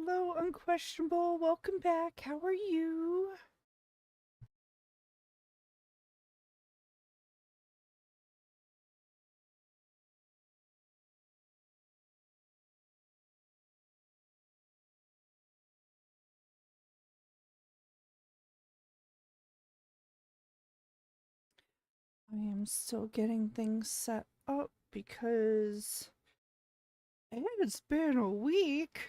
hello, Unquestionable. Welcome back. How are you? I am still getting things set up because it's been a week.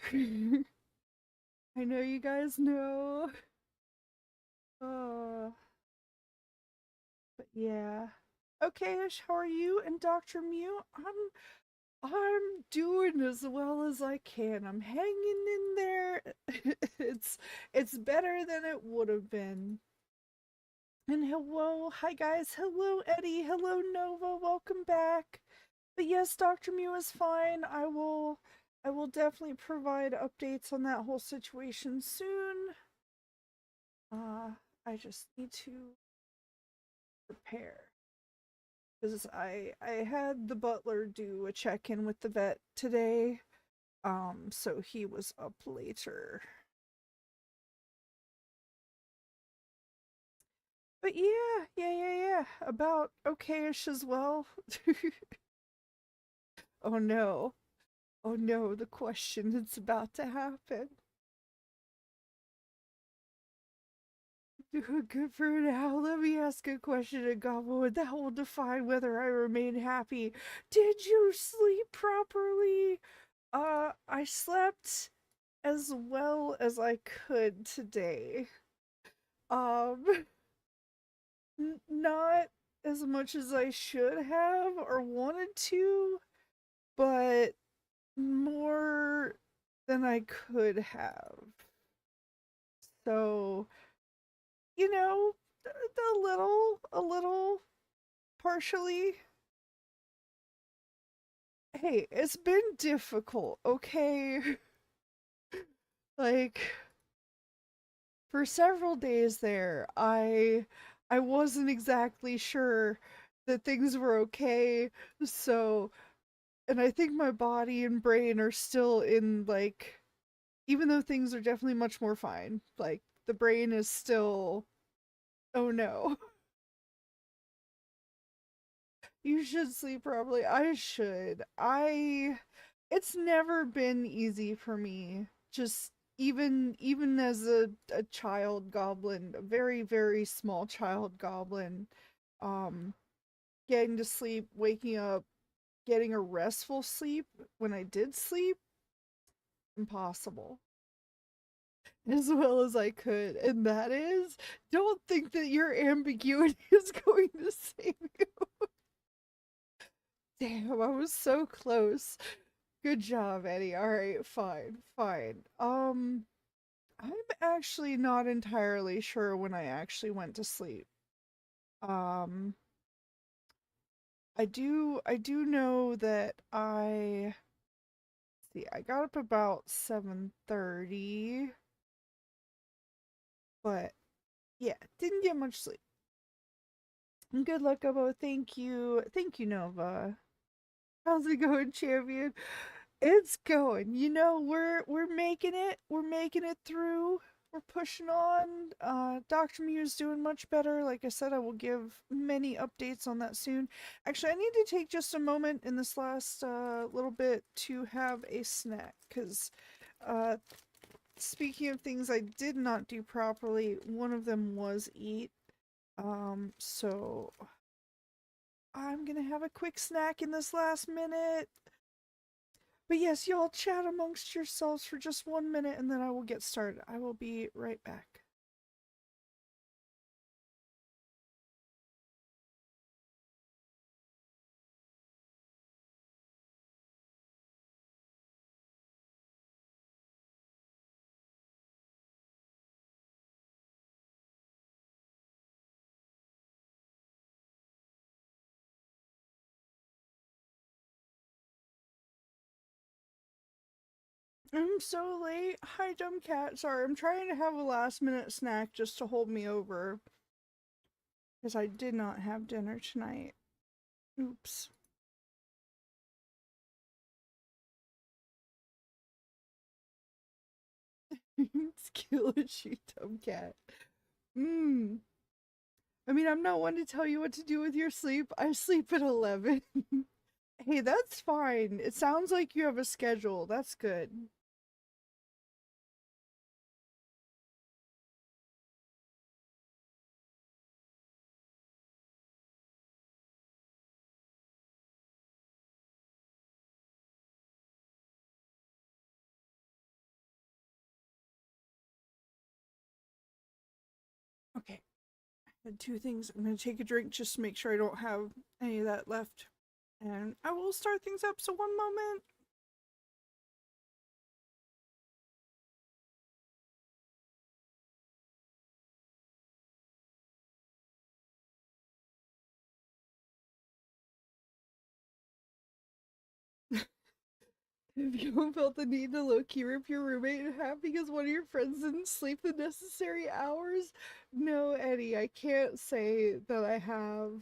I know you guys know. Uh, but yeah. Okay, Ish, how are you? And Dr. Mew, I'm doing as well as I can. I'm hanging in there. it's it's better than it would have been. And hello, hi guys, hello Eddie, hello Nova, welcome back. But yes, Dr. Mew is fine. I will definitely provide updates on that whole situation soon. Uh I just need to prepare. Because I had the butler do a check-in with the vet today. So he was up later. But yeah. About okay-ish as well. Oh no. Oh no, the question that's about to happen. Good for now. Let me ask a question to Gobo, that will define whether I remain happy. Did you sleep properly? I slept as well as I could today. Um, not as much as I should have or wanted to, but more than I could have. So, a little, partially. Hey, it's been difficult, okay? Like, for several days there, I wasn't exactly sure that things were okay. So, and I think my body and brain are still in like, even though things are definitely much more fine, like the brain is still, oh no. You should sleep properly. I should. It's never been easy for me. Just even as a child goblin, a very, very small child goblin, um, getting to sleep, waking up, getting a restful sleep when I did sleep, impossible. As well as I could. And that is, don't think that your ambiguity is going to save you. Damn, I was so close. Good job, Eddie. All right, fine. I'm actually not entirely sure when I actually went to sleep. Um, I do know that I got up about 7:30, but yeah, didn't get much sleep. Good luck, Gobo. Thank you, Nova. How's it going, champion? It's going. We're making it. We're making it through. We're pushing on. Dr. Mew's doing much better. Like I said, I will give many updates on that soon. Actually, I need to take just a moment in this last little bit to have a snack because uh speaking of things I did not do properly, one of them was eat. So I'm gonna have a quick snack in this last minute. But yes, y'all chat amongst yourselves for just 1 minute and then I will get started. I will be right back. I'm so late. Hi, dumb cat. Sorry, I'm trying to have a last minute snack just to hold me over. Because I did not have dinner tonight. Oops. Skill issue, dumb cat. Mm. I mean, I'm not one to tell you what to do with your sleep. I sleep at 11. Hey, that's fine. It sounds like you have a schedule. That's good. Okay, I had two things. I'm gonna take a drink just to make sure I don't have any of that left. And I will start things up, so one moment. Have you felt the need to low-key rip your roommate in half because one of your friends didn't sleep the necessary hours? No, Eddie, I can't say that I have.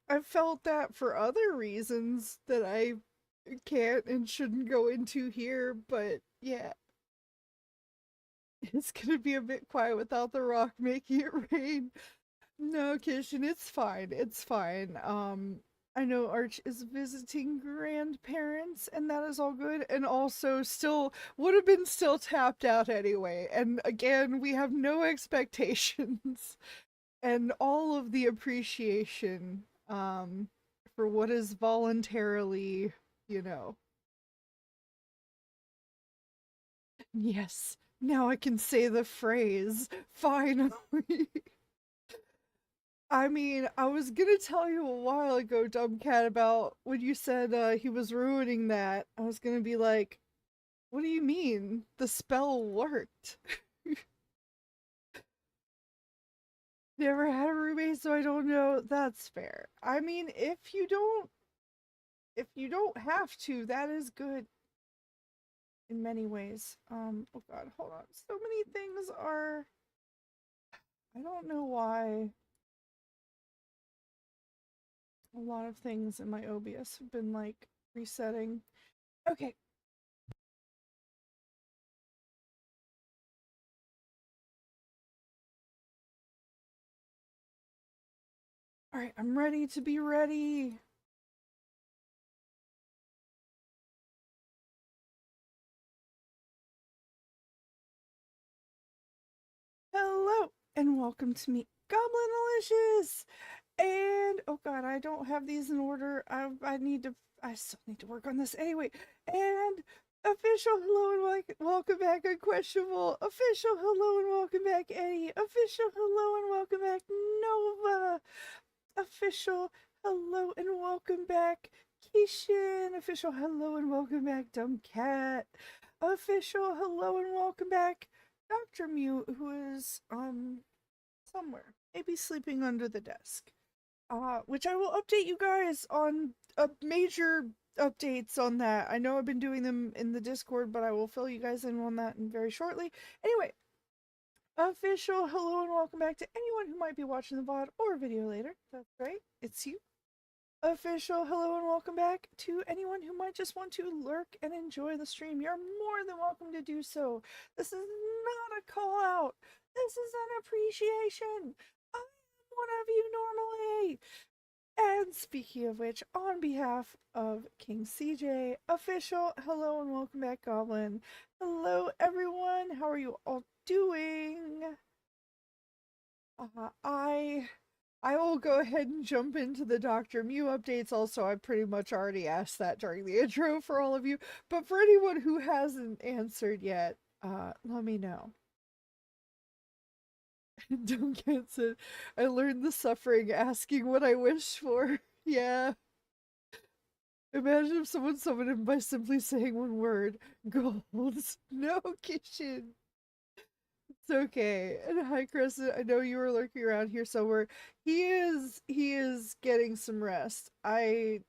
I've felt that for other reasons that I can't and shouldn't go into here, but yeah, it's gonna be a bit quiet without the rock making it rain. No, Kishan, it's fine. It's fine. I know Arch is visiting grandparents, and that is all good, and also still would have been still tapped out anyway. And again, we have no expectations and all of the appreciation for what is voluntarily, you know. Yes, now I can say the phrase finally. I mean, I was gonna tell you a while ago, dumb cat, about when you said he was ruining that. I was gonna be like, what do you mean? The spell worked. Never had a roommate, so I don't know. That's fair. I mean, if you don't have to, that is good in many ways. Oh god, hold on. So many things are, I don't know why a lot of things in my OBS have been like resetting. Okay. All right, I'm ready to be ready. Hello and welcome to me, Goblinalicious. And oh god, I don't have these in order. I still need to work on this anyway. And official hello and welcome back, Unquestionable. Official hello and welcome back, Eddie. Official hello and welcome back, Nova. Official hello and welcome back, Keishan. Official hello and welcome back, Dumb Cat. Official hello and welcome back, Dr. Mew, who is somewhere, maybe sleeping under the desk. Which I will update you guys on major updates on that. I know I've been doing them in the Discord, but I will fill you guys in on that very shortly. Anyway, official hello and welcome back to anyone who might be watching the VOD or video later. That's right, it's you. Official hello and welcome back to anyone who might just want to lurk and enjoy the stream. You're more than welcome to do so. This is not a call out. This is an appreciation. I'm one of you normally. And speaking of which, on behalf of King CJ, official hello and welcome back, Goblin. Hello, everyone. How are you all doing? I will go ahead and jump into the Dr. Mew updates. Also, I pretty much already asked that during the intro for all of you, but for anyone who hasn't answered yet, let me know. Don't get it. I learned the suffering asking what I wish for. Yeah. Imagine if someone summoned him by simply saying one word. Gold. No, Kishin. It's okay. And hi, Crescent. I know you were lurking around here somewhere. He is getting some rest. Hold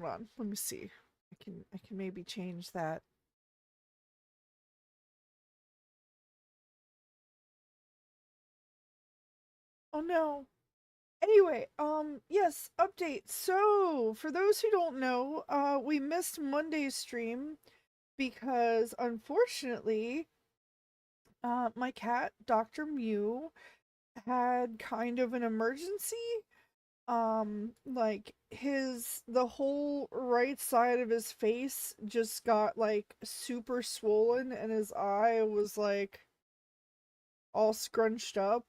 on. Let me see. I can maybe change that. Oh no. Anyway, yes, update. So, for those who don't know, we missed Monday's stream because unfortunately, my cat, Dr. Mew, had kind of an emergency. Like the whole right side of his face just got like super swollen and his eye was like all scrunched up.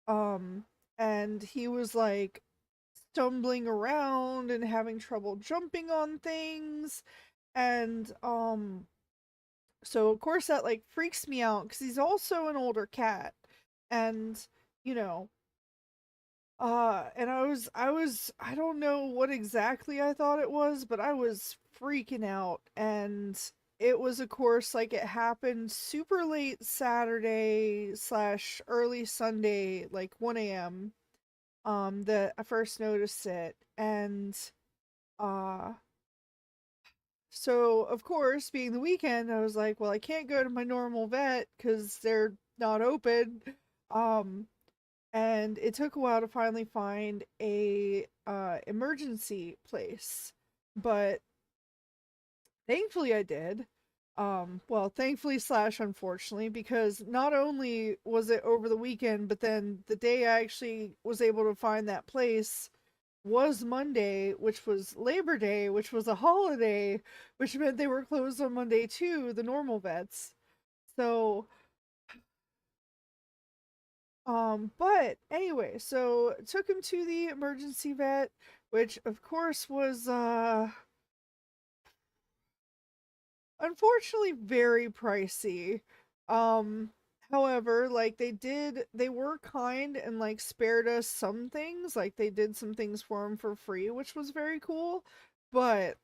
Um, and he was like stumbling around and having trouble jumping on things. And so of course that like freaks me out because he's also an older cat. And you know, and I don't know what exactly I thought it was, but I was freaking out. And it was of course like it happened super late Saturday slash early Sunday, like 1 a.m. That I first noticed it. And uh so of course, being the weekend, I was like, well, I can't go to my normal vet because they're not open. Um and it took a while to finally find a emergency place, but thankfully I did. Well, thankfully slash unfortunately, because not only was it over the weekend, but then the day I actually was able to find that place was Monday, which was Labor Day, which was a holiday, which meant they were closed on Monday too, the normal vets. So but anyway, so took him to the emergency vet, which of course was unfortunately very pricey. Um however, like they were kind and like spared us some things, like they did some things for him for free, which was very cool. But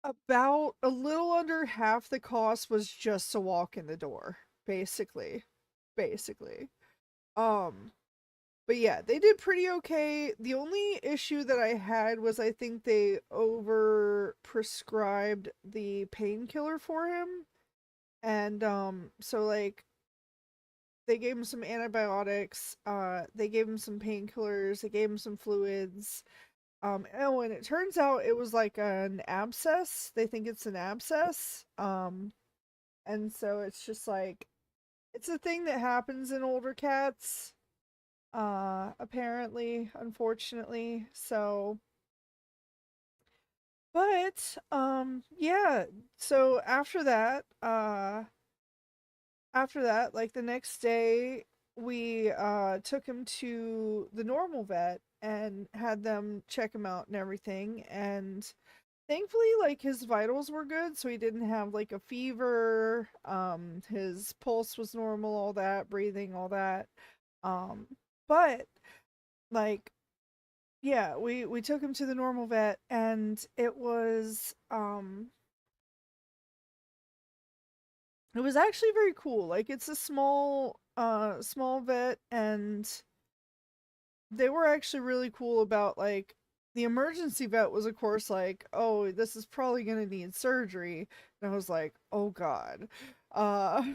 about a little under half the cost was just to walk in the door, basically. Basically. Um But yeah, they did pretty okay. The only issue that I had was I think they over prescribed the painkiller for him. And so like they gave him some antibiotics, they gave him some painkillers, they gave him some fluids. Oh, and it turns out it was like an abscess. They think it's an abscess. And so it's just like it's a thing that happens in older cats, apparently, unfortunately. So but yeah, so after that, like the next day we took him to the normal vet and had them check him out and everything. And thankfully like his vitals were good, so he didn't have like a fever. His pulse was normal, all that, breathing, all that. um but like yeah, we took him to the normal vet, and it was actually very cool. Like it's a small vet, and they were actually really cool about like the emergency vet was of course like, "Oh, this is probably going to need surgery." And I was like, "Oh god." Uh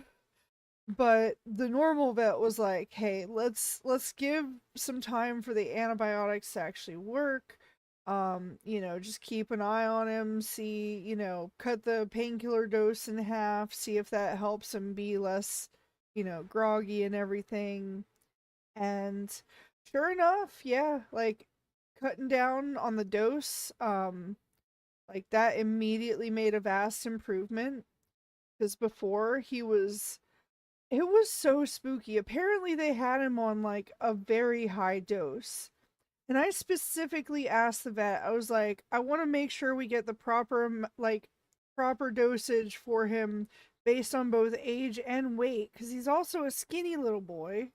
but the normal vet was like, hey, let's give some time for the antibiotics to actually work. Just keep an eye on him, see, cut the painkiller dose in half, see if that helps him be less, groggy and everything. And sure enough, yeah, like cutting down on the dose, like that immediately made a vast improvement, because before he was it was so spooky. Apparently, they had him on like a very high dose. And I specifically asked the vet, I was like, I want to make sure we get the proper dosage for him based on both age and weight, because he's also a skinny little boy.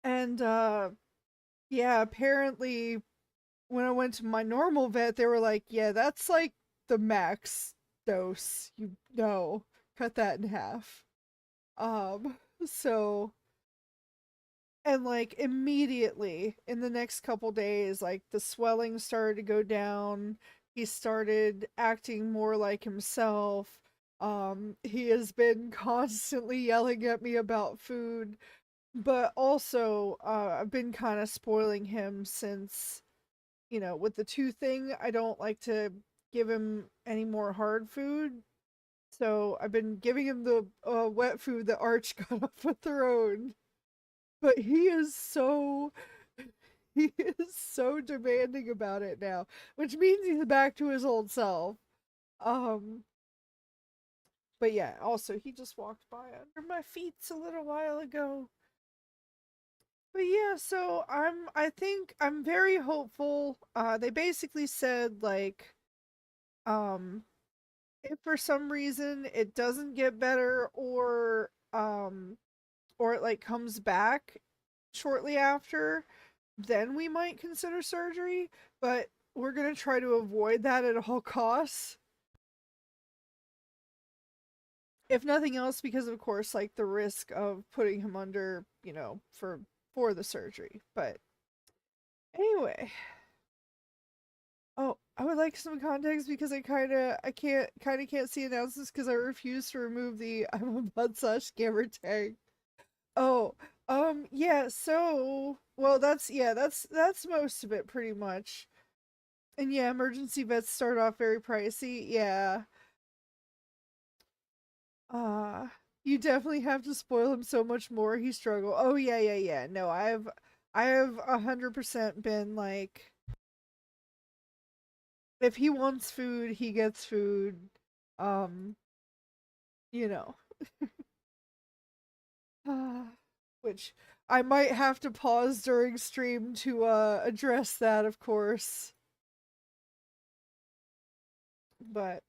And yeah, apparently, when I went to my normal vet, they were like, yeah, that's like the max dose. You know, cut that in half. So and like immediately in the next couple days, like the swelling started to go down. He started acting more like himself. He has been constantly yelling at me about food, but also I've been kind of spoiling him since with the tooth thing, I don't like to give him any more hard food. So I've been giving him the wet food that Arch got off a throne. But he is so demanding about it now, which means he's back to his old self. Um, but yeah, also he just walked by under my feet a little while ago. But yeah, so I think I'm very hopeful. They basically said like um if for some reason it doesn't get better or it like comes back shortly after, then we might consider surgery, but we're going to try to avoid that at all costs. If nothing else because of course like the risk of putting him under, for the surgery. But anyway, oh, I would like some context because I can't see announcements because I refuse to remove the I'm a blood slash scammer tag. Oh, yeah, so well that's most of it pretty much. And yeah, emergency vets start off very pricey. Yeah. Uh you definitely have to spoil him so much more he struggle. Oh yeah, yeah, yeah. No, I have 100% been like if he wants food, he gets food. Um, you know. Which I might have to pause during stream to address that, of course. But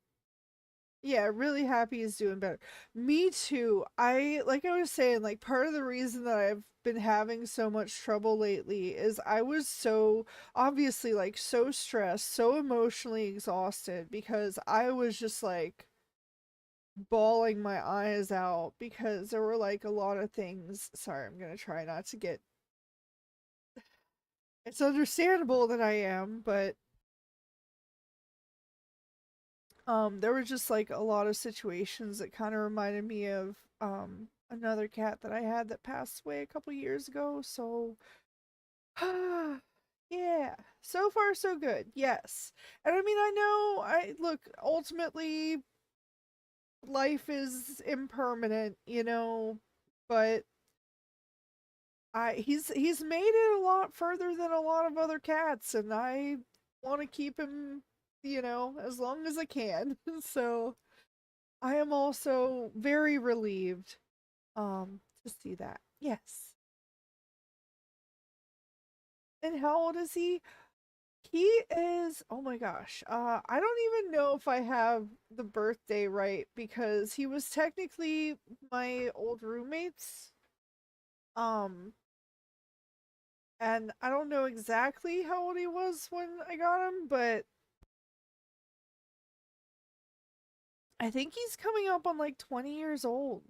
yeah, really happy he's doing better. Me too. Like I was saying, like part of the reason that I've been having so much trouble lately is I was so obviously like so stressed, so emotionally exhausted because I was just like bawling my eyes out because there were like a lot of things. Sorry, I'm gonna try not to get. It's understandable that I am, but there were just like a lot of situations that kind of reminded me of another cat that I had that passed away a couple years ago. So yeah, so far so good. Yes. And I mean, I know I look, ultimately life is impermanent, but he's made it a lot further than a lot of other cats and I want to keep him, as long as I can. So I am also very relieved to see that. Yes. And how old is he? He is, oh my gosh. I don't even know if I have the birthday right because he was technically my old roommate's. Um and I don't know exactly how old he was when I got him, but I think he's coming up on like 20 years old.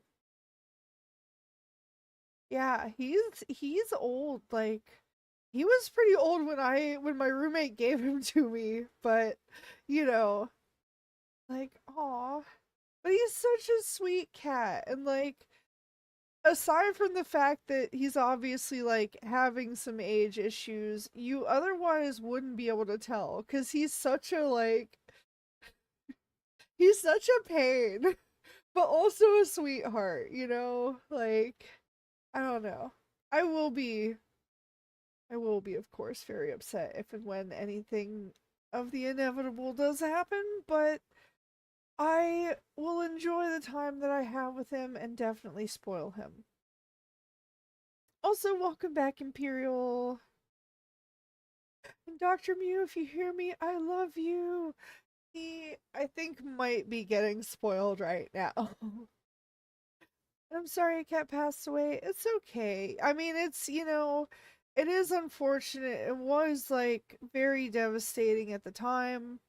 Yeah, he's old. Like he was pretty old when my roommate gave him to me, but you know, like aw. But he's such a sweet cat and like aside from the fact that he's obviously like having some age issues, you otherwise wouldn't be able to tell cuz he's such a pain, but also a sweetheart, Like I don't know. I will be I will be, of course, very upset if and when anything of the inevitable does happen, but I will enjoy the time that I have with him and definitely spoil him. Also, welcome back, Imperial. And Dr. Mew, if you hear me, I love you. He, I think, might be getting spoiled right now. I'm sorry a cat passed away. It's okay. I mean, it is unfortunate. It was like very devastating at the time.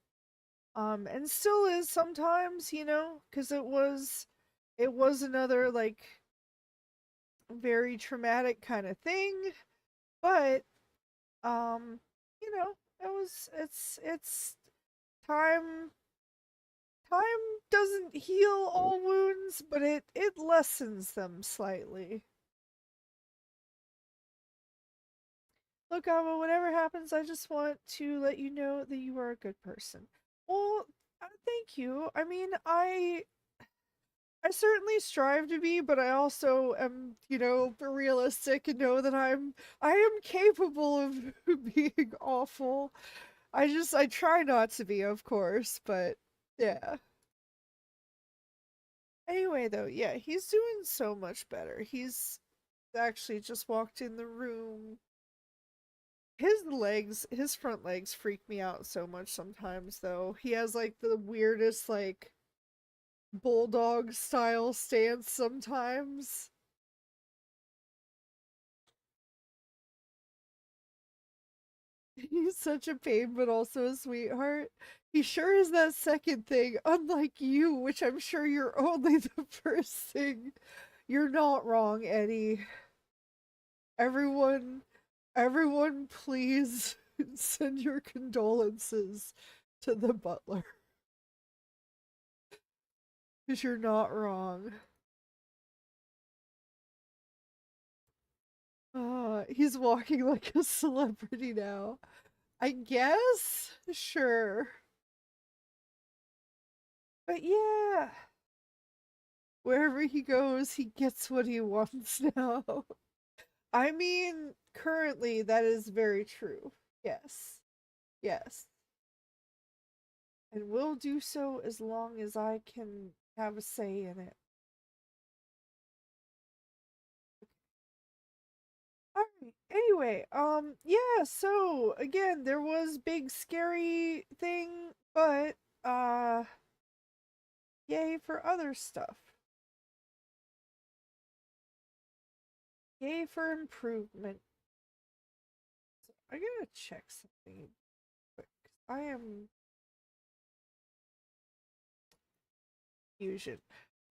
And still is sometimes, because it was another like very traumatic kind of thing. But um, it's time time doesn't heal all wounds, but it lessens them slightly. Look, Ava, whatever happens, I just want to let you know that you are a good person. Well, thank you. I mean, I certainly strive to be, but I also am, realistic and know that I am capable of being awful. I try not to be, of course, but yeah. Anyway, though, yeah, he's doing so much better. He's actually just walked in the room. His front legs freak me out so much sometimes, though. He has like the weirdest, like, bulldog style stance sometimes. He's such a pain, but also a sweetheart. He sure is that second thing, unlike you, which I'm sure you're only the first thing. You're not wrong, Eddie. Everyone, everyone, please send your condolences to the butler. Because you're not wrong. He's walking like a celebrity now. I guess? Sure. But yeah, wherever he goes, he gets what he wants now. I mean, currently, that is very true. Yes. Yes. And will do so as long as I can have a say in it. Alright. Anyway, yeah, so again, there was big scary thing, but yay for other stuff. Yay for improvement. So I gotta check something quick. I am fusion.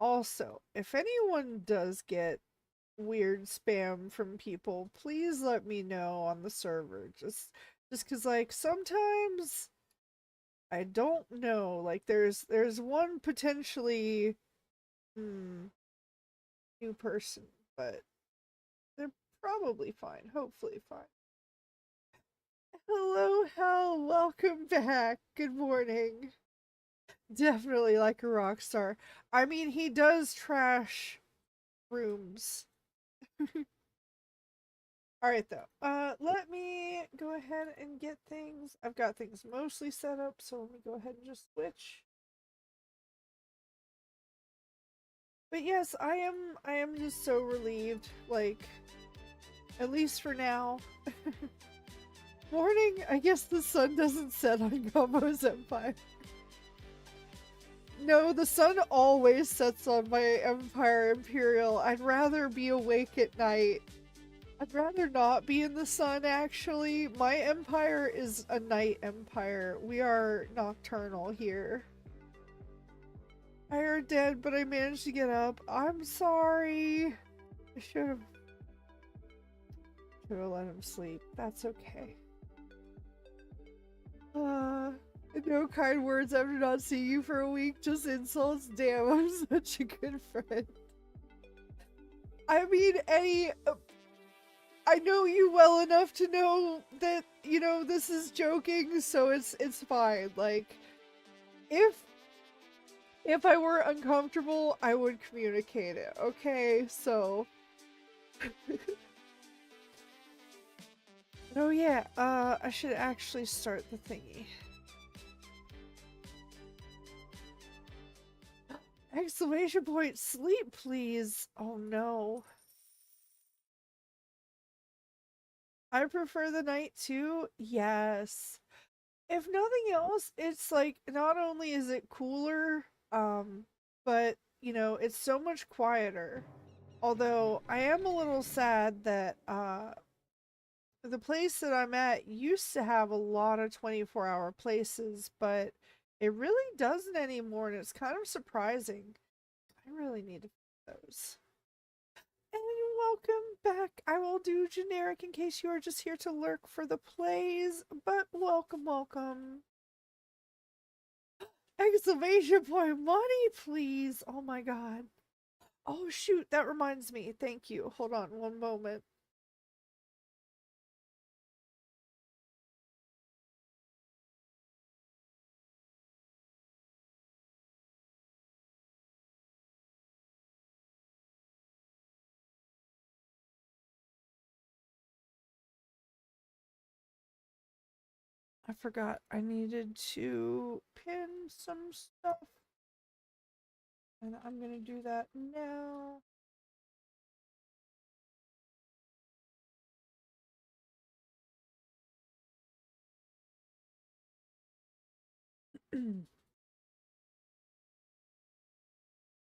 Also, if anyone does get weird spam from people, please let me know on the server. Just cuz like sometimes I don't know. Like there's one potentially new person, but they're probably fine. Hopefully fine. Hello, Hal. Welcome back. Good morning. Definitely like a rock star. I mean, he does trash rooms. All right, though. Let me go ahead and get things. I've got things mostly set up, so let me go ahead and just switch. But yes, I am just so relieved, like, at least for now. Morning, I guess the sun doesn't set on Gobo's Empire. No, the sun always sets on my Empire Imperial. I'd rather be awake at night. I'd rather not be in the sun, actually. My empire is a night empire. We are nocturnal here. I are dead, but I managed to get up. I'm sorry. I should have let him sleep. That's okay. No kind words after not seeing you for a week. Just insults. Damn, I'm such a good friend. I mean, Eddie, I know you well enough to know that, this is joking, so it's fine. Like, if I were uncomfortable, I would communicate it, okay? So oh yeah, I should actually start the thingy. Exclamation point, sleep please. Oh no. I prefer the night too. Yes. If nothing else, it's like not only is it cooler, but it's so much quieter. Although I am a little sad that the place that I'm at used to have a lot of 24-hour places, but it really doesn't anymore, and it's kind of surprising. I really need to fix those. And welcome back. I will do generic in case you are just here to lurk for the plays, but welcome, welcome. Exclamation point, money, please. Oh my god. Oh shoot, that reminds me. Thank you. Hold on one moment. I forgot I needed to pin some stuff. And I'm gonna do that now.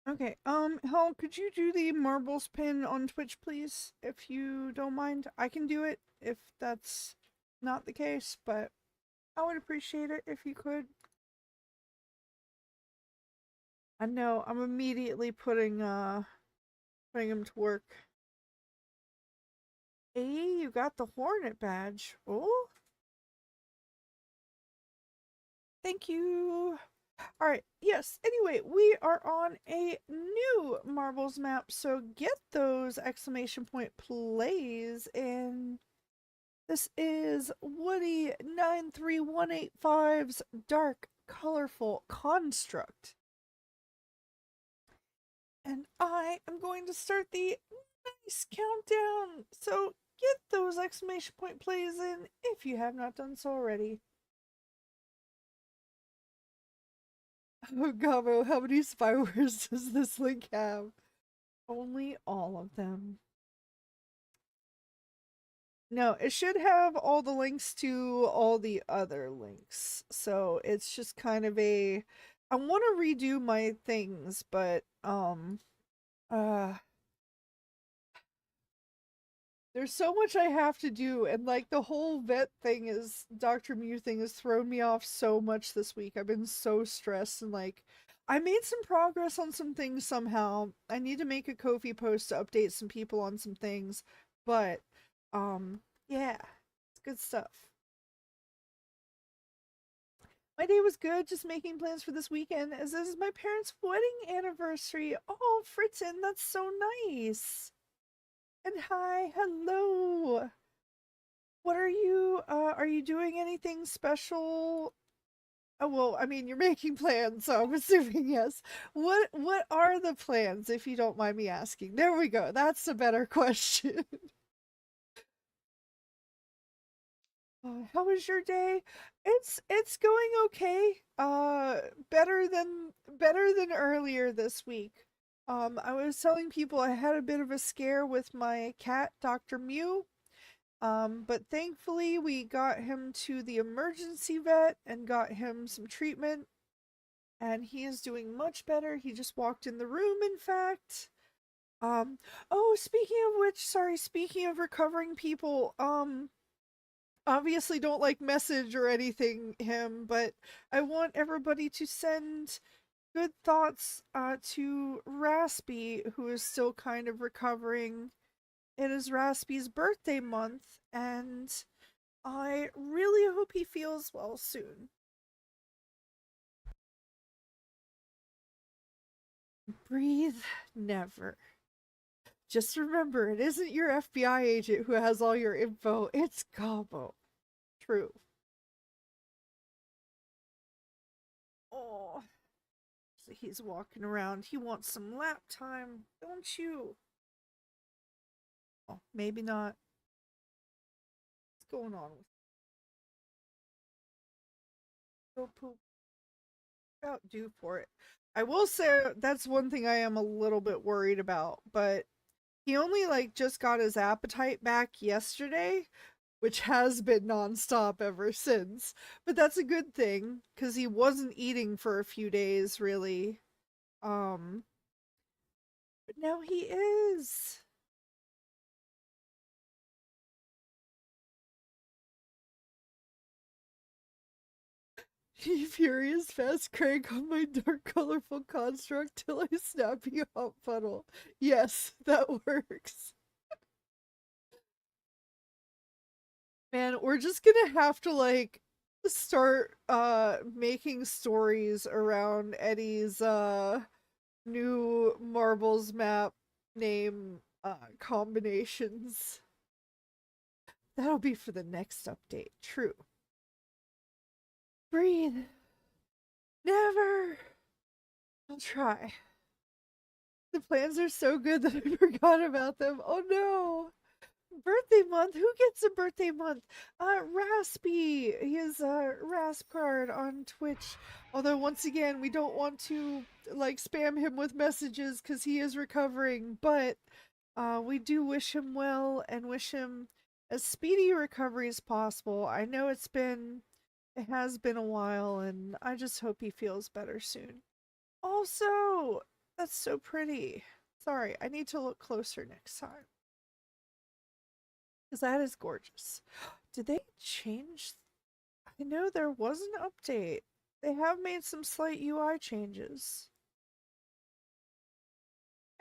Okay, Hel, could you do the marbles pin on Twitch, please? If you don't mind. I can do it if that's not the case, but I would appreciate it if you could. I know, I'm immediately putting him to work. Hey, you got the Hornet badge. Oh, thank you. All right, yes. Anyway, we are on a new marbles map, so get those exclamation point plays in. This is Woody 93185's Dark Colorful Construct. And I am going to start the nice countdown. So get those exclamation point plays in if you have not done so already. Oh, Gobbo, how many spywares does this link have? Only all of them. No, it should have all the links to all the other links. So it's just kind of a I want to redo my things, but uh there's so much I have to do, and like the whole vet thing is Dr. Mew thing has thrown me off so much this week. I've been so stressed, and like I made some progress on some things somehow. I need to make a Ko-fi post to update some people on some things, but yeah, it's good stuff. My day was good, just making plans for this weekend as this is my parents' wedding anniversary. Oh, Fritzen, that's so nice. And hi, hello. What are you doing anything special? Oh, well, I mean, you're making plans, so I'm assuming yes. What are the plans, if you don't mind me asking? There we go. That's a better question. How was your day? It's going okay. Better than earlier this week. I was telling people I had a bit of a scare with my cat, Dr. Mew. But thankfully we got him to the emergency vet and got him some treatment, and he is doing much better. He just walked in the room, in fact. Oh, speaking of which, sorry, speaking of recovering people, obviously don't like message or anything him, but I want everybody to send good thoughts to Raspy, who is still kind of recovering. It is Raspy's birthday month, and I really hope he feels well soon. Breathe never. Just remember, it isn't your FBI agent who has all your info, it's Gobo. True. Oh, so he's walking around. He wants some lap time, don't you? Oh, maybe not. What's going on with go poop? About due for it. I will say that's one thing I am a little bit worried about, but he only like just got his appetite back yesterday, which has been nonstop ever since. But that's a good thing because he wasn't eating for a few days really. Um, but now he is. He furious fast crank on my dark colorful construct till I snap you hot puddle. Yes, that works. Man, we're just gonna have to like start making stories around Eddie's new marbles map name combinations. That'll be for the next update. True. Breathe. Never. I'll try. The plans are so good that I forgot about them. Oh no. Birthday month? Who gets a birthday month? Raspy. He has a Rasp card on Twitch. Although once again, we don't want to like spam him with messages because he is recovering. But we do wish him well and wish him as speedy recovery as possible. I know it has been a while, and I just hope he feels better soon. Also, that's so pretty. Sorry, I need to look closer next time. Because that is gorgeous. Did they change? I know there was an update. They have made some slight UI changes.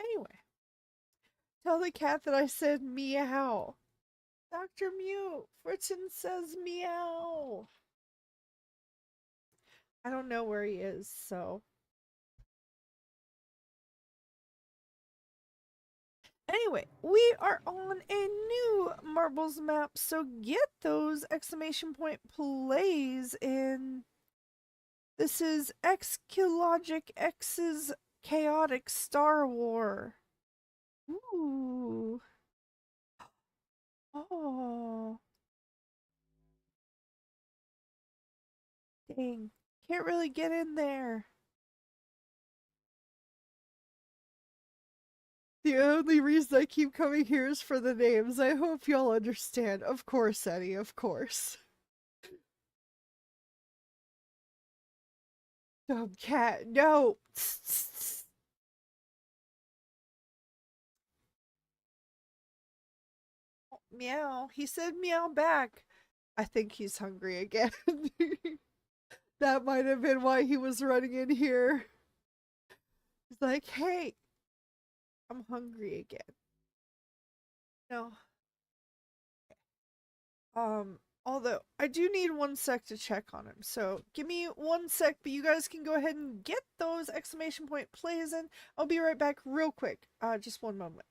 Anyway, tell the cat that I said meow. Dr. Mew, Fritzen says meow. I don't know where he is, so. Anyway, we are on a new marbles map, so get those exclamation point plays in. This is Xkilogic X's Chaotic Star War. Ooh. Oh. Dang. Can't really get in there. The only reason I keep coming here is for the names. I hope y'all understand. Of course, Eddie, of course. Dumb cat, no! Meow. He said meow back. I think he's hungry again. That might have been why he was running in here. He's like, hey, I'm hungry again. No. Although I do need 1 sec to check on him. So give me 1 sec, but you guys can go ahead and get those exclamation point plays in. I'll be right back real quick. Just one moment.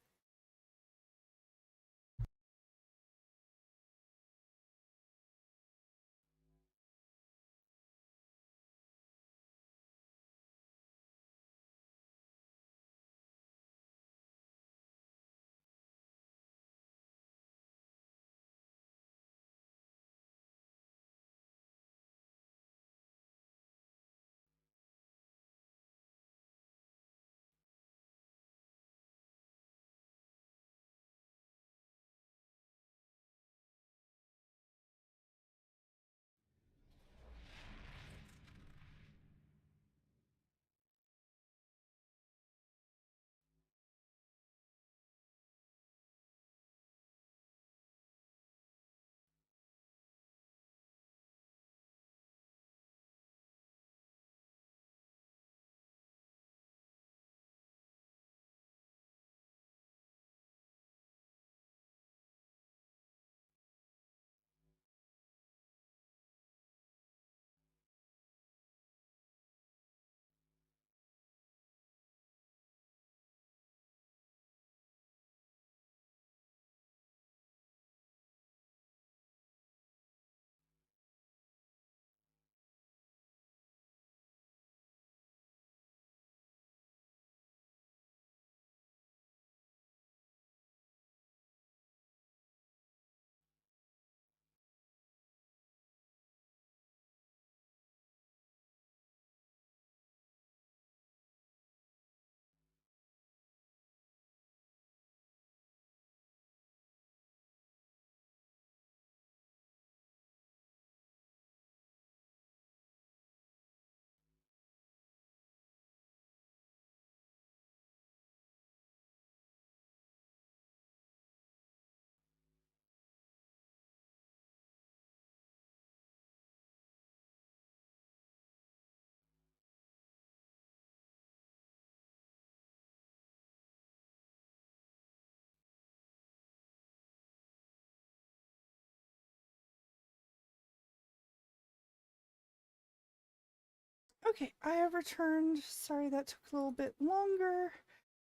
Okay, I have returned. Sorry that took a little bit longer.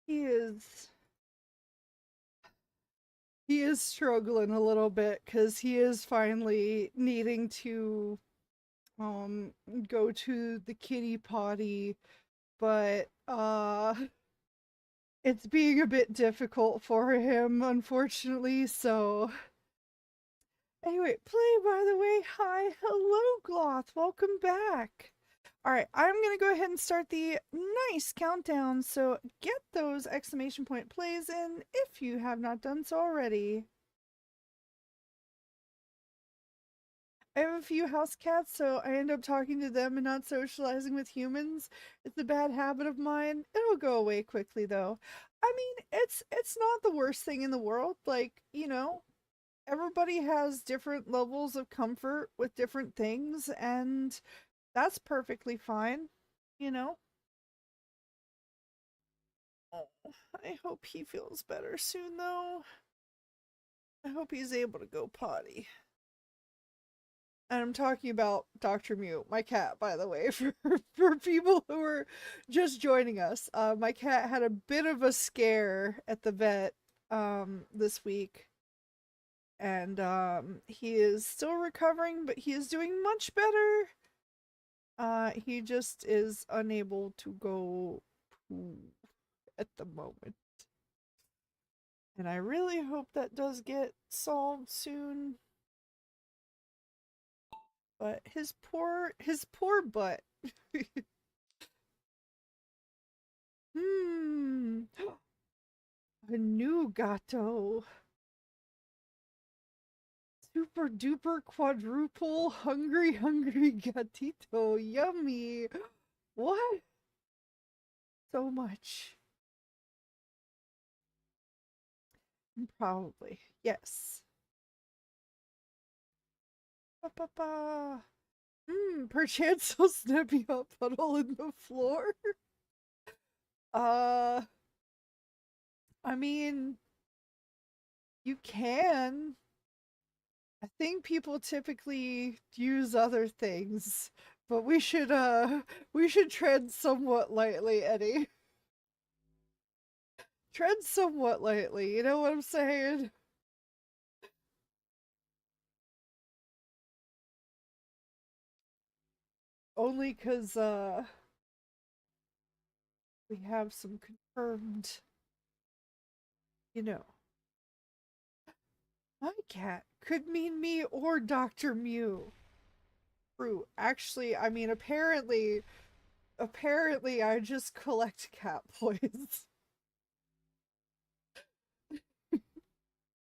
He is he is struggling a little bit because he is finally needing to um go to the kitty potty, but it's being a bit difficult for him, unfortunately, so anyway, play by the way. Hi, hello, Gloth. Welcome back. All right, I'm gonna go ahead and start the nice countdown. So get those exclamation point plays in if you have not done so already. I have a few house cats, so I end up talking to them and not socializing with humans. It's a bad habit of mine. It'll go away quickly though. I mean, it's not the worst thing in the world. Like, everybody has different levels of comfort with different things, and that's perfectly fine, you know? Oh, I hope he feels better soon, though. I hope he's able to go potty. And I'm talking about Dr. Mew, my cat, by the way, for people who are just joining us. My cat had a bit of a scare at the vet this week, and he is still recovering, but he is doing much better. He just is unable to go poo at the moment. And I really hope that does get solved soon. But his poor butt. Hmm. A new gato. Super duper quadruple hungry gatito. Yummy. What? So much. Probably. Yes. Ba ba ba. Perchance he'll snap you a puddle in the floor. Uh, I mean, you can. I think people typically use other things, but we should tread somewhat lightly, Eddie. Tread somewhat lightly, you know what I'm saying? Only cuz we have some confirmed, you know. My cat could mean me or Dr. Mew. True. Actually, I mean apparently I just collect cat toys.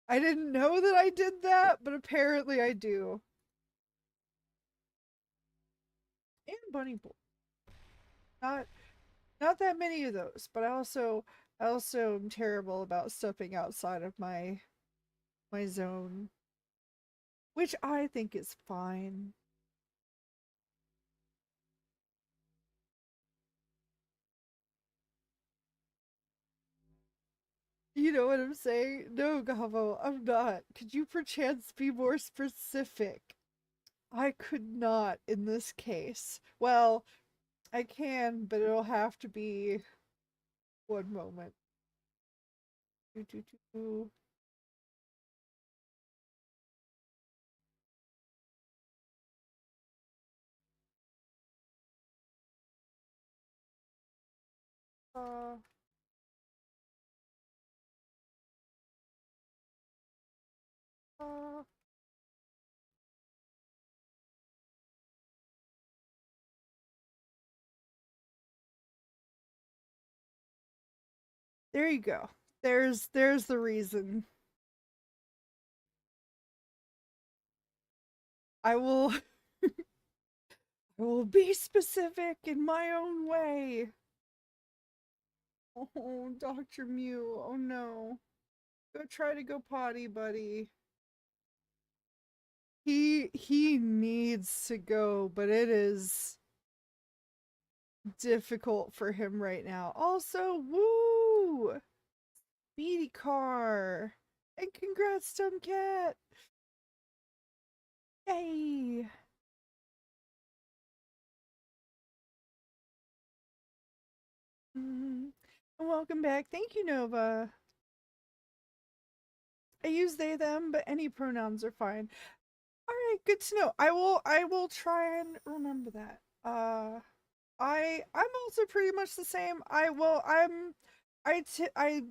I didn't know that I did that, but apparently I do. And bunny boy. Not not that many of those, but I also am terrible about stepping outside of my zone, which I think is fine. You know what I'm saying? No, Gabo, I'm not. Could you perchance be more specific? I could not in this case. Well, I can, but it'll have to be one moment. Do, do, do. Uh, uh, there you go. There's the reason. I will I will be specific in my own way. Oh, Dr. Mew. Oh no. Go try to go potty, buddy. He needs to go, but it is difficult for him right now. Also, woo! Speedy car. And congrats, Tomcat. Yay. Mm. Welcome back. Thank you, Nova. I use they them, but any pronouns are fine. All right, good to know. I will try and remember that. I'm also pretty much the same. I'm I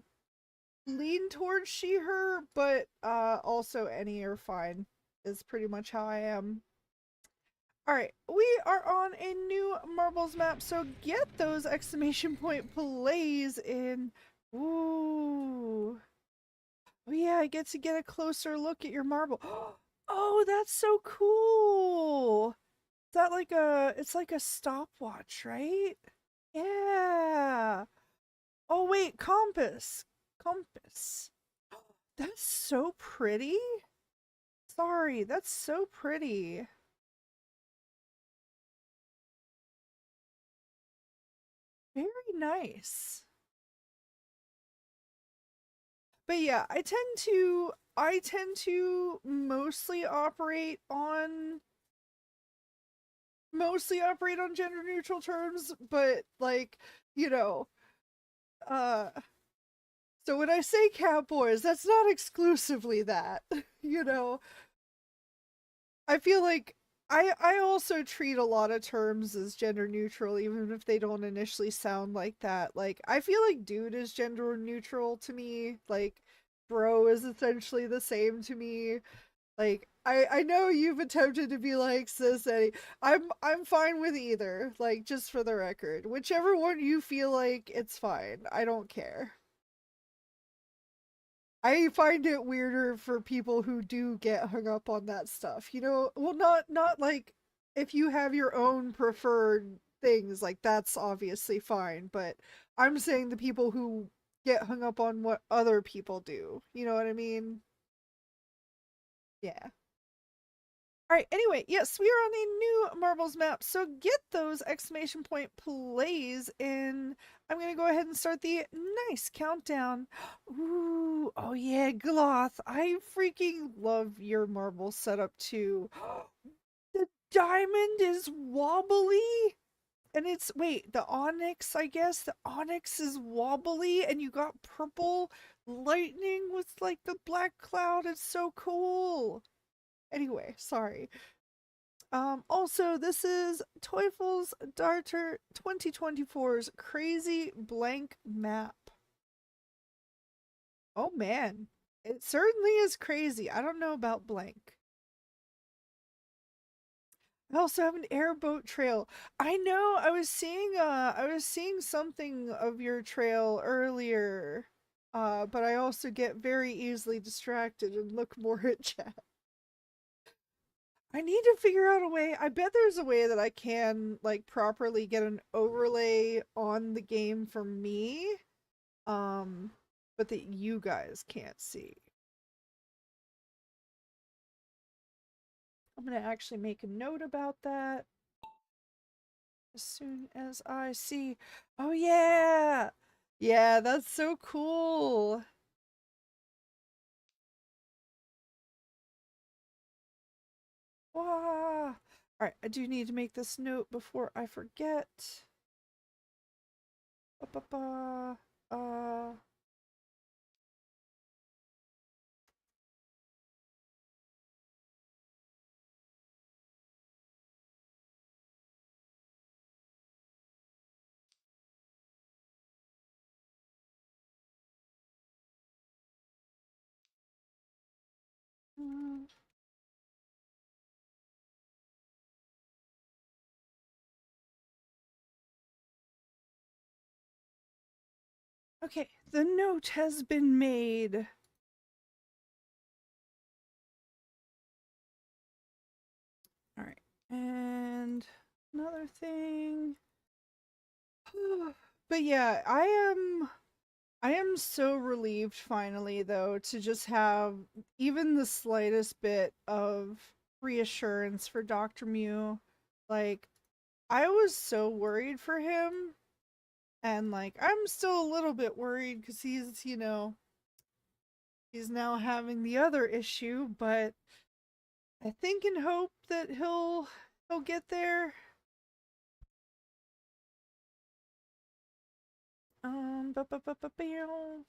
lean towards she her, but also any are fine is pretty much how I am. All right, we are on a new marbles map, so get those exclamation point plays in. Ooh. Oh yeah, I get to get a closer look at your marble. Oh, that's so cool. Is that like it's like a stopwatch, right? Yeah. Oh wait, compass. Compass. That's so pretty. Sorry, that's so pretty. Very nice. But yeah, I tend to mostly operate on gender neutral terms, but like, you know, uh so when I say cowboys, that's not exclusively that. you know, I feel like I also treat a lot of terms as gender neutral even if they don't initially sound like that. Like I feel like dude is gender neutral to me. Like bro is essentially the same to me. Like I know you've attempted to be like cis Eddie. I'm fine with either. Like just for the record. Whichever one you feel like it's fine. I don't care. I find it weirder for people who do get hung up on that stuff. Well not like if you have your own preferred things, like that's obviously fine, but I'm saying the people who get hung up on what other people do. You know what I mean? Yeah. All right, anyway, yes, we are on a new marbles map, so get those exclamation point plays in. I'm gonna go ahead and start the nice countdown. Ooh, oh yeah, Gloth. I freaking love your marble setup too. The diamond is wobbly. And it's, wait, the onyx, I guess. The onyx is wobbly, and you got purple lightning with like the black cloud. It's so cool. Anyway, sorry. Also, this is Teufel's Darter 2024's Crazy Blank Map. Oh man, it certainly is crazy. I don't know about blank. I also have an airboat trail. I know, I was seeing something of your trail earlier. But I also get very easily distracted and look more at chat. I need to figure out a way. I bet there's a way that I can like properly get an overlay on the game for me, um, but that you guys can't see. I'm gonna actually make a note about that as soon as I see. Oh yeah, yeah, that's so cool. Wow. All right, I do need to make this note before I forget. Ba-ba-ba. Mm. Okay, the note has been made. All right, and another thing. But yeah, I am so relieved finally though to just have even the slightest bit of reassurance for Dr. Mew. Like I was so worried for him, and like I'm still a little bit worried cuz he's now having the other issue, but I think and hope that he'll get there. Ba ba ba ba bow.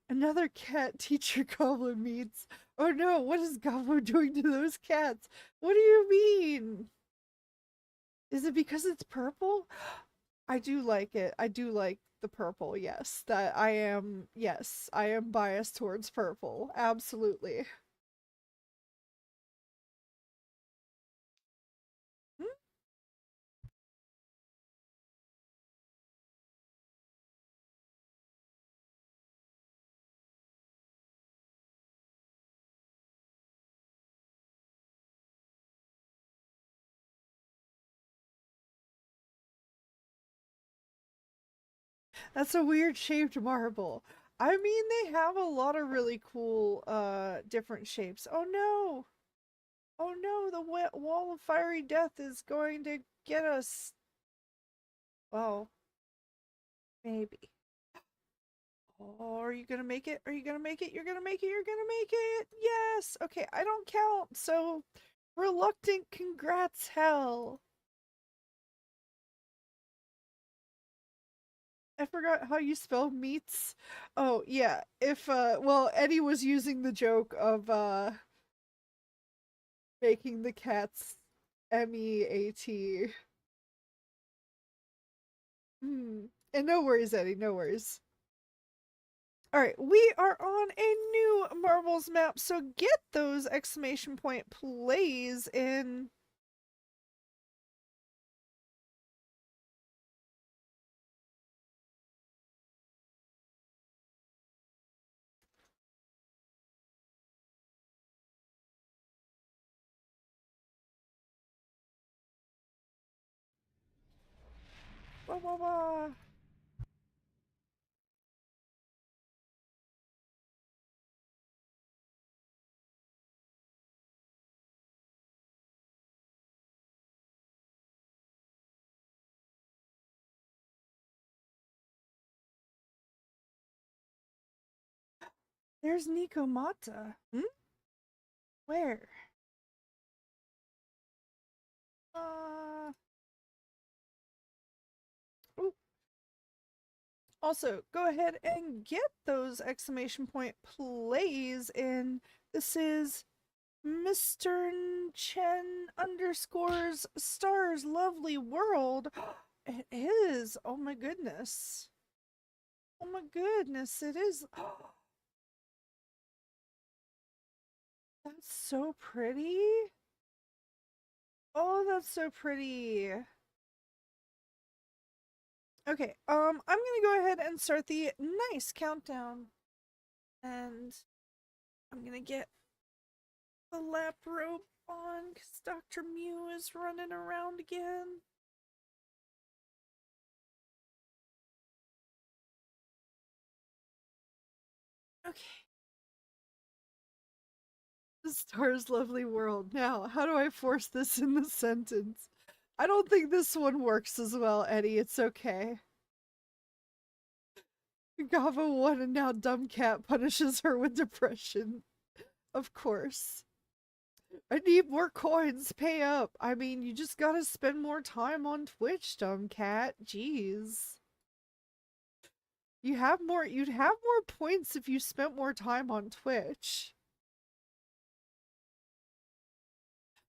Another cat teacher Goblin meets. Oh no, what is Gobo doing to those cats? What do you mean? Is it because it's purple? I do like it. I do like the purple. Yes, that I am. Yes, I am biased towards purple. Absolutely. Hmm? That's a weird shaped marble. I mean, they have a lot of really cool different shapes. Oh no. Oh no, the wall of fiery death is going to get us. Well, maybe. Oh, are you gonna make it? Are you gonna make it? You're gonna make it. You're gonna make it. Yes. Okay, I don't count. So reluctant congrats hell. I forgot how you spell meats. Oh, yeah. If well, Eddie was using the joke of making the cats meat. Hmm. And no worries, Eddie, no worries. Alright, we are on a new marbles map, so get those exclamation point plays in. Wah, wah, wah. There's Nico Mata. Hmm? Where? Uh ooh. Also, go ahead and get those exclamation point plays in. This is Mr. Chen underscores stars lovely world. It is. Oh my goodness. Oh my goodness, it is. That's so pretty. Oh, that's so pretty. Okay, I'm gonna go ahead and start the nice countdown. And I'm gonna get the lap robe on because Dr. Mew is running around again. Okay. The star's lovely world. Now, how do I force this in the sentence? I don't think this one works as well, Eddie. It's okay. Gava won and now Dumb Cat punishes her with depression. Of course. I need more coins. Pay up. I mean, you just gotta spend more time on Twitch, Dumb Cat. Jeez. You'd have more points if you spent more time on Twitch.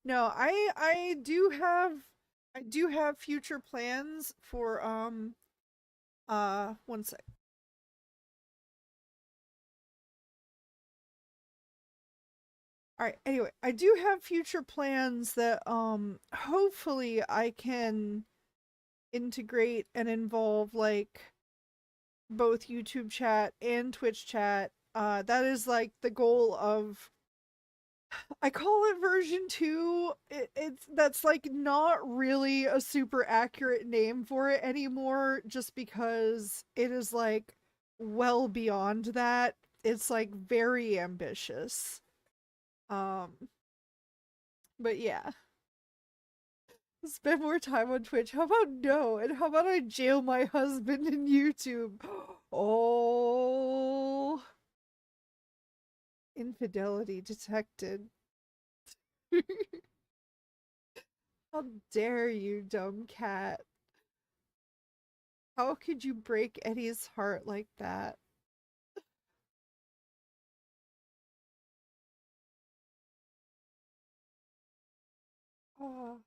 No, I do have future plans for one sec. All right, anyway, I do have future plans that hopefully I can integrate and involve like both YouTube chat and Twitch chat. That is like the goal of, I call it version 2. It's that's like not really a super accurate name for it anymore just because it is like well beyond that. It's like very ambitious. Um but yeah, spend more time on Twitch. How about no? And how about I jail my husband in YouTube? Oh, infidelity detected. How dare you, dumb cat? How could you break Eddie's heart like that? Oh,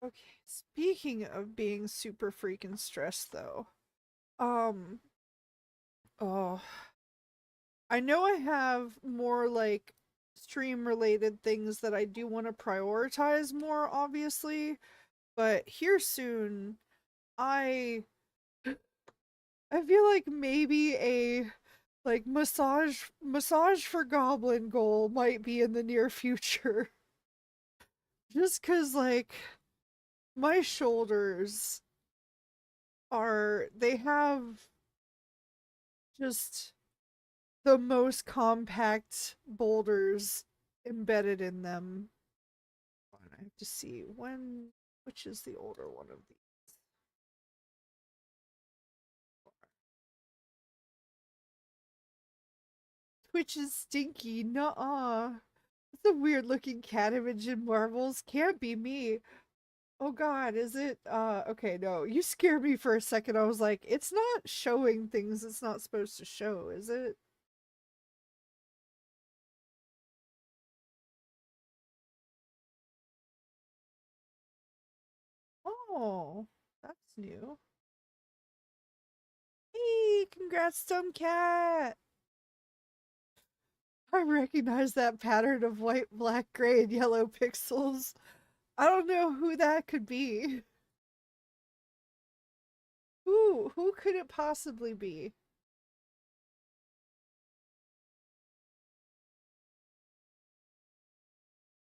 okay. Speaking of being super freaking stressed, though, Um, oh, I know I have more like stream related things that I do want to prioritize more, obviously, but here soon, I I feel like maybe a like massage for Goblin goal might be in the near future. Just cause like my shoulders they have just the most compact boulders embedded in them. I have to see which is the older one of these. Which is stinky, nuh-uh. It's a weird looking cat image in marbles. Can't be me. Oh god, is it okay, no. You scared me for a second. I was like, it's not showing things it's not supposed to show, is it? Oh, that's new. Hey, congrats, dumb cat. I recognize that pattern of white, black, gray, and yellow pixels. I don't know who that could be. Who could it possibly be?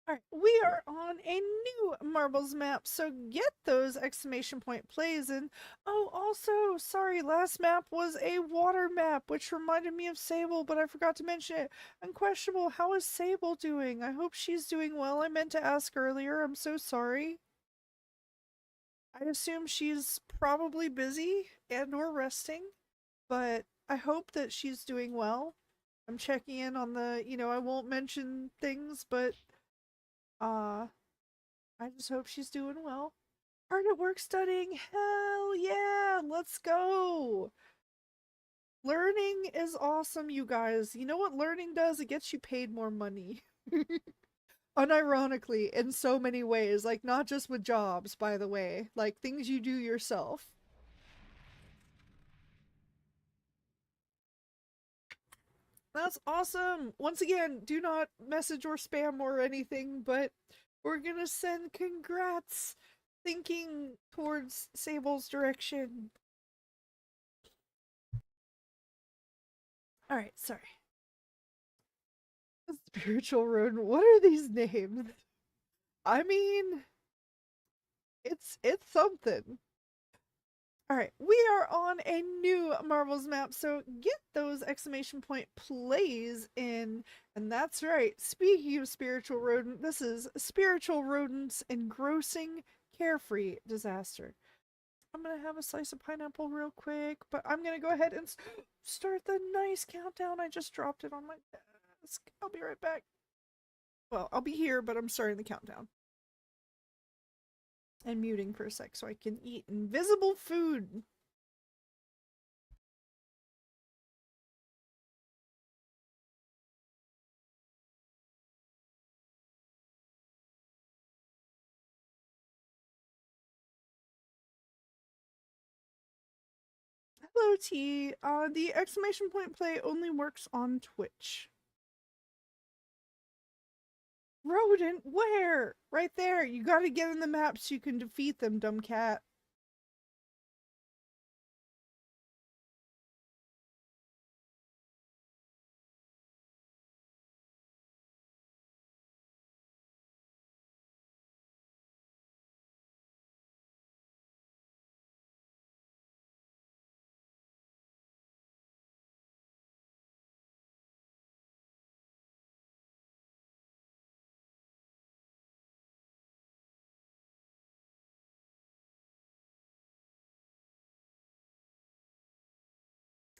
Alright, we are on a new marbles map, so get those exclamation point plays in. Oh, also, sorry, last map was a water map, which reminded me of Sable, but I forgot to mention it. Unquestionable, how is Sable doing? I hope she's doing well. I meant to ask earlier. I'm so sorry. I assume she's probably busy and or resting, but I hope that she's doing well. I'm checking in on I won't mention things, but uh I just hope she's doing well. Hard at work studying. Hell yeah, let's go. Learning is awesome, you guys. You know what learning does? It gets you paid more money. Unironically, in so many ways. Like, not just with jobs, by the way. Like, things you do yourself. That's awesome. Once again, do not message or spam or anything, but we're gonna send congrats thinking towards Sable's direction. Alright, sorry. Spiritual rodent. What are these names? I mean, it's something. All right, we are on a new Marvels map, so get those exclamation point plays in. And that's right. Speaking of spiritual rodent, this is spiritual rodents engrossing carefree disaster. I'm gonna have a slice of pineapple real quick, but I'm gonna go ahead and start the nice countdown. I just dropped it on my desk. I'll be right back. Well, I'll be here, but I'm starting the countdown. And muting for a sec so I can eat invisible food. Hello, T. The exclamation point play only works on Twitch. Rodent, where? Right there. You gotta get in the map so you can defeat them, dumb cat.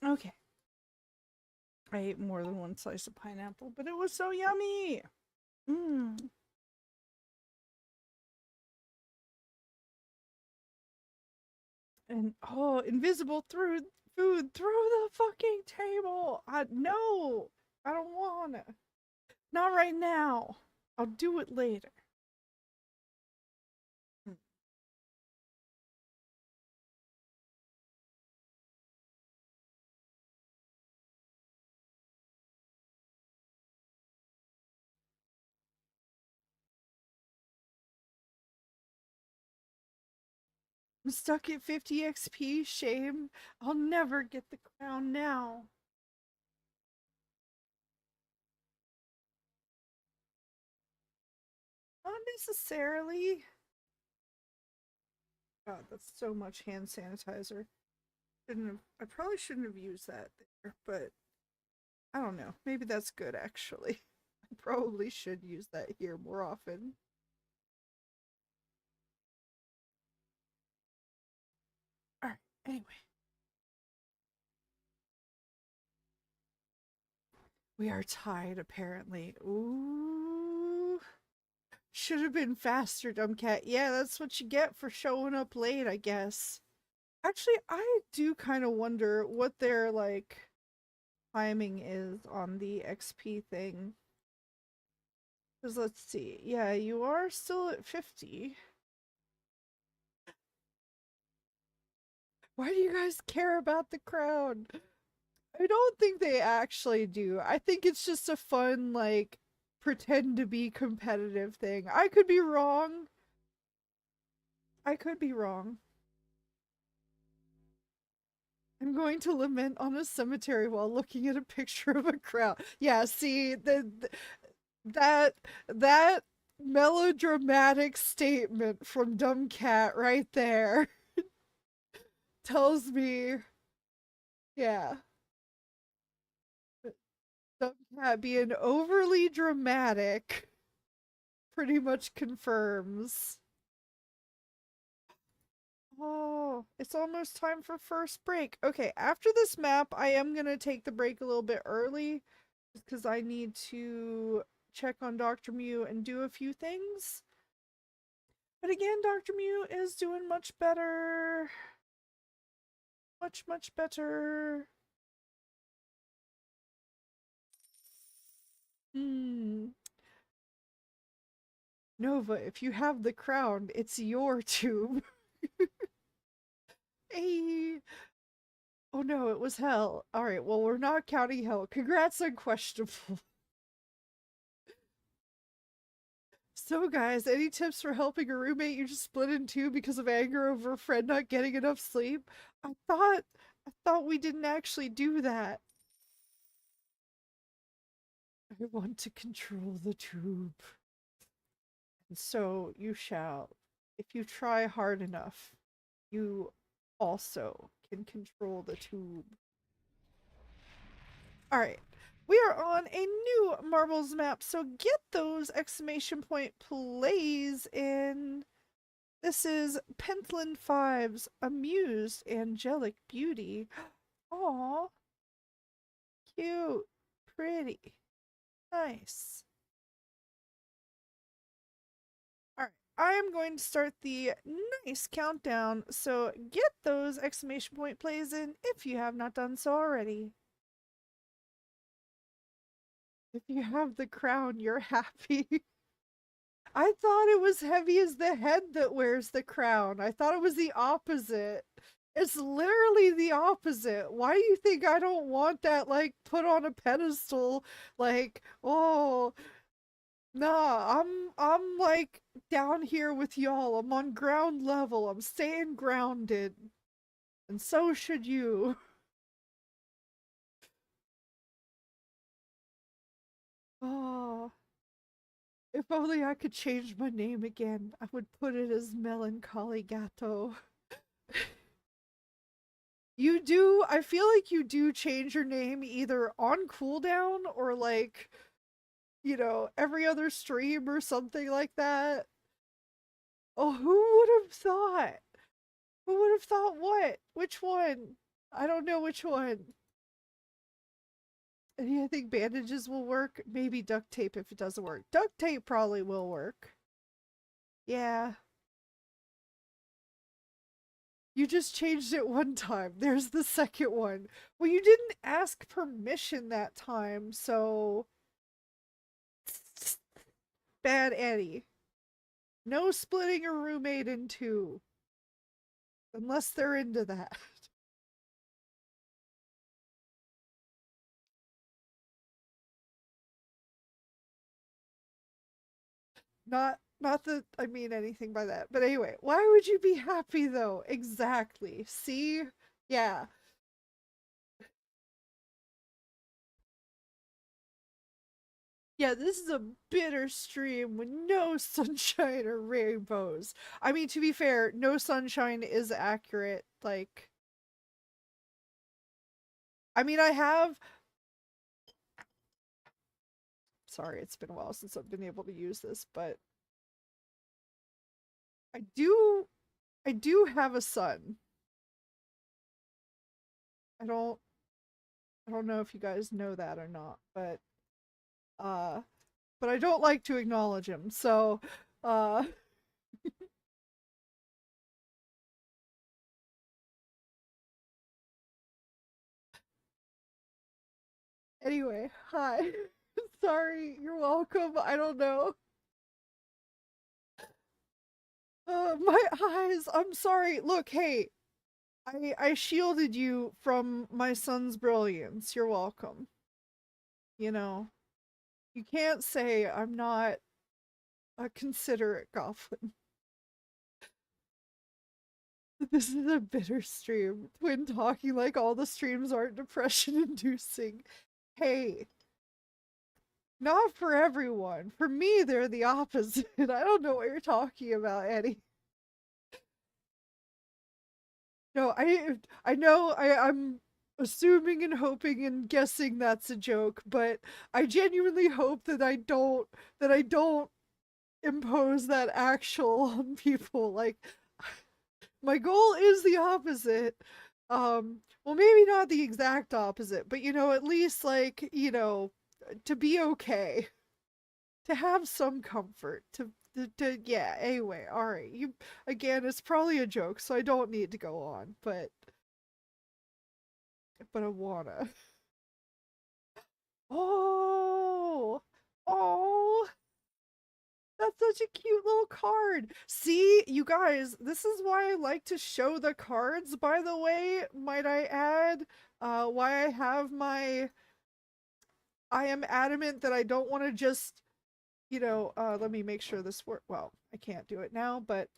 Okay. I ate more than one slice of pineapple, but it was so yummy. Mmm. And oh, invisible through food through the fucking table. No, I don't wanna. Not right now. I'll do it later. I'm stuck at 50 XP. Shame. I'll never get the crown now. Not necessarily. God, that's so much hand sanitizer. I probably shouldn't have used that there, but I don't know. Maybe that's good actually. I probably should use that here more often. Alright, anyway. We are tied apparently. Ooh. Should have been faster, dumb cat. Yeah, that's what you get for showing up late, I guess. Actually, I do kind of wonder what their like timing is on the XP thing. Because let's see. Yeah, you are still at 50. Why do you guys care about the crowd? I don't think they actually do. I think it's just a fun, like, pretend to be competitive thing. I could be wrong. I could be wrong. I'm going to lament on a cemetery while looking at a picture of a crowd. Yeah, see, that that melodramatic statement from Dumb Cat right there tells me, yeah, Dumb Cat being overly dramatic pretty much confirms. Oh, it's almost time for first break. Okay, after this map, I am gonna take the break a little bit early because I need to check on Dr. Mew and do a few things. But again, Dr. Mew is doing much better. Much, much better. Hmm. Nova, if you have the crown, it's your tube. Hey. Oh no, it was hell. Alright, well, we're not counting hell. Congrats on questionable. So, guys, any tips for helping a roommate you just split in two because of anger over a friend not getting enough sleep? I thought we didn't actually do that. I want to control the tube. And so you shall. If you try hard enough, you also can control the tube. Alright. We are on a new marbles map, so get those exclamation point plays in. This is Pentland Five's Amused Angelic Beauty. Aw, cute, pretty, nice. Alright, I am going to start the nice countdown, so get those exclamation point plays in if you have not done so already. If you have the crown, you're happy. I thought it was heavy as the head that wears the crown. I thought it was the opposite. It's literally the opposite. Why do you think I don't want that, like, put on a pedestal? Like, oh, nah, I'm like down here with y'all. I'm on ground level. I'm staying grounded. And so should you. Oh, if only I could change my name again. I would put it as Melancholy Gato. You do, I feel like you do change your name either on cooldown or like, every other stream or something like that. Oh, who would have thought? Who would have thought what? Which one? I don't know which one. And you think bandages will work? Maybe duct tape if it doesn't work. Duct tape probably will work. Yeah. You just changed it one time. There's the second one. Well, you didn't ask permission that time, so bad Eddie. No splitting a roommate in two. Unless they're into that. Not Not that I mean anything by that. But anyway, why would you be happy though? Exactly. See? Yeah. Yeah, this is a bitter stream with no sunshine or rainbows. I mean, to be fair, no sunshine is accurate. Like, I mean, I have. Sorry, it's been a while since I've been able to use this, but I do. I do have a son. I don't. I don't know if you guys know that or not, uh, but I don't like to acknowledge him. So, uh, anyway, hi. Sorry, you're welcome. I don't know. My eyes. I'm sorry. Look, hey, I shielded you from my son's brilliance. You're welcome. You know, you can't say I'm not a considerate goblin. This is a bitter stream. Twin talking like all the streams aren't depression inducing. Hey, not for everyone. For me, they're the opposite. I don't know what you're talking about, Eddie. No, I know I'm assuming and hoping and guessing that's a joke, but I genuinely hope that I don't impose that actual on people. Like my goal is the opposite. Well maybe not the exact opposite, but at least like, to be okay. To have some comfort. Yeah, anyway, alright. You again, it's probably a joke, so I don't need to go on, but I wanna. Oh, oh, that's such a cute little card. See, you guys, this is why I like to show the cards, by the way, might I add. Why I have my. I am adamant that I don't want to just, let me make sure this works. Well, I can't do it now, but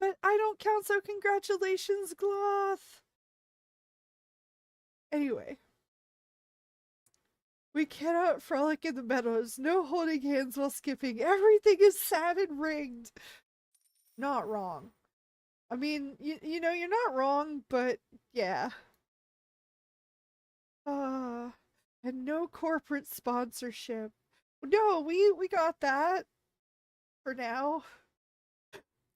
I don't count, so congratulations, Gloth. Anyway, we cannot frolic in the meadows. No holding hands while skipping. Everything is sad and rigged. Not wrong. I mean, you're not wrong, but yeah. Uh, and no corporate sponsorship. No, we got that for now.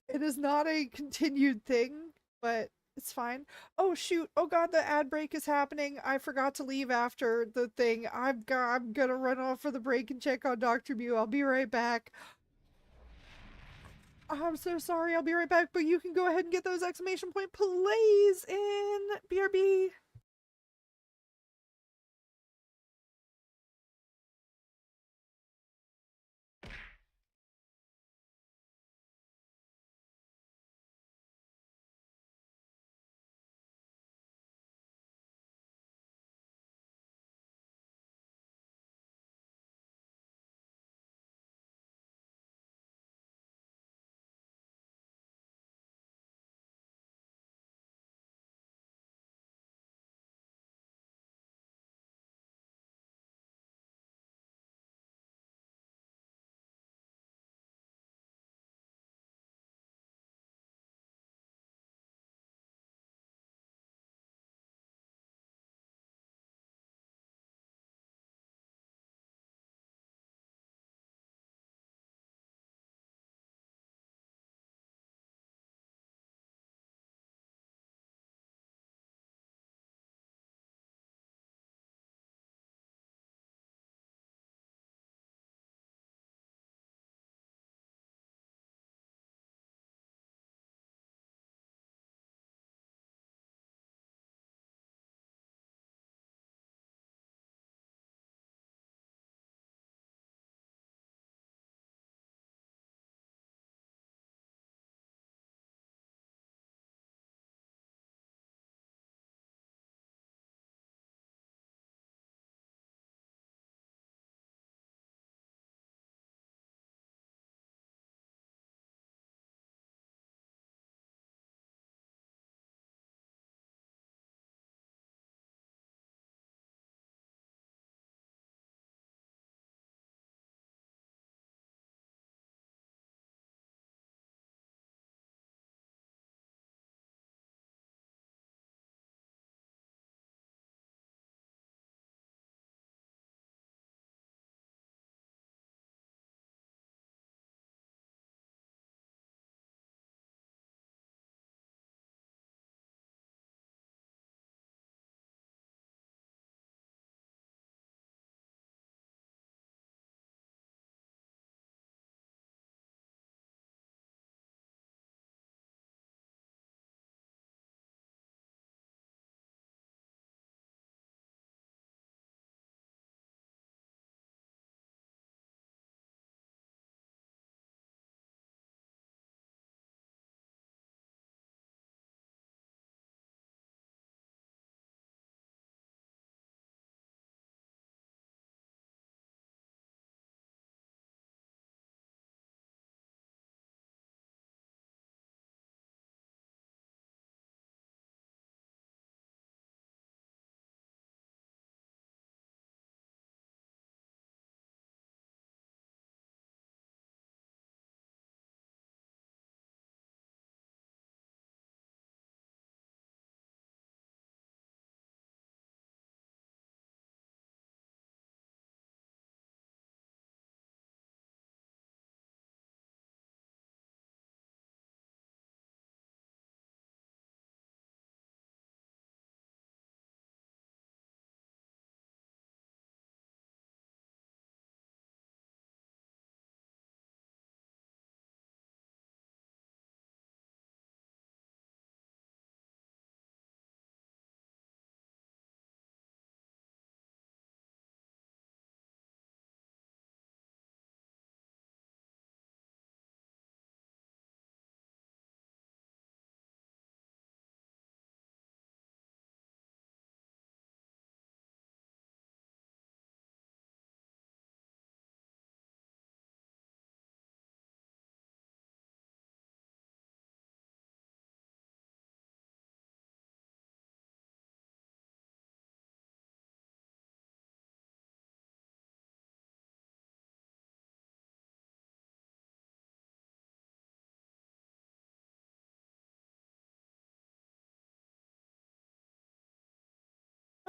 It is not a continued thing, but it's fine. Oh shoot! Oh god, the ad break is happening. I forgot to leave after the thing. I'm gonna run off for the break and check on Dr. Mew. I'll be right back. I'm so sorry. I'll be right back, but you can go ahead and get those exclamation point plays in BRB.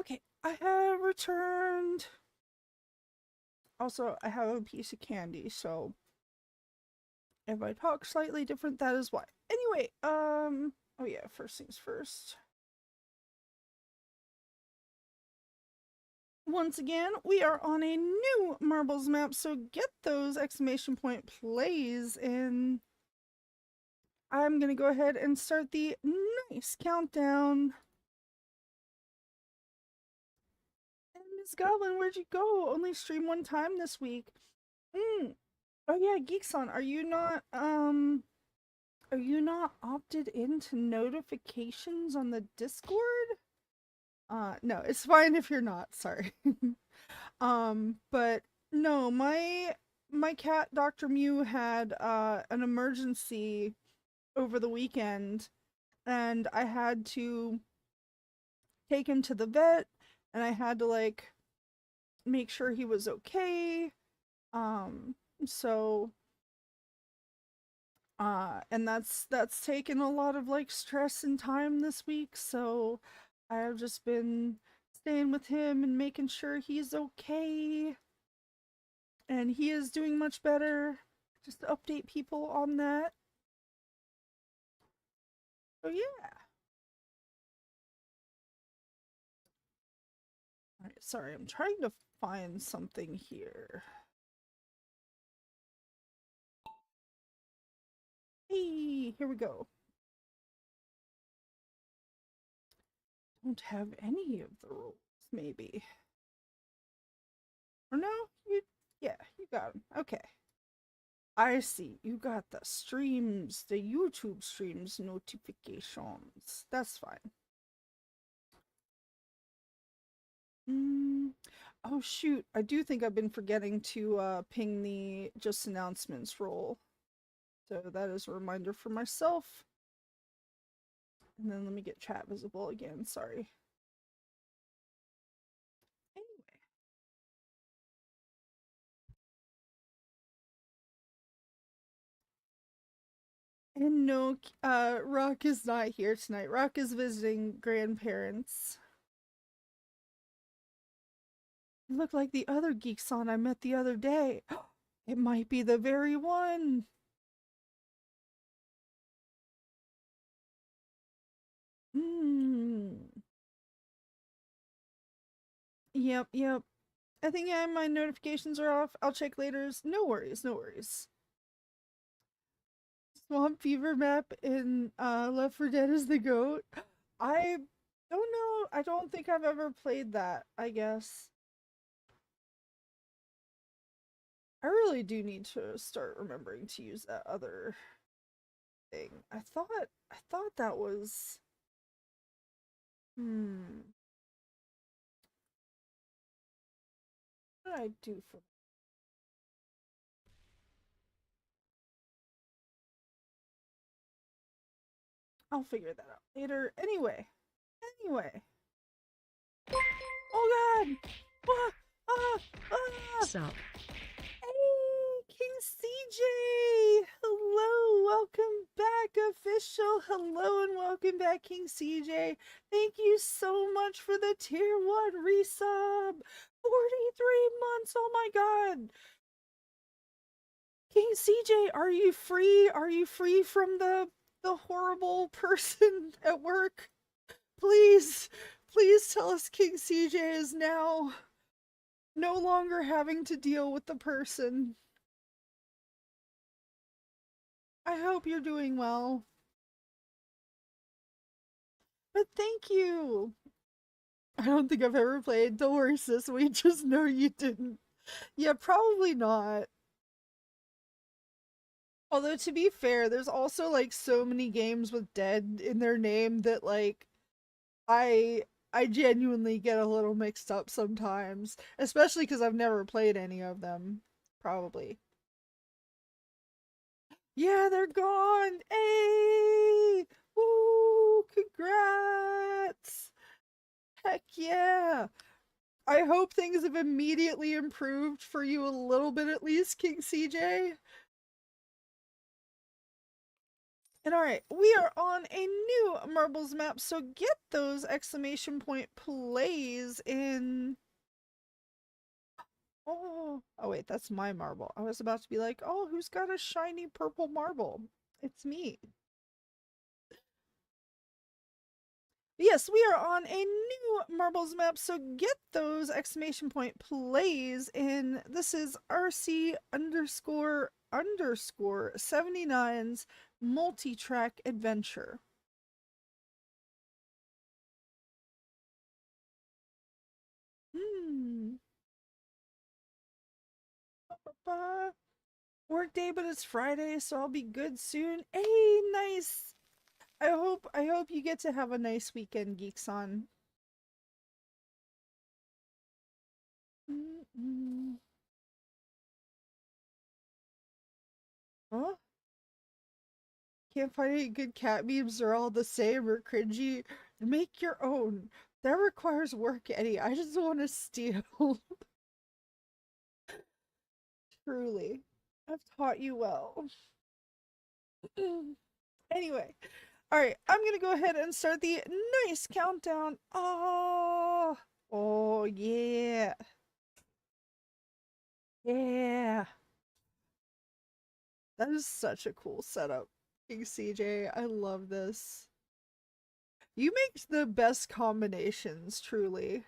Okay, I have returned. Also, I have a piece of candy, so if I talk slightly different, that is why. Anyway, oh yeah, first things first. Once again, we are on a new marbles map, so get those exclamation point plays, and I'm gonna go ahead and start the nice countdown. And Miss Goblin, where'd you go? Only stream one time this week. Oh yeah, Geekson, are you not opted into notifications on the Discord? No, it's fine if you're not, sorry. But no, my cat Dr. Mew had an emergency over the weekend, and I had to take him to the vet, and I had to like make sure he was okay. So and that's taken a lot of like stress and time this week, so I have just been staying with him and making sure he's okay, and he is doing much better. Just to update people on that. So yeah. All right, sorry, I'm trying to find something here. Hey, here we go. Don't have any of the rules, maybe. Or no, yeah, you got them. Okay. I see. You got the streams, the YouTube streams notifications. That's fine. Oh shoot, I do think I've been forgetting to ping the just announcements role. So that is a reminder for myself. And then let me get chat visible again, sorry. Anyway. And no, Rock is not here tonight. Rock is visiting grandparents. You look like the other Geekson I met the other day. It might be the very one. Hmm. Yep, yep. I think yeah, my notifications are off. I'll check later. No worries, no worries. Swamp Fever map in Left 4 Dead is the goat. I don't know. I don't think I've ever played that, I guess. I really do need to start remembering to use that other thing. I thought that was what did I do for I'll figure that out later. Anyway. Oh god! Ah, ah, ah! Sup? Hey, King CJ! Hello, welcome back, official. Hello and welcome back, King CJ. Thank you so much for the tier 1 resub. 43 months, oh my god. King CJ, are you free? Are you free from the horrible person at work? Please, please tell us King CJ is now no longer having to deal with the person. I hope you're doing well. But thank you. I don't think I've ever played. Don't worry, sis. We just know you didn't. Yeah, probably not. Although, to be fair, there's also like so many games with dead in their name that like I I genuinely get a little mixed up sometimes, especially because I've never played any of them. Probably. Yeah, they're gone. Hey! Woo! Congrats! Heck yeah! I hope things have immediately improved for you a little bit at least, King CJ. And all right, we are on a new marbles map, so get those exclamation point plays in. Oh wait, that's my marble. I was about to be like, oh, who's got a shiny purple marble? It's me. Yes, we are on a new marbles map, so get those exclamation point plays in. This is RC underscore underscore 79's multi-track adventure. Hmm. Work day, but it's Friday, so I'll be good soon. Hey, nice. I hope you get to have a nice weekend, Geeks on. Mm-mm. Huh? Can't find any good cat memes. They're all the same or cringy. Make your own. That requires work, Eddie. I just want to steal. Truly. I've taught you well. Anyway. Alright, I'm gonna go ahead and start the nice countdown. Oh, oh yeah. Yeah. That is such a cool setup. King CJ, I love this. You make the best combinations, truly.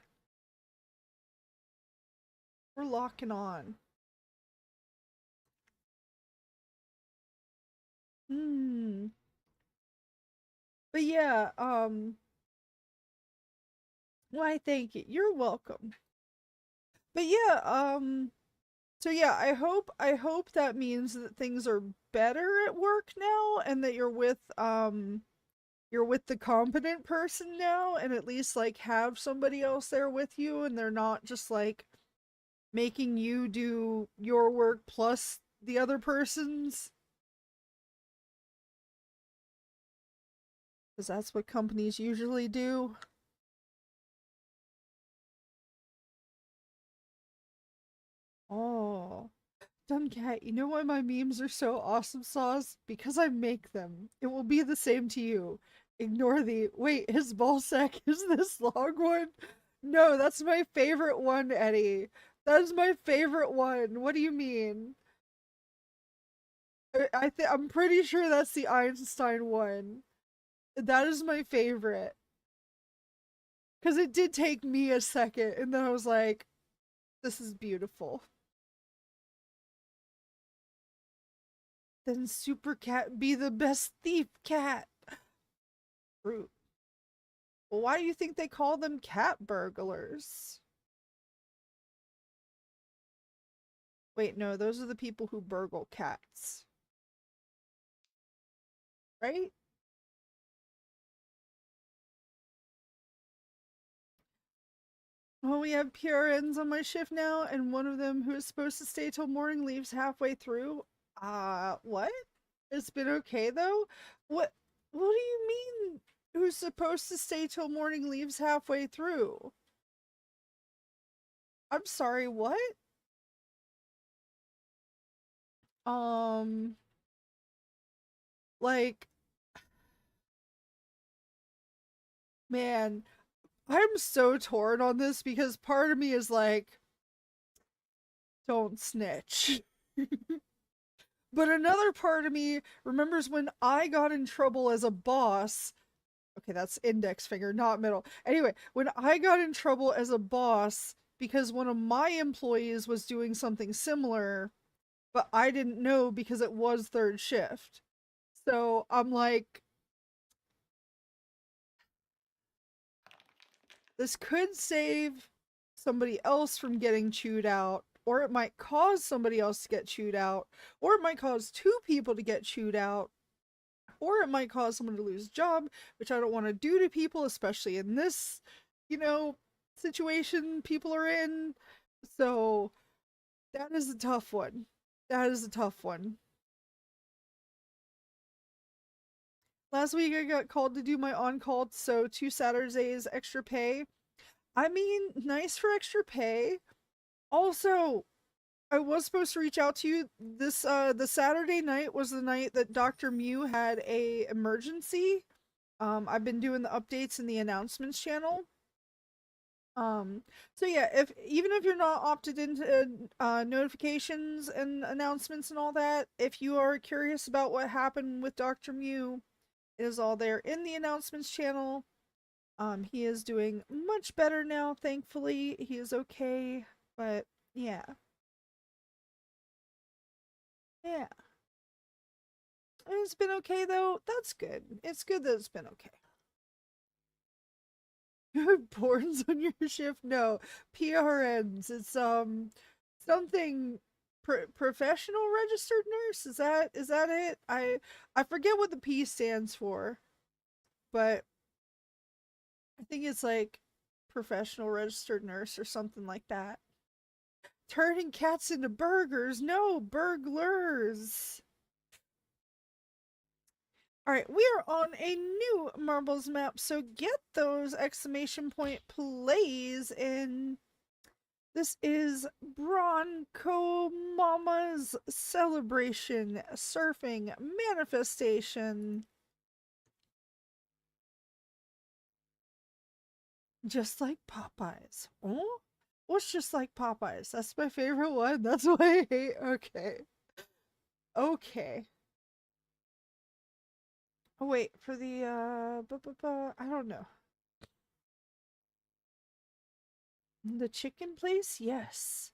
We're locking on. Hmm. But yeah, why thank you. You're welcome. But yeah, so yeah, I hope that means that things are better at work now and that you're with the competent person now and at least like have somebody else there with you and they're not just like making you do your work plus the other person's, because that's what companies usually do. Oh, Duncat, you know why my memes are so awesome, Sauce? Because I make them. It will be the same to you. Ignore the wait, his ball sack is this long one? No, that's my favorite one, Eddie. That is my favorite one. What do you mean? I'm pretty sure that's the Einstein one. That is my favorite. Because it did take me a second, and then I was like, this is beautiful. Then Super Cat be the best thief cat. Fruit. Well, why do you think they call them cat burglars? Wait, no, those are the people who burgle cats. Right? Well, we have PRNs on my shift now, and one of them who is supposed to stay till morning leaves halfway through. What? It's been okay though? What do you mean who's supposed to stay till morning leaves halfway through? I'm sorry, what? Um, like, man, I'm so torn on this because part of me is like, don't snitch. But another part of me remembers when I got in trouble as a boss. Okay, that's index finger, not middle. Anyway, when I got in trouble as a boss because one of my employees was doing something similar, but I didn't know because it was third shift. So I'm like, this could save somebody else from getting chewed out, or it might cause somebody else to get chewed out, or it might cause two people to get chewed out, or it might cause someone to lose a job, which I don't want to do to people, especially in this, you know, situation people are in. So that is a tough one. That is a tough one. Last week I got called to do my on call, so 2 Saturdays extra pay. I mean, nice for extra pay. Also, I was supposed to reach out to you. The Saturday night was the night that Dr. Mew had a emergency. I've been doing the updates in the announcements channel. Um, so yeah, if even if you're not opted into notifications and announcements and all that, if you are curious about what happened with Dr. Mew, it is all there in the announcements channel. He is doing much better now, thankfully. He is okay, but yeah, yeah. It's been okay though. That's good. It's good that it's been okay. Porns on your shift? No, PRNs. It's something professional registered nurse. Is that it? I forget what the P stands for, but I think it's like professional registered nurse or something like that. Turning cats into burgers? No, burglars. All right, we are on a new marbles map, so get those exclamation point plays in. This is Bronco Mama's celebration surfing manifestation. Just like Popeyes. Oh? What's just like Popeyes? That's my favorite one. That's why I hate. Okay. Okay. Oh, wait. For the, I don't know. The chicken place? Yes.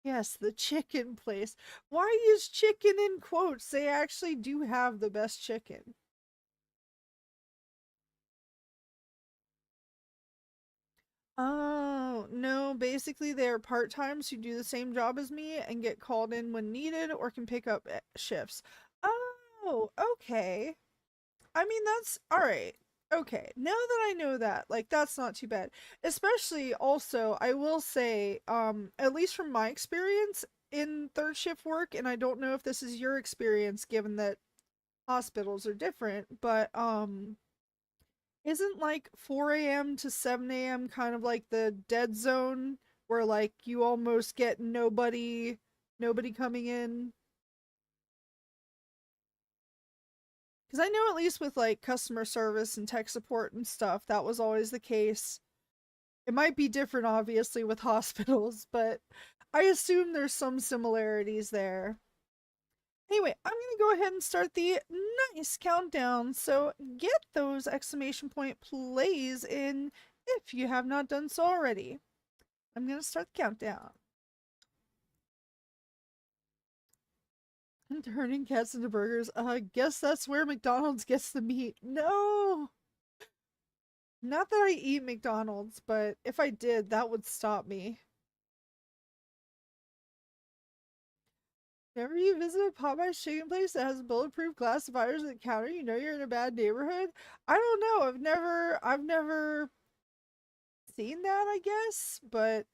Yes, the chicken place. Why use chicken in quotes? They actually do have the best chicken. Oh, no, basically they're part-times who do the same job as me and get called in when needed or can pick up shifts. Oh, okay. I mean, that's all right. Okay, now that I know that, like that's not too bad. Especially also, I will say, at least from my experience in third shift work, and I don't know if this is your experience given that hospitals are different, but isn't like 4 a.m. to 7 a.m. kind of like the dead zone where like you almost get nobody coming in? Because I know at least with like customer service and tech support and stuff, that was always the case. It might be different, obviously, with hospitals, but I assume there's some similarities there. Anyway, I'm gonna go ahead and start the nice countdown. So get those exclamation point plays in if you have not done so already. I'm gonna start the countdown. And turning cats into burgers. I guess that's where McDonald's gets the meat. No! Not that I eat McDonald's, but if I did, that would stop me. Whenever you visit a Popeye's chicken place that has bulletproof glass dividers at the counter, you know you're in a bad neighborhood. I don't know. I've never seen that, I guess, but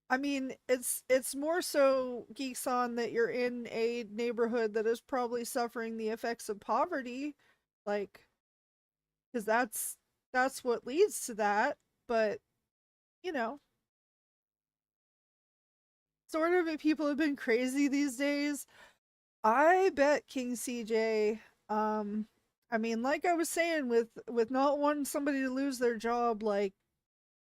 I mean, it's more so geeks on that you're in a neighborhood that is probably suffering the effects of poverty, like, because that's what leads to that. But you know, sort of if people have been crazy these days, I bet King CJ. Um, I mean, like I was saying, with not wanting somebody to lose their job, like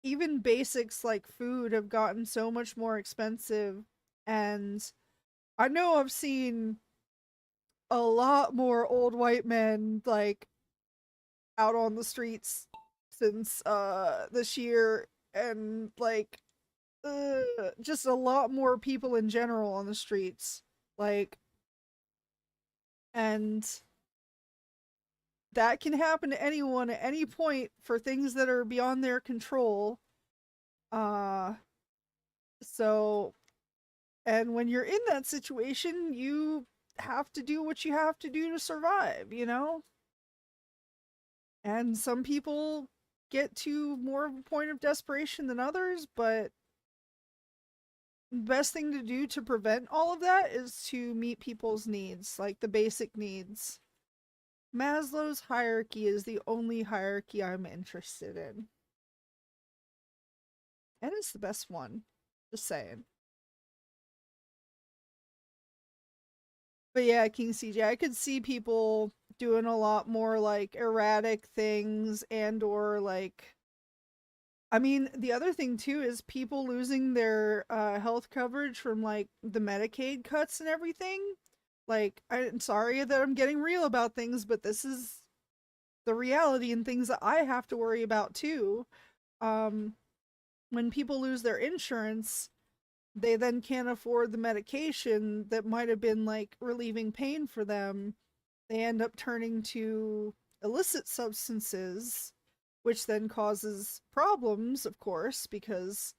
even basics like food have gotten so much more expensive, and I know I've seen a lot more old white men like out on the streets since this year, and like just a lot more people in general on the streets, like, and that can happen to anyone at any point for things that are beyond their control. Uh so and when you're in that situation, you have to do what you have to do to survive, you know? And some people get to more of a point of desperation than others, but the best thing to do to prevent all of that is to meet people's needs, like the basic needs. Maslow's hierarchy is the only hierarchy I'm interested in. And it's the best one. Just saying. But yeah, King CJ, I could see people doing a lot more like erratic things and or like I mean, the other thing too is people losing their health coverage from like the Medicaid cuts and everything. Like, I'm sorry that I'm getting real about things, but this is the reality and things that I have to worry about too. Um, when people lose their insurance, they then can't afford the medication that might have been like relieving pain for them. They end up turning to illicit substances, which then causes problems, of course, because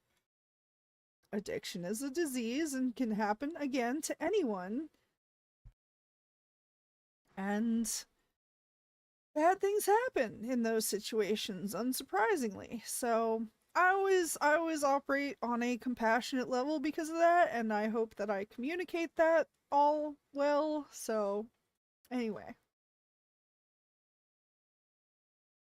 addiction is a disease and can happen again to anyone. And bad things happen in those situations, unsurprisingly. So I always operate on a compassionate level because of that, and I hope that I communicate that all well. So anyway.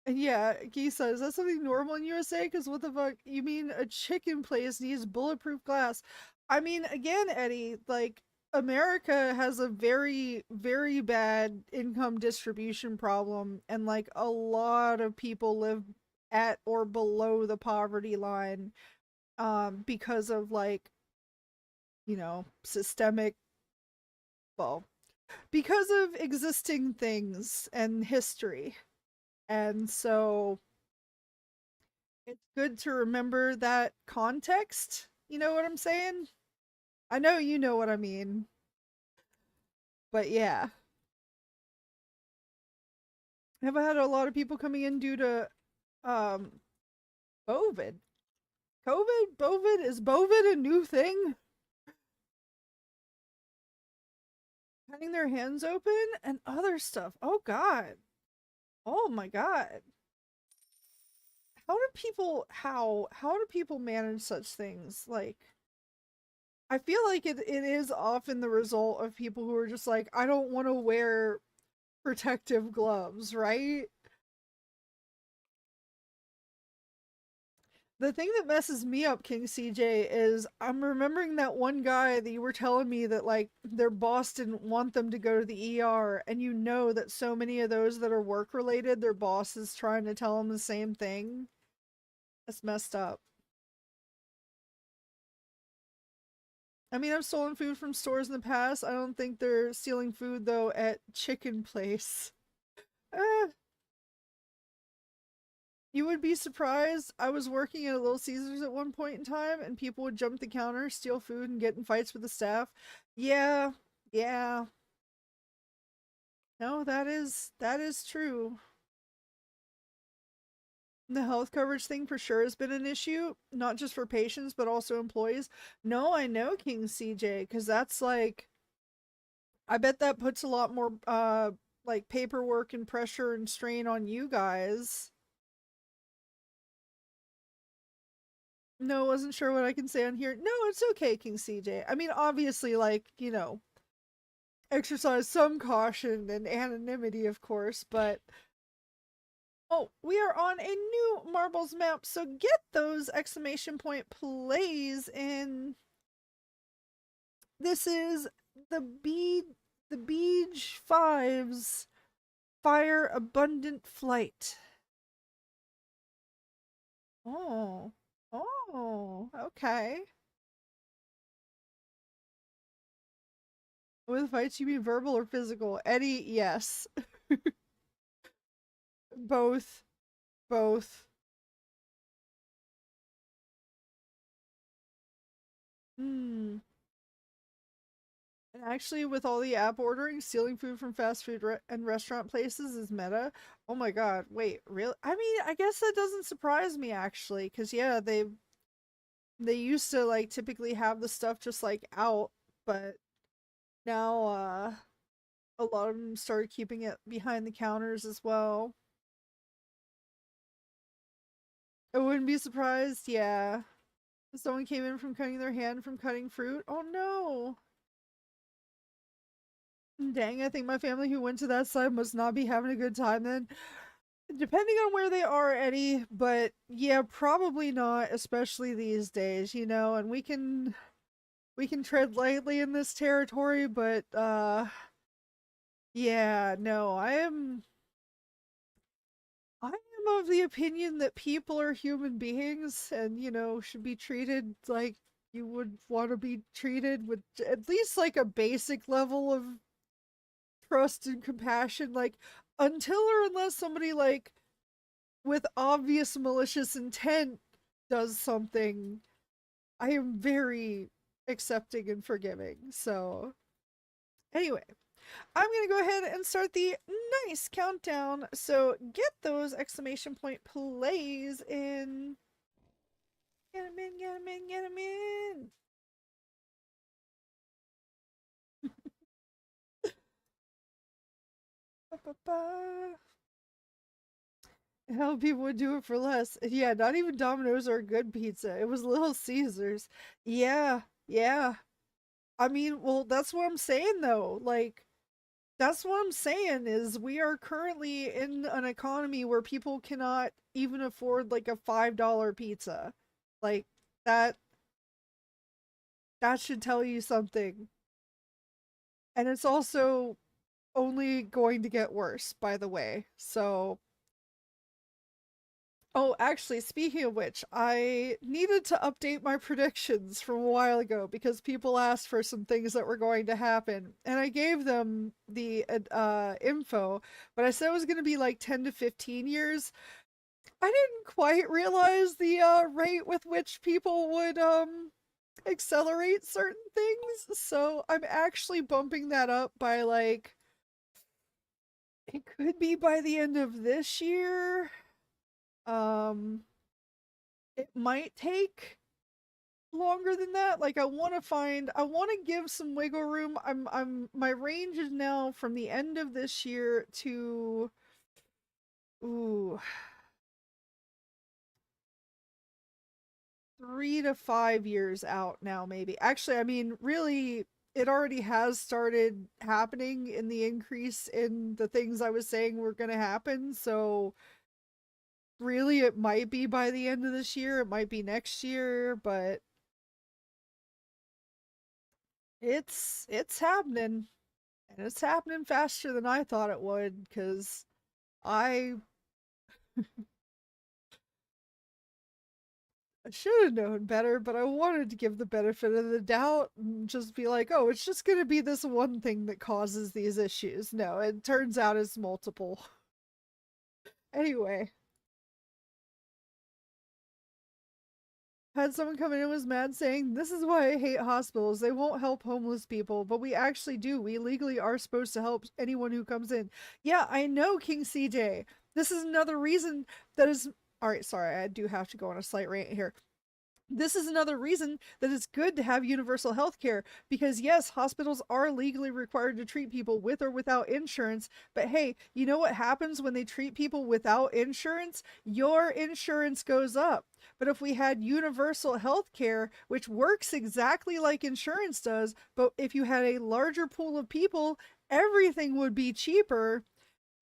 And yeah, Gisa, is that something normal in USA? Because what the fuck? You mean a chicken place needs bulletproof glass? I mean, again, Eddie, like, America has a very, very bad income distribution problem, and like a lot of people live at or below the poverty line because of like, systemic, well, because of existing things and history. And so it's good to remember that context. You know what I'm saying? I know you know what I mean. But yeah. Have I had a lot of people coming in due to um COVID? COVID? Bovid? Is Bovid a new thing? Cutting their hands open and other stuff. Oh god. Oh my god. How do people manage such things? Like, I feel like it is often the result of people who are just like, I don't want to wear protective gloves, right? The thing that messes me up, King CJ, is I'm remembering that one guy that you were telling me that like their boss didn't want them to go to the ER, and you know that so many of those that are work related, their boss is trying to tell them the same thing. That's messed up. I mean, I've stolen food from stores in the past. I don't think they're stealing food though at Chicken Place. Eh, you would be surprised. I was working at a Little Caesars at one point in time, and people would jump the counter, steal food, and get in fights with the staff. Yeah, yeah. No, that is true. The health coverage thing for sure has been an issue, not just for patients but also employees. No, I know, King CJ, because that's like, I bet that puts a lot more like paperwork and pressure and strain on you guys. No, wasn't sure what I can say on here. No, it's okay, King CJ. I mean, obviously, like, exercise some caution and anonymity, of course, but oh, we are on a new marbles map, so get those exclamation point plays in. This is the Beej Fives Fire Abundant Flight. Oh. Oh, okay. With fights, you mean verbal or physical? Eddie, yes. Both. Both. Hmm. And actually, with all the app ordering, stealing food from fast food and restaurant places is meta. Oh my god, wait, really? I mean, I guess that doesn't surprise me actually, because yeah, they used to like typically have the stuff just like out, but now a lot of them started keeping it behind the counters as well. I wouldn't be surprised, yeah. Someone came in from cutting their hand from cutting fruit. Oh no. Dang, I think my family who went to that side must not be having a good time then. Depending on where they are, Eddie, but yeah, probably not, especially these days, and we can tread lightly in this territory, but Yeah, no, I am of the opinion that people are human beings and, should be treated like you would want to be treated, with at least like a basic level of trust and compassion. Like, until or unless somebody, like, with obvious malicious intent does something, I am very accepting and forgiving. So, anyway, I'm going to go ahead and start the nice countdown. So, get those exclamation point plays in. Get him in, get him in, get him in. Ba, ba, ba. Hell, people would do it for less. Yeah, not even Domino's or good pizza. It was Little Caesars. Yeah, yeah. I mean, well, that's what I'm saying though. Like, that's what I'm saying is we are currently in an economy where people cannot even afford like a $5 pizza. Like, that that should tell you something. And it's also only going to get worse, by the way. So, oh, actually, speaking of which, I needed to update my predictions from a while ago because people asked for some things that were going to happen, and I gave them the info, but I said it was going to be like 10 to 15 years. I didn't quite realize the rate with which people would accelerate certain things, so I'm actually bumping that up by like, it could be by the end of this year. Um, it might take longer than that. Like, I want to give some wiggle room. My range is now from the end of this year to, ooh, 3 to 5 years out now, maybe. Actually, I mean, really, it already has started happening in the increase in the things I was saying were going to happen. So, really, it might be by the end of this year, it might be next year, but it's happening. And it's happening faster than I thought it would, because I should have known better, but I wanted to give the benefit of the doubt and just be like, oh, it's just going to be this one thing that causes these issues. No, it turns out it's multiple. Anyway, had someone come in and was mad saying, this is why I hate hospitals. They won't help homeless people, but we actually do. We legally are supposed to help anyone who comes in. Yeah, I know, King CJ. This is another reason that is. All right, sorry, I do have to go on a slight rant here. This is another reason that it's good to have universal health care, because yes, hospitals are legally required to treat people with or without insurance, but hey, you know what happens when they treat people without insurance? Your insurance goes up. But if we had universal health care, which works exactly like insurance does, but if you had a larger pool of people, everything would be cheaper,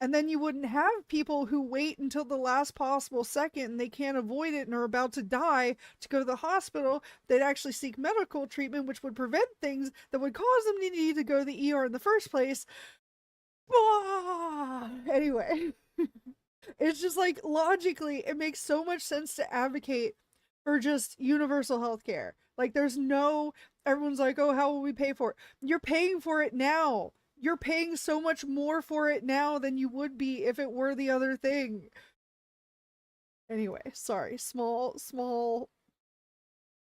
and then you wouldn't have people who wait until the last possible second and they can't avoid it and are about to die to go to the hospital. They'd actually seek medical treatment, which would prevent things that would cause them to need to go to the ER in the first place. Anyway, it's just like, logically, it makes so much sense to advocate for just universal health care. Like, there's no, everyone's like, oh, how will we pay for it? You're paying for it now. You're paying so much more for it now than you would be if it were the other thing. Anyway, sorry. Small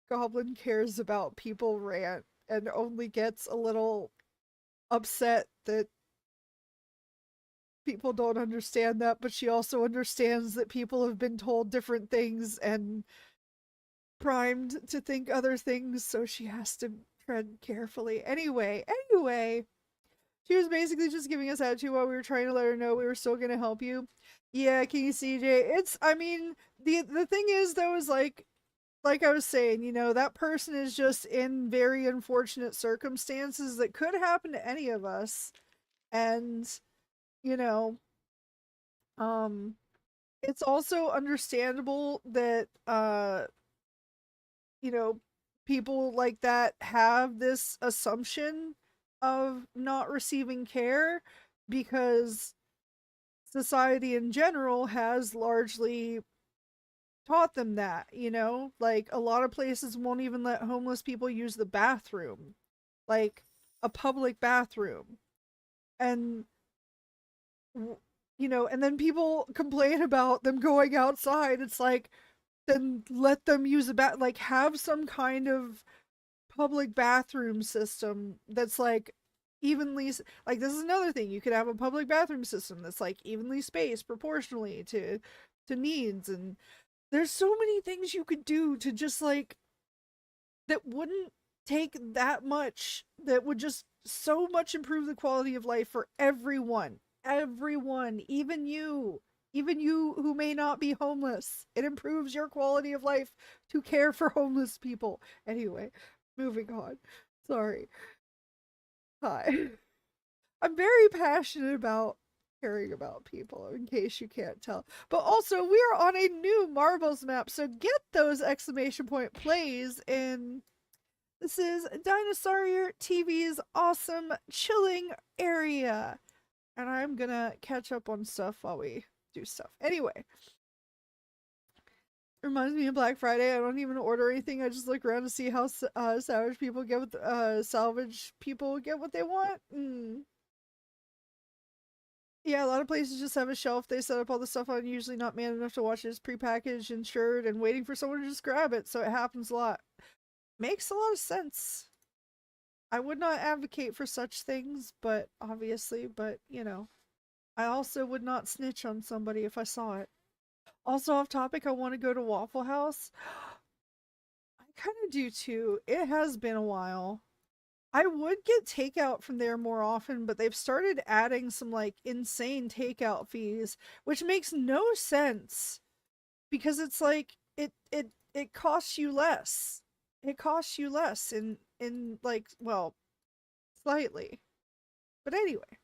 Goblin cares about people rant and only gets a little upset that people don't understand that, but she also understands that people have been told different things and primed to think other things, so she has to tread carefully. Anyway, she was basically just giving us attitude while we were trying to let her know we were still gonna help you. Yeah, King CJ. It's, I mean, the thing is though, is like I was saying, that person is just in very unfortunate circumstances that could happen to any of us. And, you know, um it's also understandable that you know, people like that have this assumption of not receiving care, because society in general has largely taught them that, you know? Like a lot of places won't even let homeless people use the bathroom, like a public bathroom. And you know, and then people complain about them going outside. It's like, then let them use a like have some kind of public bathroom system that's like evenly, like this is another thing, you could have a public bathroom system that's like evenly spaced proportionally to needs. And there's so many things you could do to just like that wouldn't take that much, that would just so much improve the quality of life for everyone, even you who may not be homeless. It improves your quality of life to care for homeless people. Anyway, moving on. Sorry. Hi. I'm very passionate about caring about people, in case you can't tell. But also, we are on a new marbles map, so get those exclamation point plays in. This is Dinosaur TV's awesome chilling area. And I'm gonna catch up on stuff while we do stuff. Anyway, reminds me of Black Friday. I don't even order anything. I just look around to see how salvage people get what salvage people get what they want. Yeah, a lot of places just have a shelf. They set up all the stuff on, usually not man enough to watch it. It's prepackaged, insured, and waiting for someone to just grab it. So it happens a lot. Makes a lot of sense. I would not advocate for such things, but obviously, but you know, I also would not snitch on somebody if I saw it. Also, off topic, I want to go to Waffle House. I kind of do too. It has been a while. I would get takeout from there more often, but they've started adding some like insane takeout fees, which makes no sense because it's like it costs you less. It costs you less in like, well, slightly. But anyway,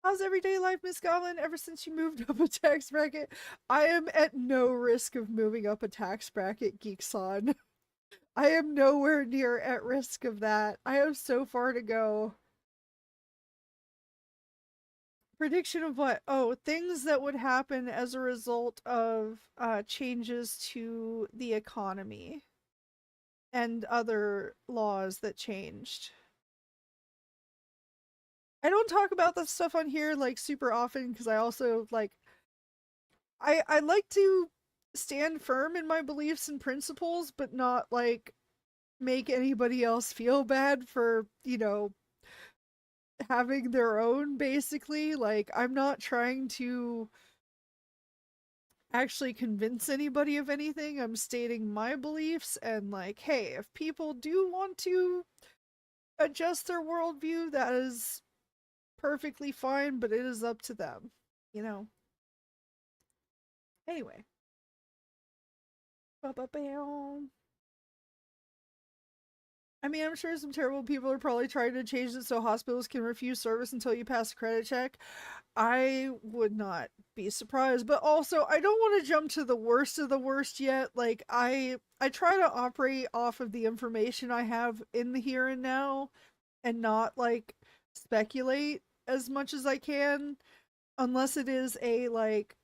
how's everyday life, Miss Goblin, ever since you moved up a tax bracket? I am at no risk of moving up a tax bracket, Geekson. I am nowhere near at risk of that. I have so far to go. Prediction of what? Oh, things that would happen as a result of changes to the economy and other laws that changed. I don't talk about this stuff on here like super often because I also like I like to stand firm in my beliefs and principles, but not like make anybody else feel bad for, you know, having their own basically. Like I'm not trying to actually convince anybody of anything. I'm stating my beliefs and like, hey, if people do want to adjust their worldview, that is perfectly fine, but it is up to them, you know. Anyway. I mean, I'm sure some terrible people are probably trying to change it so hospitals can refuse service until you pass a credit check. I would not be surprised, but also I don't want to jump to the worst of the worst yet. Like I try to operate off of the information I have in the here and now and not like speculate as much as I can unless it is a like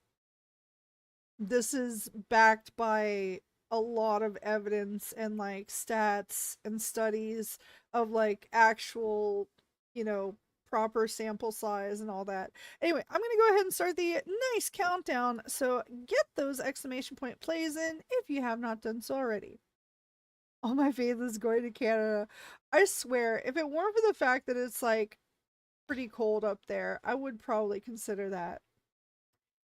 this is backed by a lot of evidence and like stats and studies of like actual, you know, proper sample size and all that. Anyway, I'm gonna go ahead and start the nice countdown. So get those exclamation point plays in if you have not done so already. All my faith is going to Canada. I swear, if it weren't for the fact that it's like pretty cold up there, I would probably consider that.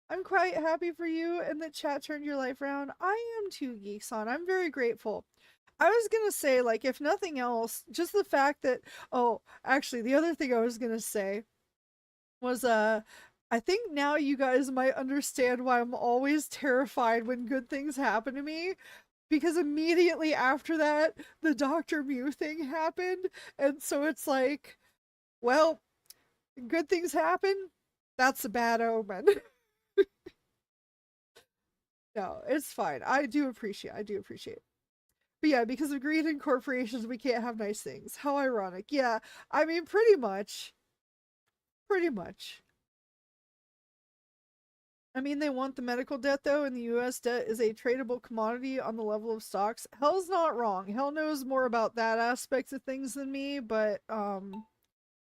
I'm quite happy for you and that chat turned your life around. I am too, Geekson. I'm very grateful. I was gonna say, like, if nothing else, just the fact that, oh, actually, the other thing I was gonna say was, I think now you guys might understand why I'm always terrified when good things happen to me. Because immediately after that, the Dr. Mew thing happened. And so it's like, well, good things happen. That's a bad omen. No, it's fine. I do appreciate. But yeah, because of greed and corporations, we can't have nice things. How ironic. Yeah, I mean, pretty much. Pretty much. I mean, they want the medical debt though, and the US debt is a tradable commodity on the level of stocks. Hell's not wrong. Hell knows more about that aspect of things than me, but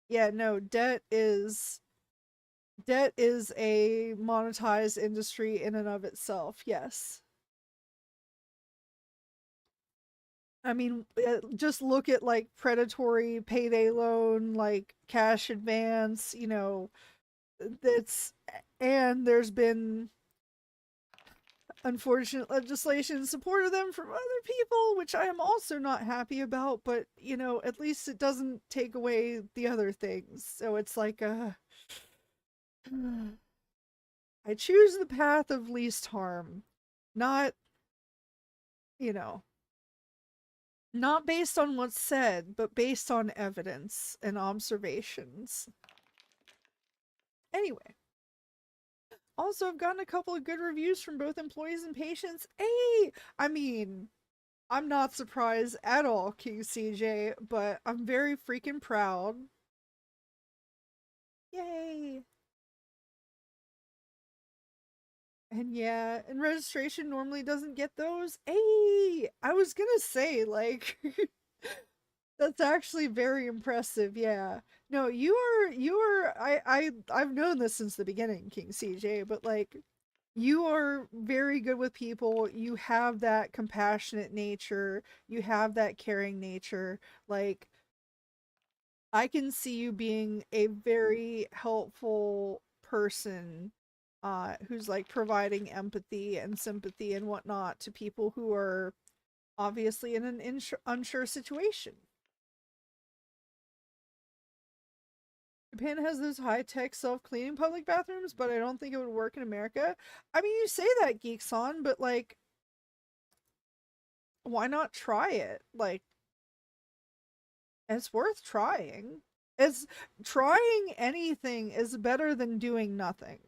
yeah, no, debt is a monetized industry in and of itself. Yes. I mean, just look at like predatory payday loan, like cash advance, that's and there's been unfortunate legislation in support of them from other people, which I am also not happy about, but at least it doesn't take away the other things. So it's like I choose the path of least harm, not, you know, not based on what's said, but based on evidence and observations. Anyway, also I've gotten a couple of good reviews from both employees and patients. Hey, I mean, I'm not surprised at all, King CJ, but I'm very freaking proud. Yay! And yeah, and registration normally doesn't get those. Hey, I was gonna say, like, that's actually very impressive. Yeah. No, I've known this since the beginning, King CJ, but like, you are very good with people. You have that compassionate nature. You have that caring nature. Like, I can see you being a very helpful person who's like providing empathy and sympathy and whatnot to people who are obviously in an unsure situation. Japan has those high-tech self-cleaning public bathrooms, but I don't think it would work in America. I mean, you say that, Geekson, but like, why not try it? Like, it's worth trying. It's trying anything is better than doing nothing.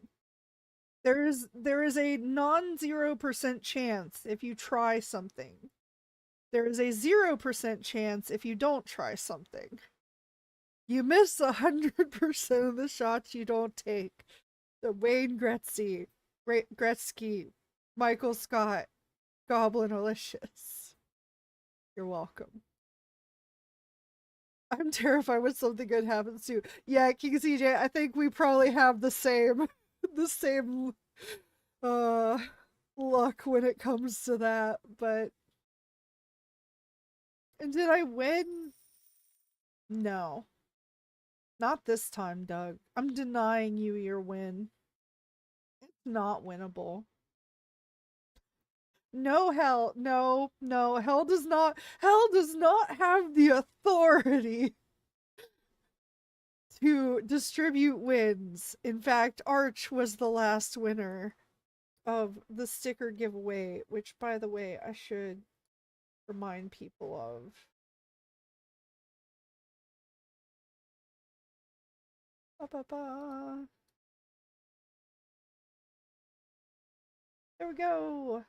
There is a non-0% chance if you try something. There is a 0% chance if you don't try something. You miss 100% of the shots you don't take. The Wayne Gretzky, Michael Scott, Goblinalicious. You're welcome. I'm terrified when something good happens too. Yeah, King CJ, I think we probably have the same the same uh luck when it comes to that, but and did I win? No. Not this time, Doug. I'm denying you your win. It's not winnable. No, hell, no, no, hell does not have the authority to distribute wins. In fact, Arch was the last winner of the sticker giveaway, which by the way, I should remind people of. Ba, ba, ba. There we go.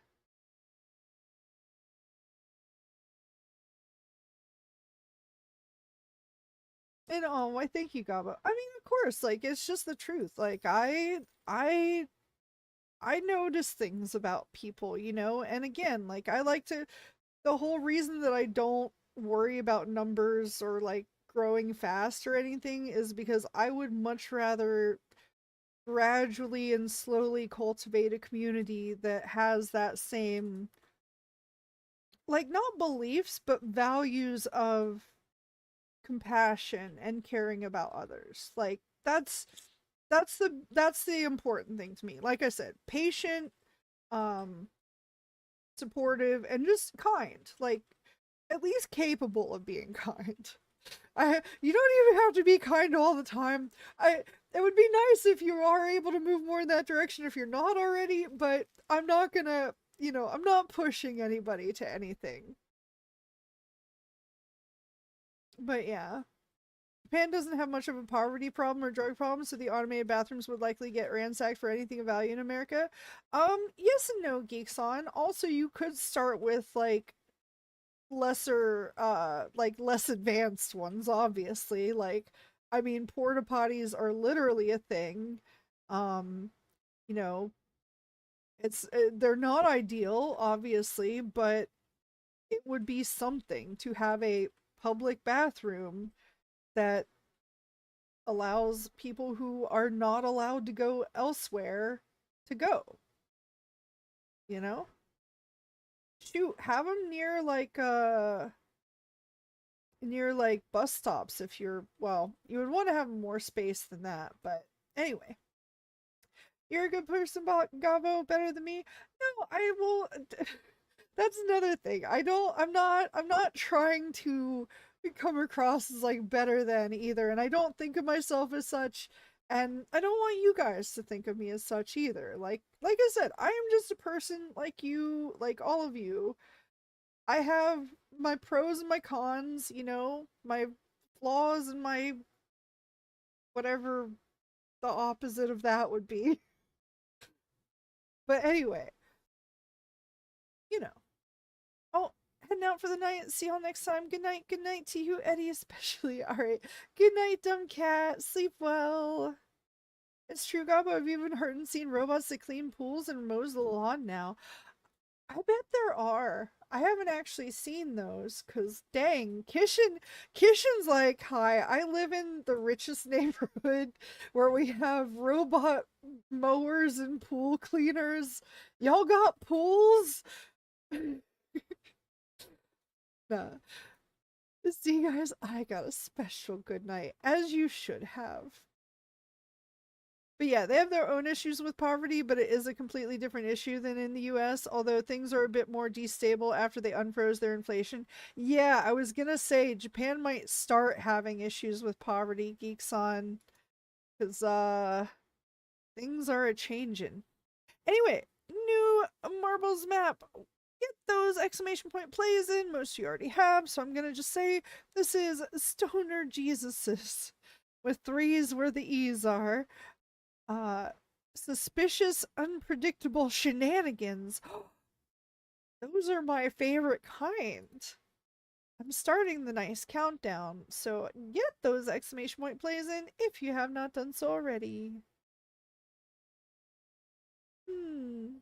And oh, I thank you, Gabo. I mean, of course, like it's just the truth. Like I notice things about people, and again, like I like to the whole reason that I don't worry about numbers or like growing fast or anything is because I would much rather gradually and slowly cultivate a community that has that same, like, not beliefs but values of compassion and caring about others. Like that's the important thing to me. Like I said, patient, um supportive, and just kind. Like, at least capable of being kind. You don't even have to be kind all the time. It would be nice if you are able to move more in that direction if you're not already, but I'm not gonna, I'm not pushing anybody to anything. But yeah. Japan doesn't have much of a poverty problem or drug problem, so the automated bathrooms would likely get ransacked for anything of value in America. Yes and no, Geeks on. Also, you could start with like less advanced ones, obviously. Like, I mean, porta potties are literally a thing. Um, you know, It's they're not ideal, obviously, but it would be something to have a public bathroom that allows people who are not allowed to go elsewhere to go, you know? Shoot, have them near like bus stops if you're, well, you would want to have more space than that, but anyway. You're a good person, Gabo, better than me. No, I will. That's another thing. I'm not trying to come across as like better than either, and I don't think of myself as such, and I don't want you guys to think of me as such either. Like I said, I am just a person like you, like all of you. I have my pros and my cons, my flaws and my whatever the opposite of that would be. But anyway, you know. Oh, heading out for the night. See y'all next time. Good night. Good night to you, Eddie, especially. All right. Good night, dumb cat. Sleep well. It's true, Gabo. I've even heard and seen robots that clean pools and mows the lawn now. I bet there are. I haven't actually seen those because dang, Kishin's like, hi, I live in the richest neighborhood where we have robot mowers and pool cleaners. Y'all got pools? Nah. See, guys, I got a special good night, as you should have. But yeah, they have their own issues with poverty, but it is a completely different issue than in the US, although things are a bit more destable after they unfroze their inflation. Yeah, I was gonna say Japan might start having issues with poverty, geeks on, because things are a changing. Anyway, new marbles map. Get those exclamation point plays in. Most of you already have, so I'm gonna just say this is Stoner Jesuses with threes where the E's are. Uh, suspicious, unpredictable shenanigans. Those are my favorite kind. I'm starting the nice countdown, so get those exclamation point plays in if you have not done so already. Hmm.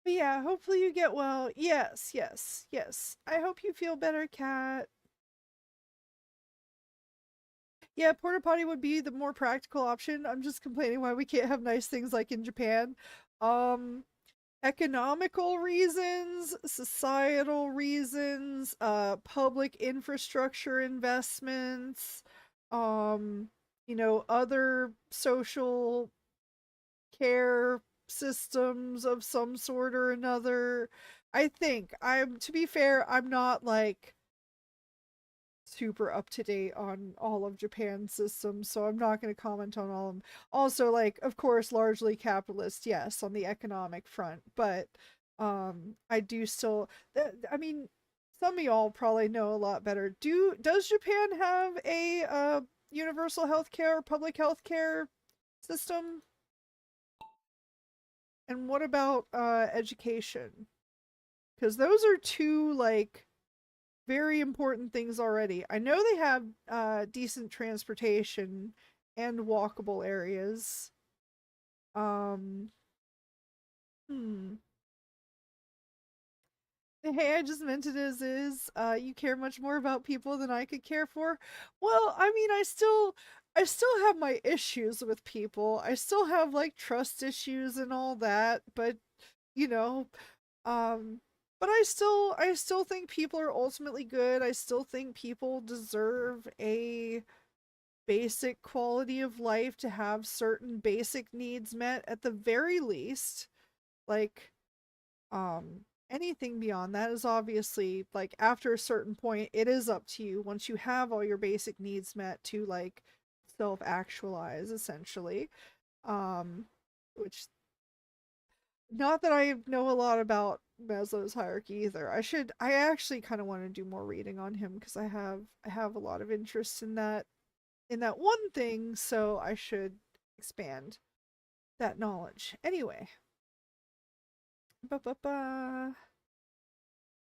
But yeah, hopefully you get well. Yes, yes, yes. I hope you feel better, Cat. Yeah, porta potty would be the more practical option. I'm just complaining why we can't have nice things like in Japan. Um, economical reasons, societal reasons, public infrastructure investments, um, other social care systems of some sort or another. I think to be fair, I'm not like super up to date on all of Japan's systems, so I'm not going to comment on all of them. Also, like, of course, largely capitalist, yes, on the economic front, but I do still, I mean, some of y'all probably know a lot better. Does Japan have a universal healthcare, public healthcare system? And what about education? Because those are two like very important things already. I know they have decent transportation and walkable areas. Um, hmm. Hey, I just meant it as is. You care much more about people than I could care for. Well, I mean, I still have my issues with people. I still have like trust issues and all that, but you know, um, but I still think people are ultimately good. I still think people deserve a basic quality of life to have certain basic needs met at the very least. Like, anything beyond that is obviously like after a certain point, it is up to you once you have all your basic needs met to like self actualize essentially. Um, which not that I know a lot about Maslow's hierarchy either. I actually kind of want to do more reading on him because I have a lot of interest in that one thing, so I should expand that knowledge. Anyway, ba ba ba.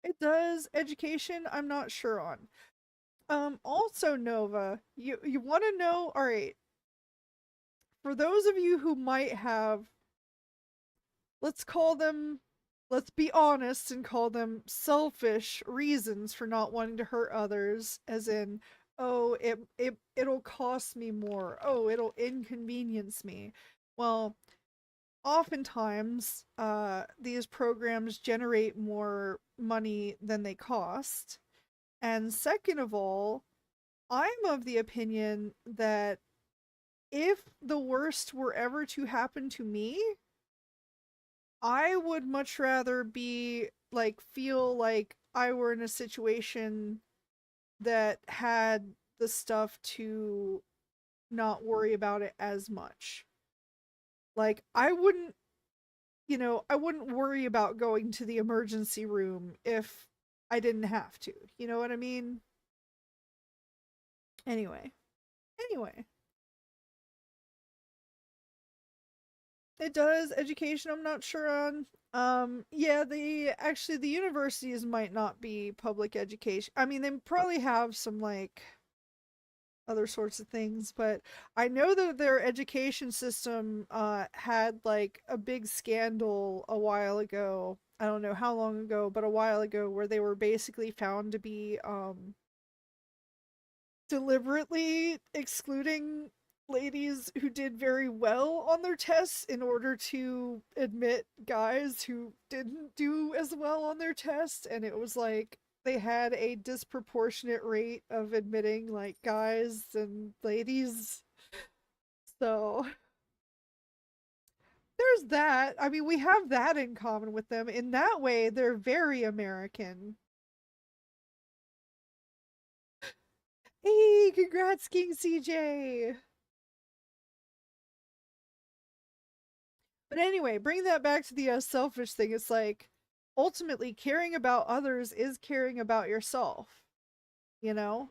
It does education. I'm not sure on. Also Nova, you want to know? All right, for those of you who might have let's call them, let's be honest and call them selfish reasons for not wanting to hurt others, as in, oh, it'll cost me more, oh, it'll inconvenience me. Well, oftentimes these programs generate more money than they cost. And second of all, I'm of the opinion that if the worst were ever to happen to me, I would much rather be like, feel like I were in a situation that had the stuff to not worry about it as much. Like, I wouldn't, I wouldn't worry about going to the emergency room if I didn't have to. You know what I mean? Anyway, anyway, it does. Education, I'm not sure on. Yeah, the universities might not be public education. I mean, they probably have some like other sorts of things, but I know that their education system had like a big scandal a while ago. I don't know how long ago, but a while ago, where they were basically found to be deliberately excluding ladies who did very well on their tests in order to admit guys who didn't do as well on their test. And it was like they had a disproportionate rate of admitting like guys and ladies. So there's that. I mean, we have that in common with them. In that way, they're very American. Hey, congrats, King CJ. But anyway, bring that back to the selfish thing. It's like ultimately caring about others is caring about yourself, you know?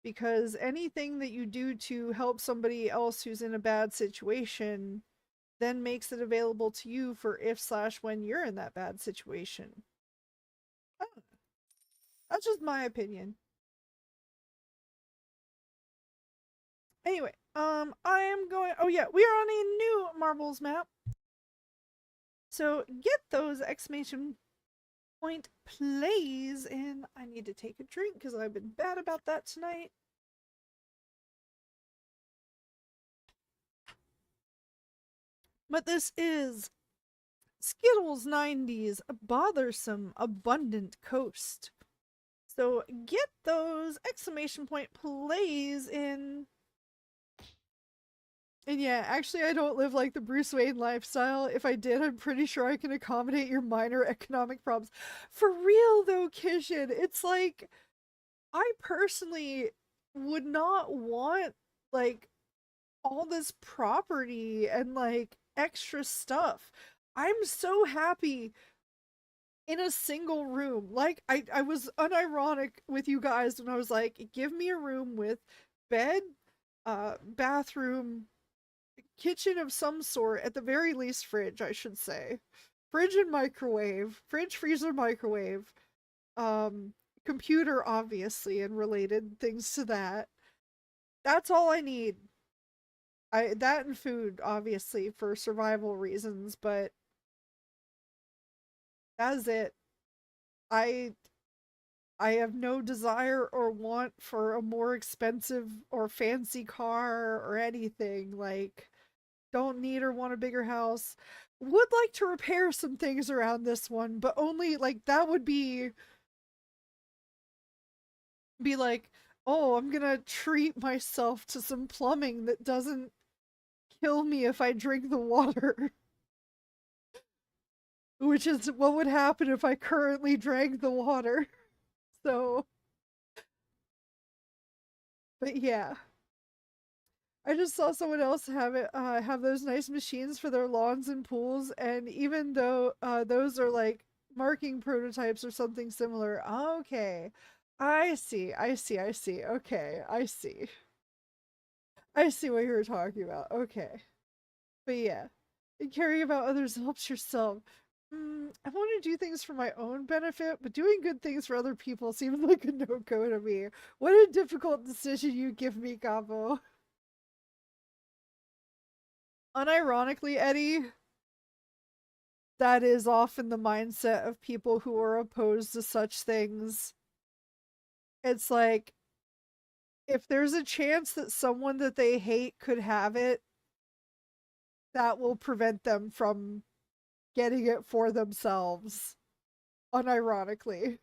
Because anything that you do to help somebody else who's in a bad situation then makes it available to you for if slash when you're in that bad situation. Oh, that's just my opinion. Anyway, I am going. Oh yeah, we are on a new marbles map. So get those exclamation point plays, and I need to take a drink because I've been bad about that tonight. But this is Skittles 90s, a bothersome, abundant coast. So get those exclamation point plays in. And yeah, actually, I don't live like the Bruce Wayne lifestyle. If I did, I'm pretty sure I can accommodate your minor economic problems. For real, though, Kishin, it's like, I personally would not want, like, all this property and, like, extra stuff. I'm so happy in a single room. Like, I was unironic with you guys when I was like, give me a room with bed, bathroom, kitchen of some sort, at the very least fridge, I should say. Fridge and microwave, fridge, freezer, microwave, um, computer, obviously, and related things to that. That's all I need. That and food, obviously, for survival reasons, but that's it. I I have no desire or want for a more expensive or fancy car or anything. Like, don't need or want a bigger house. Would like to repair some things around this one, but only like that would be like, oh, I'm gonna treat myself to some plumbing that doesn't kill me if I drink the water. Which is what would happen if I currently drank the water. So, but yeah. I just saw someone else have those nice machines for their lawns and pools, and even though those are like marking prototypes or something similar. Okay. I see. Okay, I see. I see what you were talking about. Okay. But yeah. And caring about others helps yourself. I want to do things for my own benefit, but doing good things for other people seems like a no-go to me. What a difficult decision you give me, Gabo. Unironically, Eddie, that is often the mindset of people who are opposed to such things. It's like, if there's a chance that someone that they hate could have it, that will prevent them from getting it for themselves, unironically.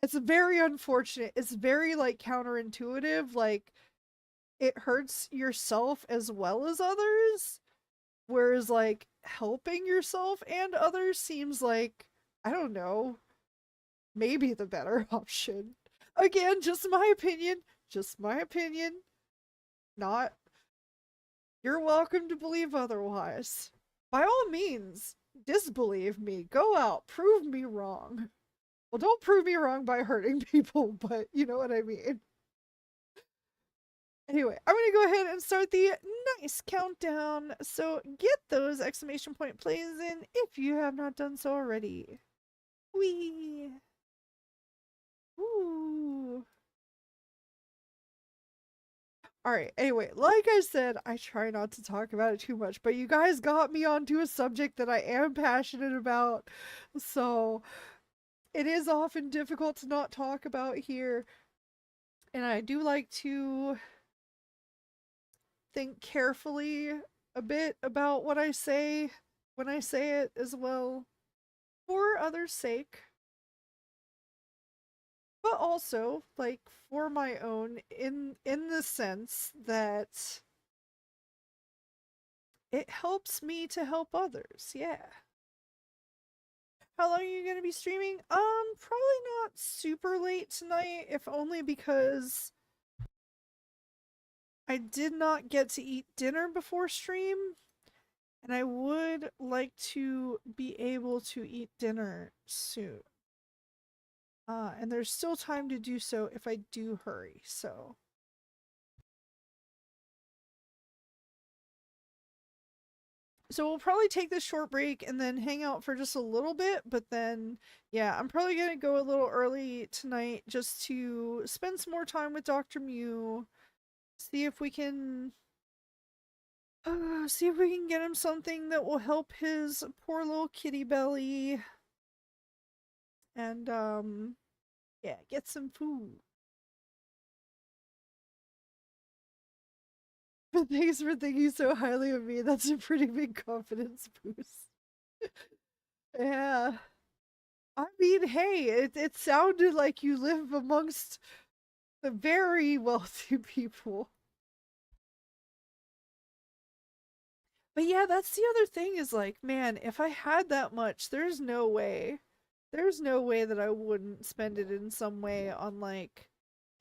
It's very unfortunate. It's very like counterintuitive. Like, it hurts yourself as well as others. Whereas like helping yourself and others seems like, I don't know, maybe the better option. Again, just my opinion. Just my opinion. Not, you're welcome to believe otherwise. By all means, disbelieve me. Go out, prove me wrong. Well, don't prove me wrong by hurting people, but you know what I mean. Anyway, I'm gonna go ahead and start the nice countdown. So get those exclamation point plays in if you have not done so already. Wee. Ooh. All right. Anyway, like I said, I try not to talk about it too much, but you guys got me onto a subject that I am passionate about. So it is often difficult to not talk about here. And I do like to think carefully a bit about what I say when I say it as well, for others' sake, but also like for my own, in the sense that it helps me to help others. Yeah. How long are you going to be streaming? Probably not super late tonight, if only because I did not get to eat dinner before stream, and I would like to be able to eat dinner soon. And there's still time to do so if I do hurry, so. So we'll probably take this short break and then hang out for just a little bit, but then, yeah, I'm probably gonna go a little early tonight just to spend some more time with Dr. Mew, see if we can see if we can get him something that will help his poor little kitty belly. And yeah, get some food. But thanks for thinking so highly of me. That's a pretty big confidence boost. Yeah. I mean, hey, it sounded like you live amongst the very wealthy people. But yeah, that's the other thing is like, man, if I had that much, there's no way. There's no way that I wouldn't spend it in some way on like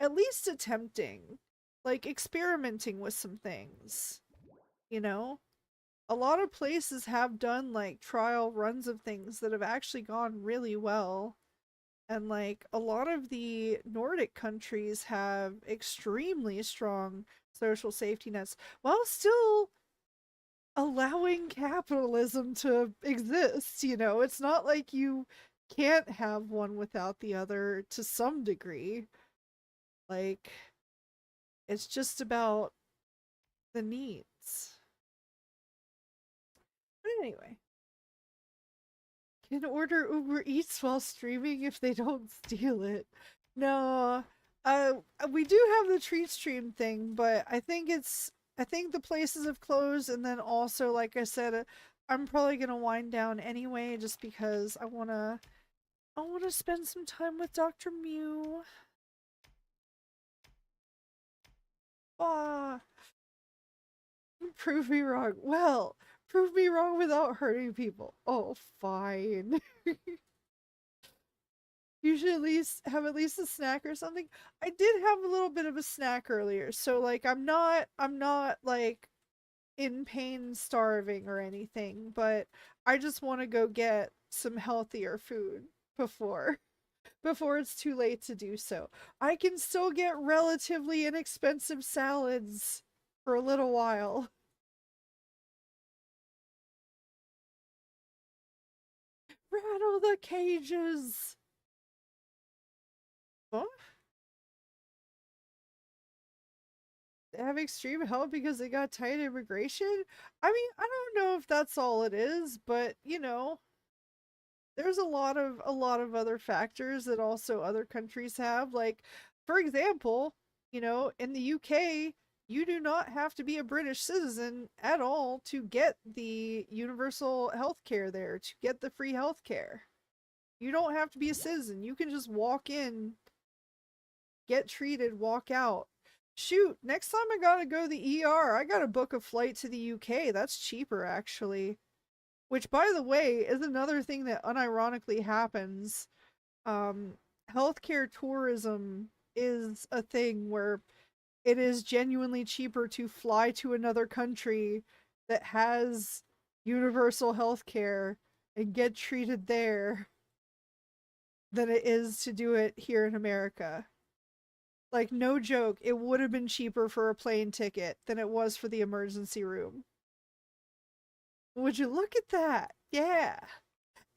at least attempting, like experimenting with some things, you know? A lot of places have done like trial runs of things that have actually gone really well. And like a lot of the Nordic countries have extremely strong social safety nets while still allowing capitalism to exist. You know, it's not like you can't have one without the other to some degree. Like, it's just about the needs. But anyway, can order Uber Eats while streaming if they don't steal it. No, we do have the treat stream thing, but I think the places have closed, and then also, like I said, I'm probably gonna wind down anyway, just because I wanna spend some time with Dr. Mew. Ah, prove me wrong. Well, prove me wrong without hurting people. Oh, fine. You should at least a snack or something. I did have a little bit of a snack earlier, so like I'm not like in pain starving or anything, but I just want to go get some healthier food before before it's too late to do so. I can still get relatively inexpensive salads for a little while. Rattle the cages. Huh? have extreme health because they got tight immigration. I mean, I don't know if that's all it is, but there's a lot of other factors that also other countries have. Like, for example, in the UK, you do not have to be a British citizen at all to get the universal health care there, to get the free health care. You don't have to be a citizen. You can just walk in, get treated, walk out. Shoot, next time I gotta go to the ER, I gotta book a flight to the UK. That's cheaper, actually. Which, by the way, is another thing that unironically happens. Um, Healthcare tourism is a thing where it is genuinely cheaper to fly to another country that has universal healthcare and get treated there than it is to do it here in America. Like, no joke, it would have been cheaper for a plane ticket than it was for the emergency room. Would you look at that? Yeah.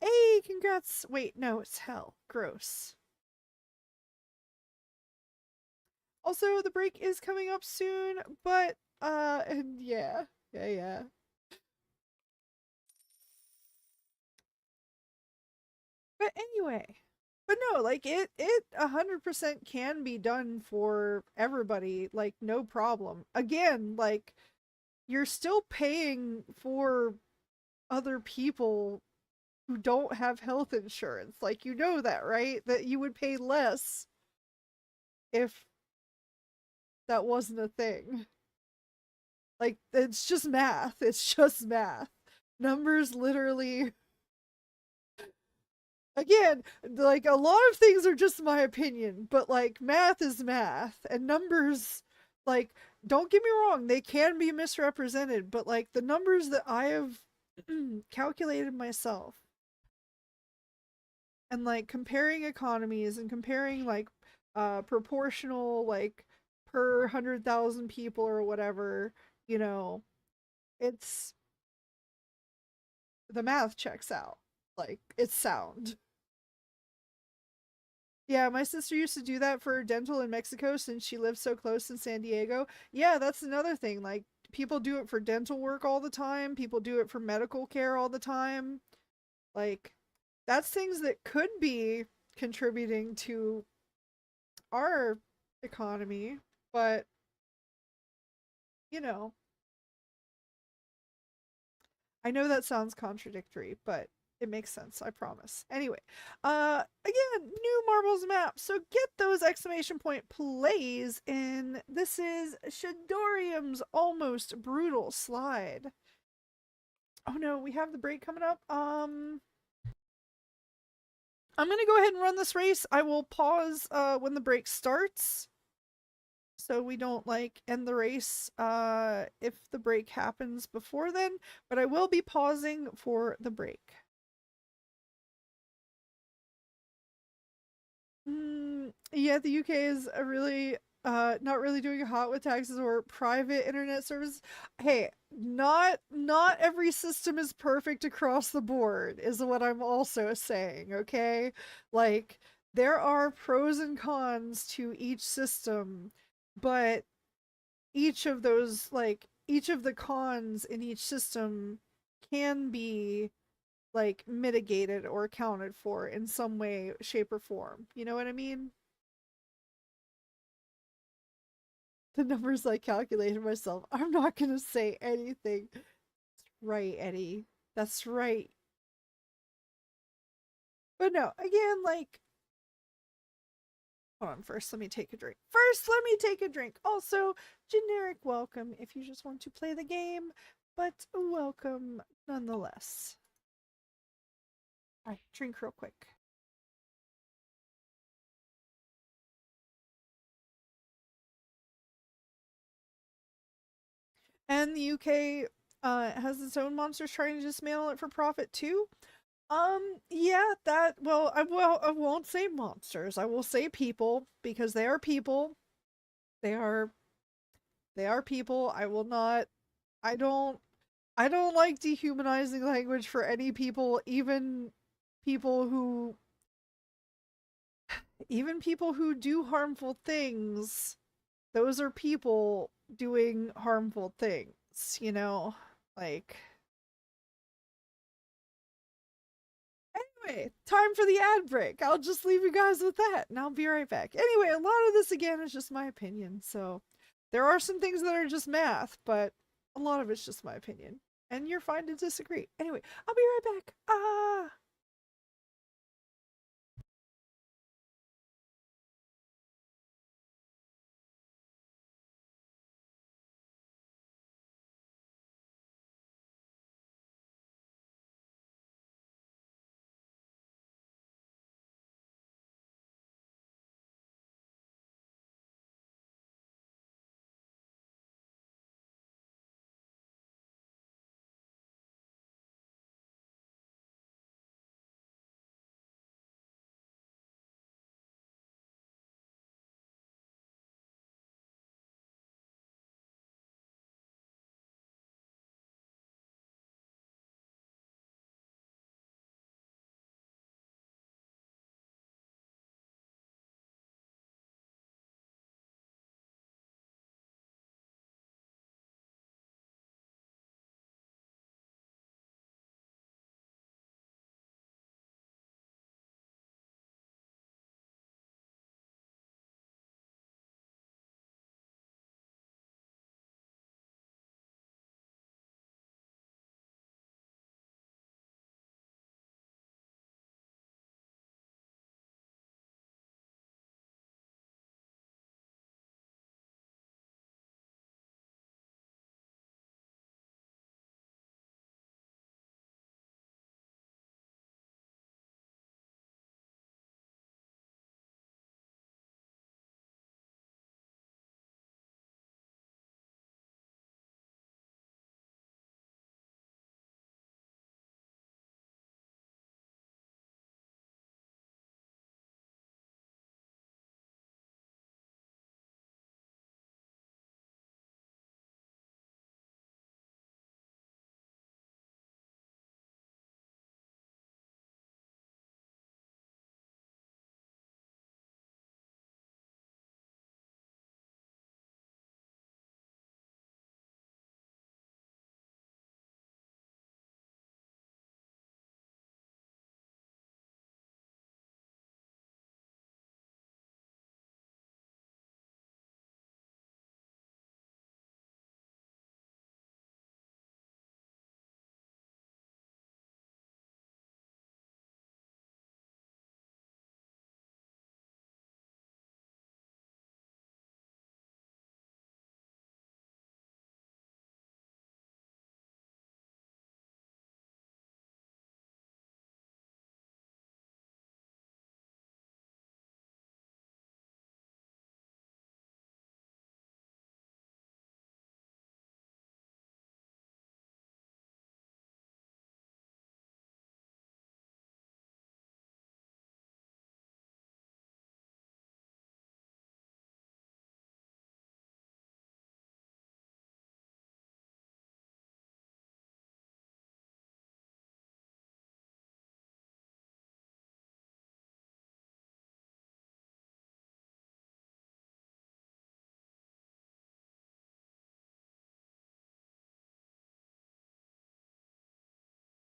Hey, congrats. Wait, no, it's hell. Gross. Also, the break is coming up soon, but, and yeah. Yeah, yeah. But anyway. But no, like, it 100% can be done for everybody, like, no problem. Again, like, you're still paying for other people who don't have health insurance. Like, you know that, right? That you would pay less if that wasn't a thing. Like, it's just math. It's just math. Numbers literally, again, like, a lot of things are just my opinion, but like, math is math, and numbers, like, don't get me wrong, they can be misrepresented, but like, the numbers that I have calculated myself, and like comparing economies and comparing like proportional, like, per 100,000 people or whatever, you know, it's the math checks out. Like, it's sound. Yeah, my sister used to do that for dental in Mexico since she lives so close in San Diego. Yeah, that's another thing. Like, people do it for dental work all the time, people do it for medical care all the time. Like, that's things that could be contributing to our economy, but you know, I know that sounds contradictory, but it makes sense, I promise. Anyway, again, new marbles map. So get those exclamation point plays in. This is Shadorium's almost brutal slide. Oh no, we have the break coming up. I'm gonna go ahead and run this race. I will pause when the break starts, so we don't like end the race if the break happens before then, but I will be pausing for the break. Yeah, the UK is a really not really doing hot with taxes or private internet service. Hey, not every system is perfect across the board is what I'm also saying, okay? Like, there are pros and cons to each system, but each of the cons in each system can be like mitigated or accounted for in some way, shape, or form. You know what I mean? The numbers I calculated myself. I'm not gonna say anything. Right, Eddie. That's right. But no, again, like, hold on, first let me take a drink. First, let me take a drink. Also, generic welcome if you just want to play the game, but welcome nonetheless. Alright, drink real quick. And the UK has its own monsters trying to dismantle it for profit too. Yeah, that, I won't say monsters. I will say people, because they are people. They are they are people. I will not I don't I don't like dehumanizing language for any people, people who even people who do harmful things. Those are people, doing harmful things, you know? Like, anyway, time for the ad break. I'll just leave you guys with that and I'll be right back. Anyway, a lot of this again is just my opinion. So there are some things that are just math, but a lot of it's just my opinion. And you're fine to disagree. Anyway, I'll be right back. Ah.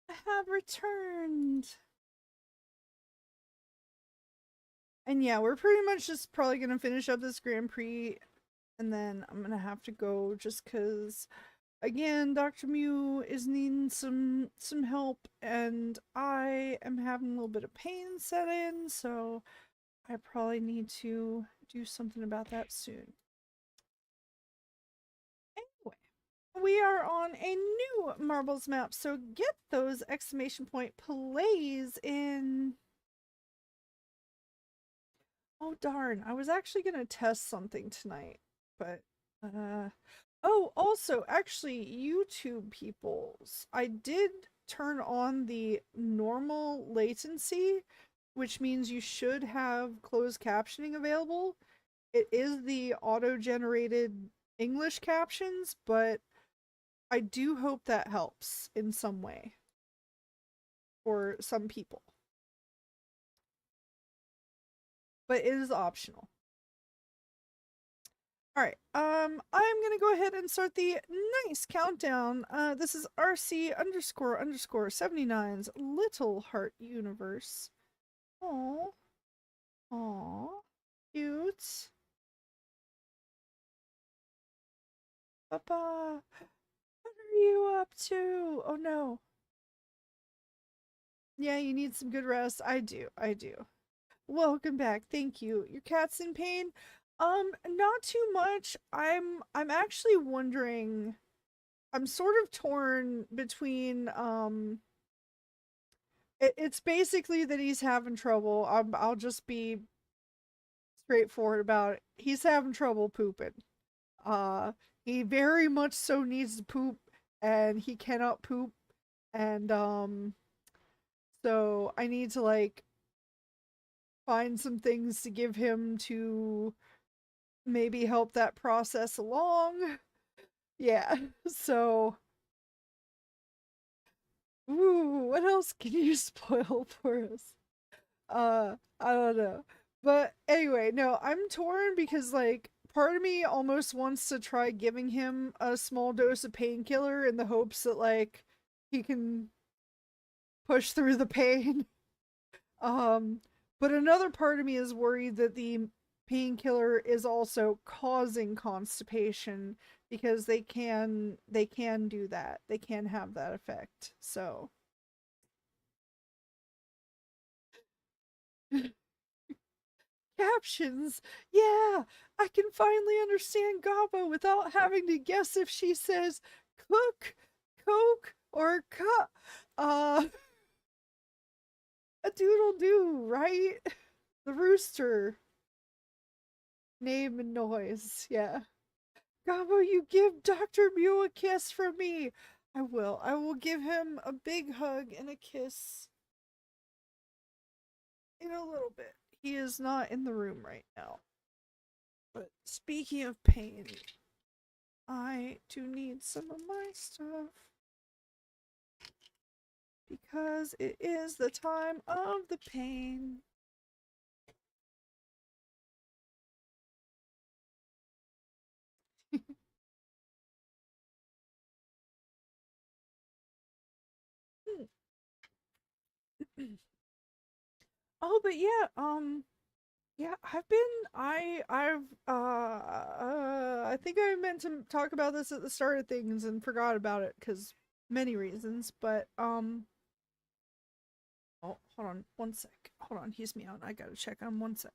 I have returned. And yeah, we're pretty much just probably gonna finish up this Grand Prix and then I'm gonna have to go just cause again Dr. Mew is needing some help and I am having a little bit of pain set in, so I probably need to do something about that soon. Anyway, we are on a new marbles map, so get those exclamation point plays in. Oh darn, I was actually gonna test something tonight, but oh, also, actually, YouTube peoples, I did turn on the normal latency, which means you should have closed captioning available. It is the auto-generated English captions, but I do hope that helps in some way for some people. But it is optional. All right. I'm gonna go ahead and start the nice countdown. This is RC underscore 79's Little Heart Universe. Oh, aw, cute. Papa, what are you up to? Oh no. Yeah, you need some good rest. I do. I do. Welcome back. Thank you. Your cat's in pain? Not too much. I'm actually wondering. I'm sort of torn between it's basically that he's having trouble. I'll just be straightforward about it. He's having trouble pooping. Uh he very much so needs to poop and he cannot poop and so I need to like find some things to give him to maybe help that process along. Yeah. So, ooh, what else can you spoil for us? I don't know. But anyway, no, I'm torn because like part of me almost wants to try giving him a small dose of painkiller in the hopes that like he can push through the pain. Um but another part of me is worried that the painkiller is also causing constipation because they can do that. They can have that effect. So captions. Yeah, I can finally understand Gobbo without having to guess if she says cook, coke, or cut. A doodle do, right? The rooster name and noise. Yeah. Gobbo, you give Dr. Mew a kiss from me. I will. I will give him a big hug and a kiss in a little bit. He is not in the room right now. But speaking of pain, I do need some of my stuff because it is the time of the pain. Oh, but yeah, yeah, I think I meant to talk about this at the start of things and forgot about it because many reasons, but oh, hold on one sec. Hold on, he's meowing. I gotta check on one sec.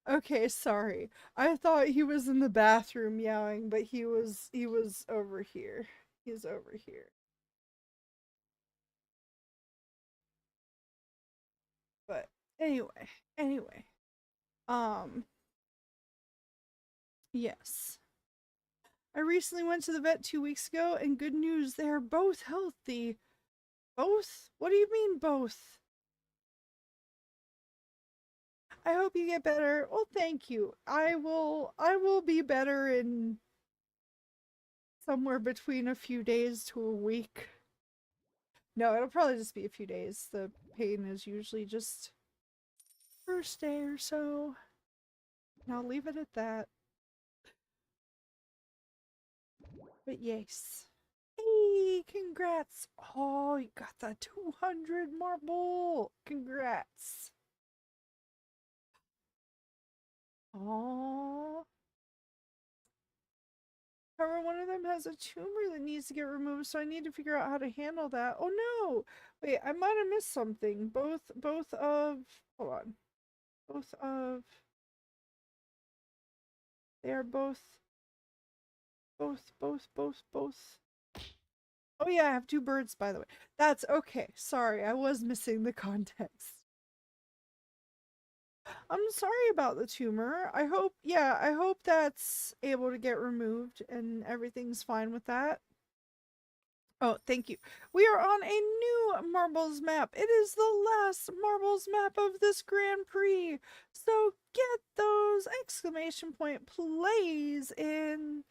Okay, sorry. I thought he was in the bathroom meowing, but he was over here. He's over here. But anyway, anyway. Um yes. I recently went to the vet 2 weeks ago and good news, they are both healthy. Both? What do you mean both? I hope you get better. Well, thank you. I will be better in somewhere between a few days to a week. No, it'll probably just be a few days. The pain is usually just first day or so. And I'll leave it at that. But yes. Hey, congrats. Oh, you got the 200 marble. Congrats. Oh. However, one of them has a tumor that needs to get removed, so I need to figure out how to handle that. Oh no! Wait, I might have missed something. Both of, hold on. Both of, they are both. Oh yeah, I have two birds, by the way. That's okay. Sorry, I was missing the context. I'm sorry about the tumor. I hope that's able to get removed and everything's fine with that. Oh, thank you. We are on a new marbles map. It is the last marbles map of this Grand Prix. So get those exclamation point plays in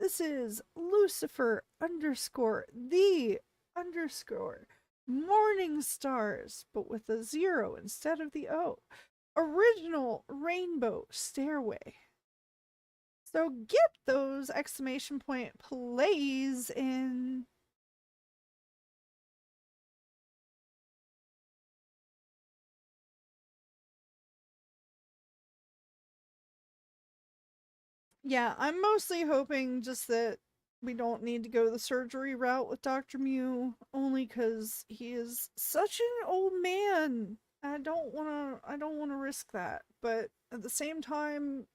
This is Lucifer underscore the underscore morning stars, but with a zero instead of the O. Original rainbow stairway. So get those exclamation point plays in. Yeah, I'm mostly hoping just that we don't need to go the surgery route with Dr. Mew, only because he is such an old man. I don't wanna risk that. But at the same time,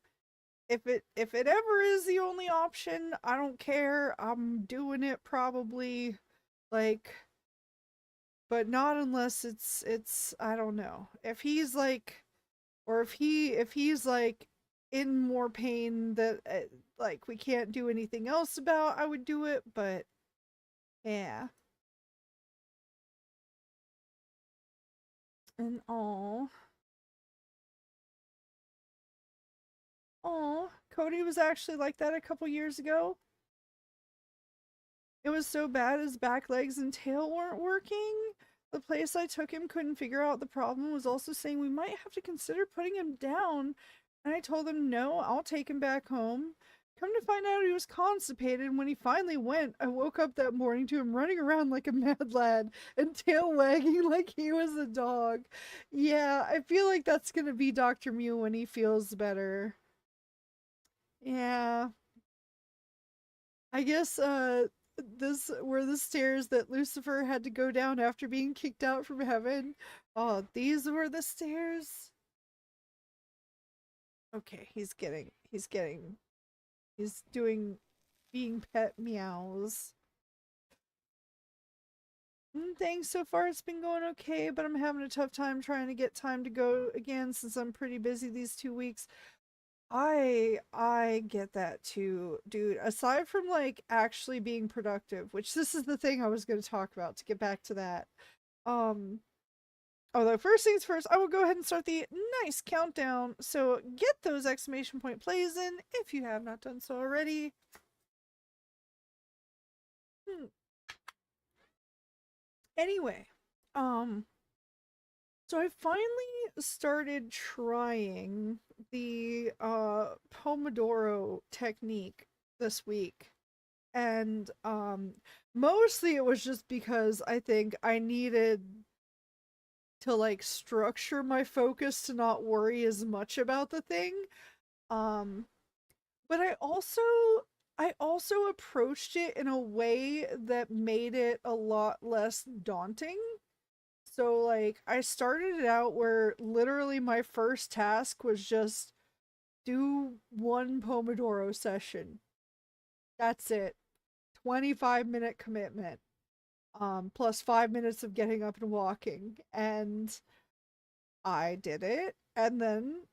if it ever is the only option, I don't care. I'm doing it probably, like, but not unless it's I don't know. If he's like, or if he's like in more pain that like we can't do anything else about, I would do it. But yeah, and all Cody was actually like that a couple years ago. It was so bad his back legs and tail weren't working. The place I took him couldn't figure out the problem, was also saying we might have to consider putting him down. And I told him no, I'll take him back home. Come to find out, he was constipated. And when he finally went, I woke up that morning to him running around like a mad lad and tail wagging like he was a dog. Yeah, I feel like that's gonna be Dr. Mew when he feels better. Yeah. I guess this were the stairs that Lucifer had to go down after being kicked out from heaven. Oh, these were the stairs. Okay, he's doing being pet meows. Thanks, so far it's been going okay, but I'm having a tough time trying to get time to go again since I'm pretty busy these 2 weeks. I get that too, dude. Aside from like actually being productive, which this is the thing I was going to talk about to get back to that. Um Although first things first, I will go ahead and start the nice countdown. So get those exclamation point plays in if you have not done so already. Hmm. Anyway, um so I finally started trying the Pomodoro technique this week. And mostly it was just because I think I needed to like structure my focus to not worry as much about the thing. Um but I also approached it in a way that made it a lot less daunting. So like I started it out where literally my first task was just do one Pomodoro session. That's it. 25-minute commitment. Plus 5 minutes of getting up and walking. And I did it. And then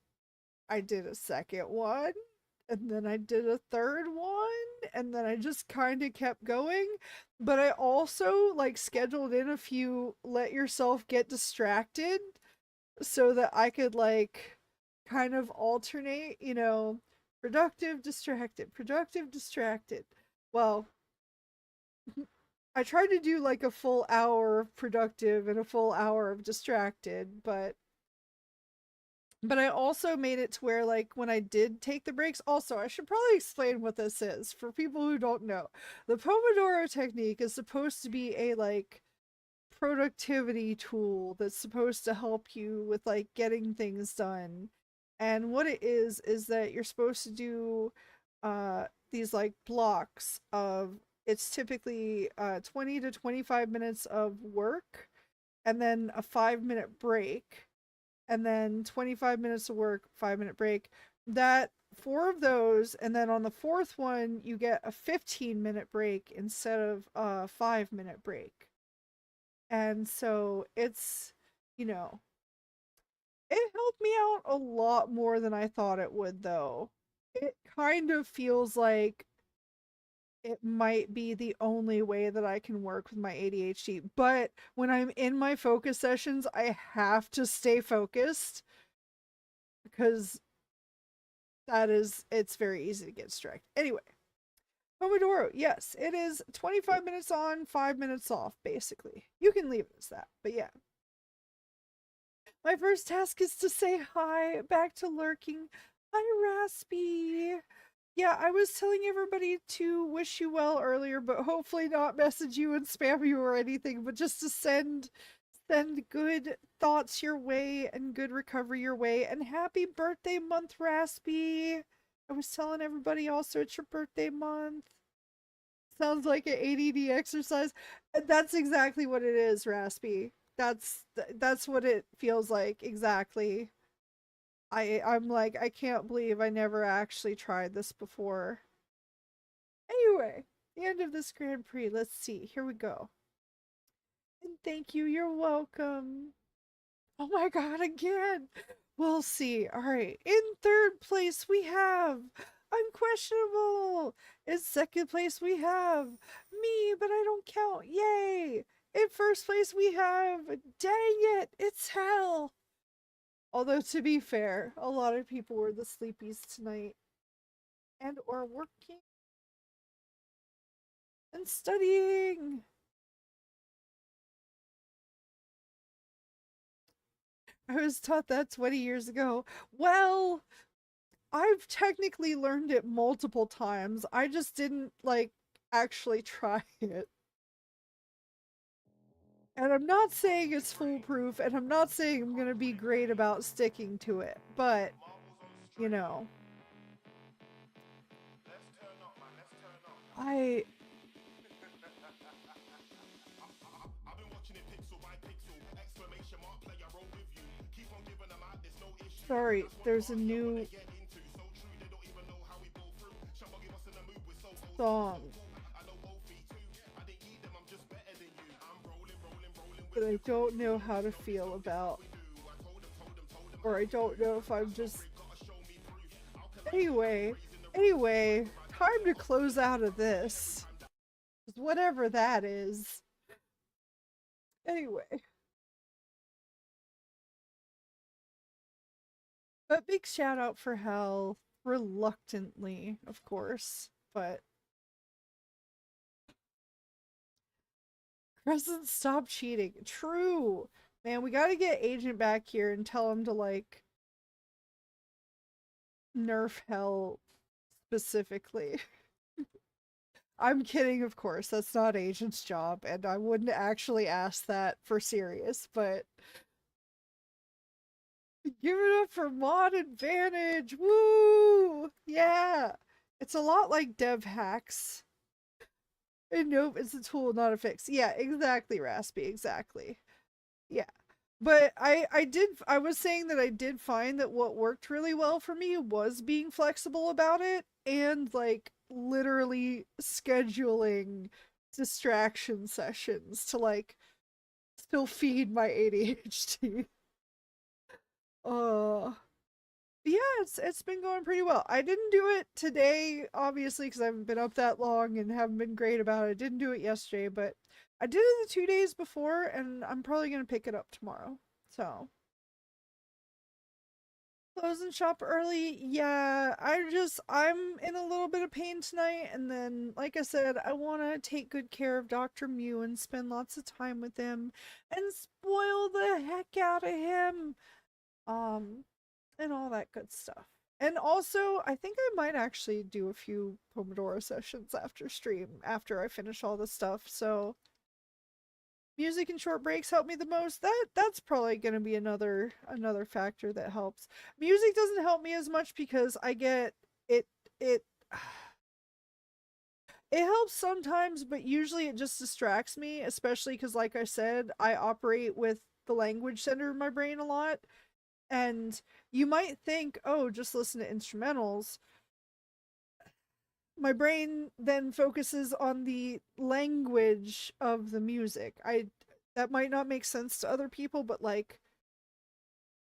I did a second one. And then I did a third one. And then I just kind of kept going. But I also like scheduled in a few let yourself get distracted so that I could like kind of alternate, productive, distracted, productive, distracted. Well, I tried to do like a full hour of productive and a full hour of distracted, but I also made it to where like when I did take the breaks, also I should probably explain what this is for people who don't know. The Pomodoro technique is supposed to be a like productivity tool that's supposed to help you with like getting things done. And what it is that you're supposed to do these like blocks of, it's typically 20 to 25 minutes of work and then a 5-minute break and then 25 minutes of work, 5-minute break. That four of those, and then on the fourth one you get a 15-minute break instead of a 5-minute break. And so you know, it helped me out a lot more than I thought it would, though. It kind of feels like it might be the only way that I can work with my ADHD. But when I'm in my focus sessions, I have to stay focused because it's very easy to get distracted. Anyway, Pomodoro, yes, it is 25 minutes on, 5 minutes off, basically. You can leave it as that, but yeah. My first task is to say hi, back to lurking. Hi, Raspy. Yeah, I was telling everybody to wish you well earlier, but hopefully not message you and spam you or anything, but just to send good thoughts your way and good recovery your way. And happy birthday month, Raspy. I was telling everybody also it's your birthday month. Sounds like an ADD exercise. That's exactly what it is, Raspy. That's what it feels like exactly. I'm like I can't believe I never actually tried this before. Anyway, the end of this Grand Prix. Let's see. Here we go. And thank you. You're welcome. Oh my god, again. We'll see. All right. In third place, we have Unquestionable. In second place, we have me, but I don't count. Yay. In first place, we have Dang It, It's Hell. Although, to be fair, a lot of people were the sleepies tonight and or working and studying. I was taught that 20 years ago. Well, I've technically learned it multiple times. I just didn't like actually try it. And I'm not saying it's foolproof, and I'm not saying I'm gonna be great about sticking to it, but you know, I sorry, there's a new song that I don't know how to feel about, or I don't know if I'm just anyway, time to close out of this. Whatever that is. Anyway, but big shout out for Hell, reluctantly, of course, but Crescent, stop cheating. True. Man, we gotta get Agent back here and tell him to, like, nerf Hell specifically. I'm kidding, of course. That's not Agent's job, and I wouldn't actually ask that for serious, but give it up for Mod Advantage! Woo! Yeah! It's a lot like dev hacks. And nope, it's a tool, not a fix. Yeah, exactly, Raspy, exactly. Yeah. But I was saying that I did find that what worked really well for me was being flexible about it and like literally scheduling distraction sessions to like still feed my ADHD. Uh yeah, it's been going pretty well. I didn't do it today, obviously, because I haven't been up that long and haven't been great about it. I didn't do it yesterday, but I did it the 2 days before, and I'm probably gonna pick it up tomorrow. So close and shop early. Yeah, I'm in a little bit of pain tonight, and then like I said, I want to take good care of Dr. Mew and spend lots of time with him and spoil the heck out of him. Um and all that good stuff. And also, I think I might actually do a few Pomodoro sessions after stream after I finish all this stuff. So music and short breaks help me the most. That's probably going to be another factor that helps. Music doesn't help me as much because I get it it helps sometimes, but usually it just distracts me, especially cuz like I said, I operate with the language center of my brain a lot. And you might think, oh, just listen to instrumentals. My brain then focuses on the language of the music. I That might not make sense to other people, but like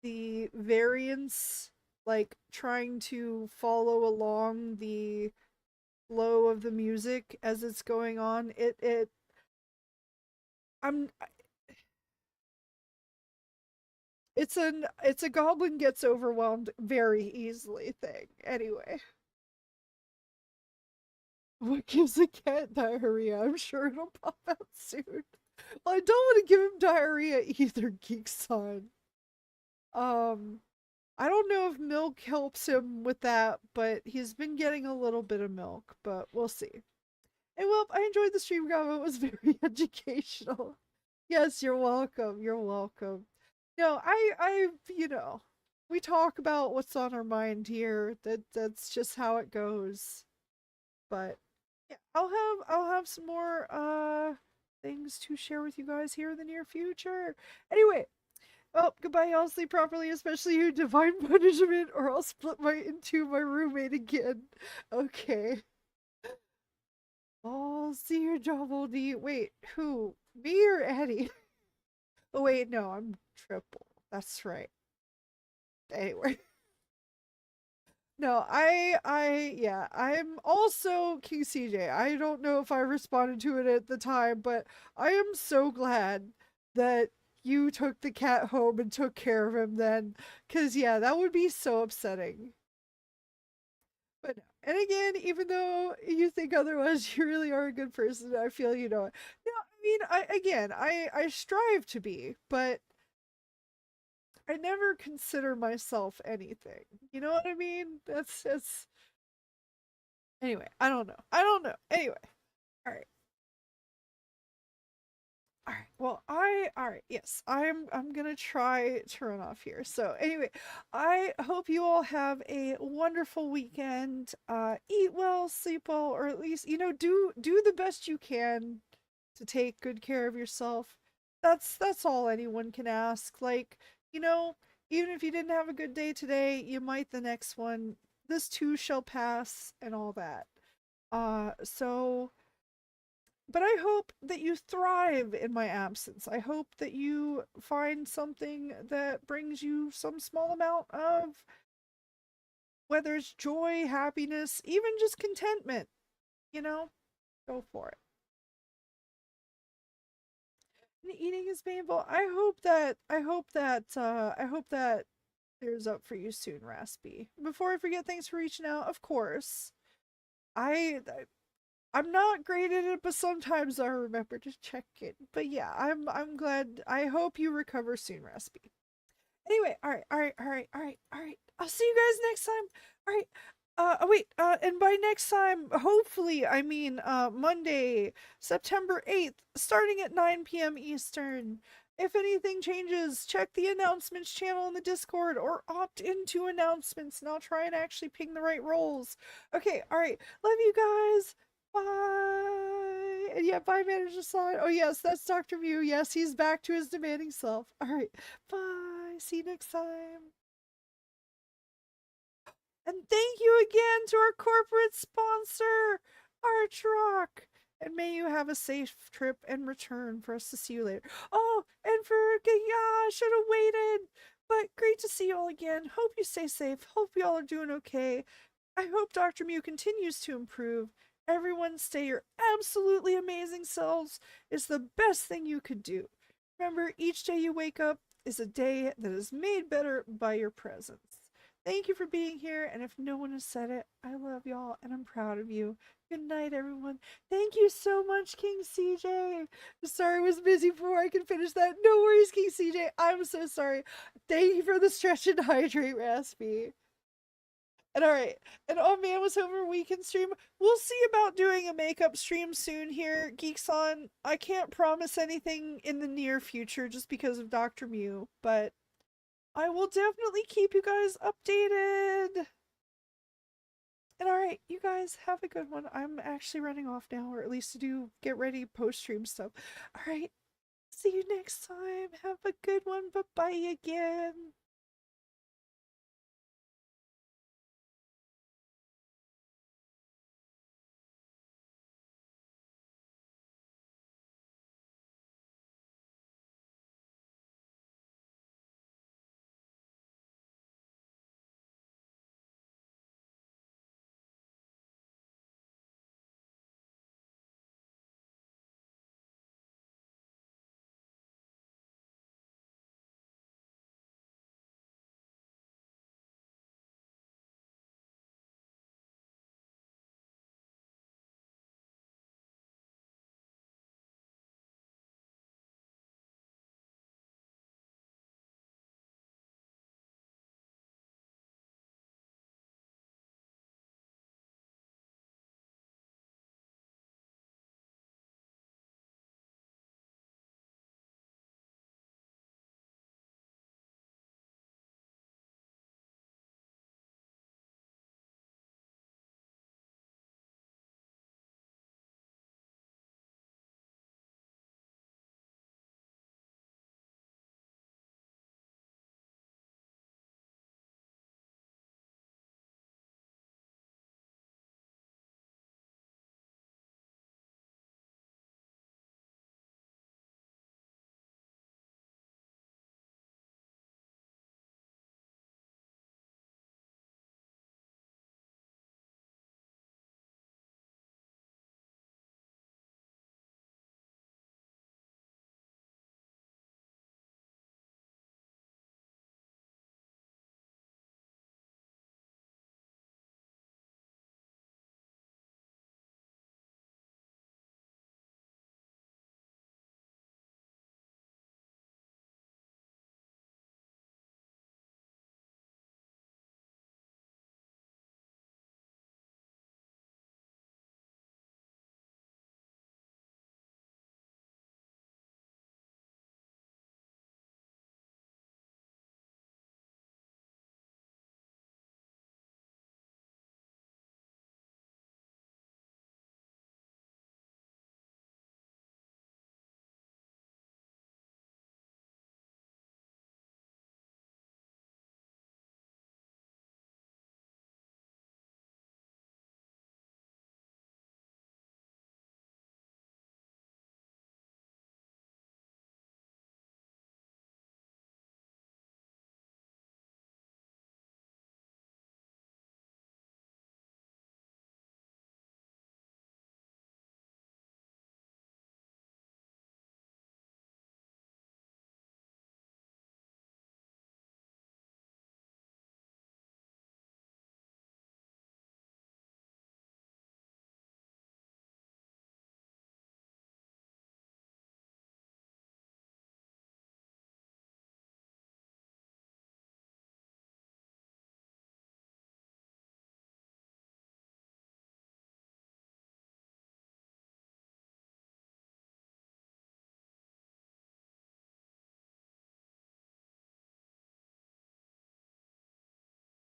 the variance, like trying to follow along the flow of the music as it's going on, it I'm it's a goblin gets overwhelmed very easily thing. Anyway. What gives a cat diarrhea? I'm sure it'll pop out soon. Well, I don't want to give him diarrhea either, Geek Son. Um, I don't know if milk helps him with that, but he's been getting a little bit of milk, but we'll see. And well, I enjoyed the stream, Gabo. It was very educational. Yes, you're welcome. You're welcome. No, we talk about what's on our mind here. That's just how it goes. But yeah, I'll have some more things to share with you guys here in the near future. Anyway, oh, goodbye, y'all. Sleep properly, especially you, divine punishment, or I'll split into my roommate again. Okay. Oh, see your double D. Wait, who? Me or Eddie? Oh, wait, no, I'm triple. That's right. Anyway. No, yeah, I'm also King CJ. I don't know if I responded to it at the time, but I am so glad that you took the cat home and took care of him then. Because, yeah, that would be so upsetting. But no. And again, even though you think otherwise, you really are a good person. I feel you know. No, I mean, I strive to be, but I never consider myself anything. You know what I mean? That's anyway. I don't know. I don't know. Anyway, all right. All right. Well, all right. Yes, I'm gonna try to run off here. So anyway, I hope you all have a wonderful weekend. Eat well, sleep well, or at least do the best you can to take good care of yourself. That's all anyone can ask. Like you know, even if you didn't have a good day today, you might the next one. This too shall pass, and all that. So but I hope that you thrive in my absence. I hope that you find something that brings you some small amount of whether it's joy, happiness, even just contentment, you know? Go for it. And eating is painful. I hope that clears up for you soon, Raspy. Before I forget, thanks for reaching out. Of course. I I'm not great at it, but sometimes I remember to check it. But yeah, I'm glad. I hope you recover soon, Raspy. Anyway, all right. I'll see you guys next time. All right. Wait, and by next time, hopefully, I mean, Monday, September 8th, starting at 9 p.m. Eastern. If anything changes, check the announcements channel in the Discord or opt into announcements and I'll try and actually ping the right roles. Okay, all right. Love you guys. Bye. And yeah, bye, Manager Slide. Oh, yes, that's Dr. Mew. Yes, he's back to his demanding self. All right. Bye. See you next time. And thank you again to our corporate sponsor, Archrock. And may you have a safe trip and return for us to see you later. Oh, and for yeah, I should have waited. But great to see you all again. Hope you stay safe. Hope you all are doing okay. I hope Dr. Mew continues to improve. Everyone stay your absolutely amazing selves. It's the best thing you could do. Remember, each day you wake up is a day that is made better by your presence. Thank you for being here, and if no one has said it, I love y'all and I'm proud of you. Good night, everyone. Thank you so much, King CJ. Sorry I was busy before I could finish that. No worries, King CJ. I'm so sorry. Thank you for the stretch and hydrate, Raspy. And all right, and oh man was over weekend stream. We'll see about doing a makeup stream soon here, Geeks on. I can't promise anything in the near future just because of Dr. Mew, but I will definitely keep you guys updated. And all right, you guys have a good one. I'm actually running off now, or at least to do get ready post stream stuff. All right, see you next time. Have a good one. Bye bye again.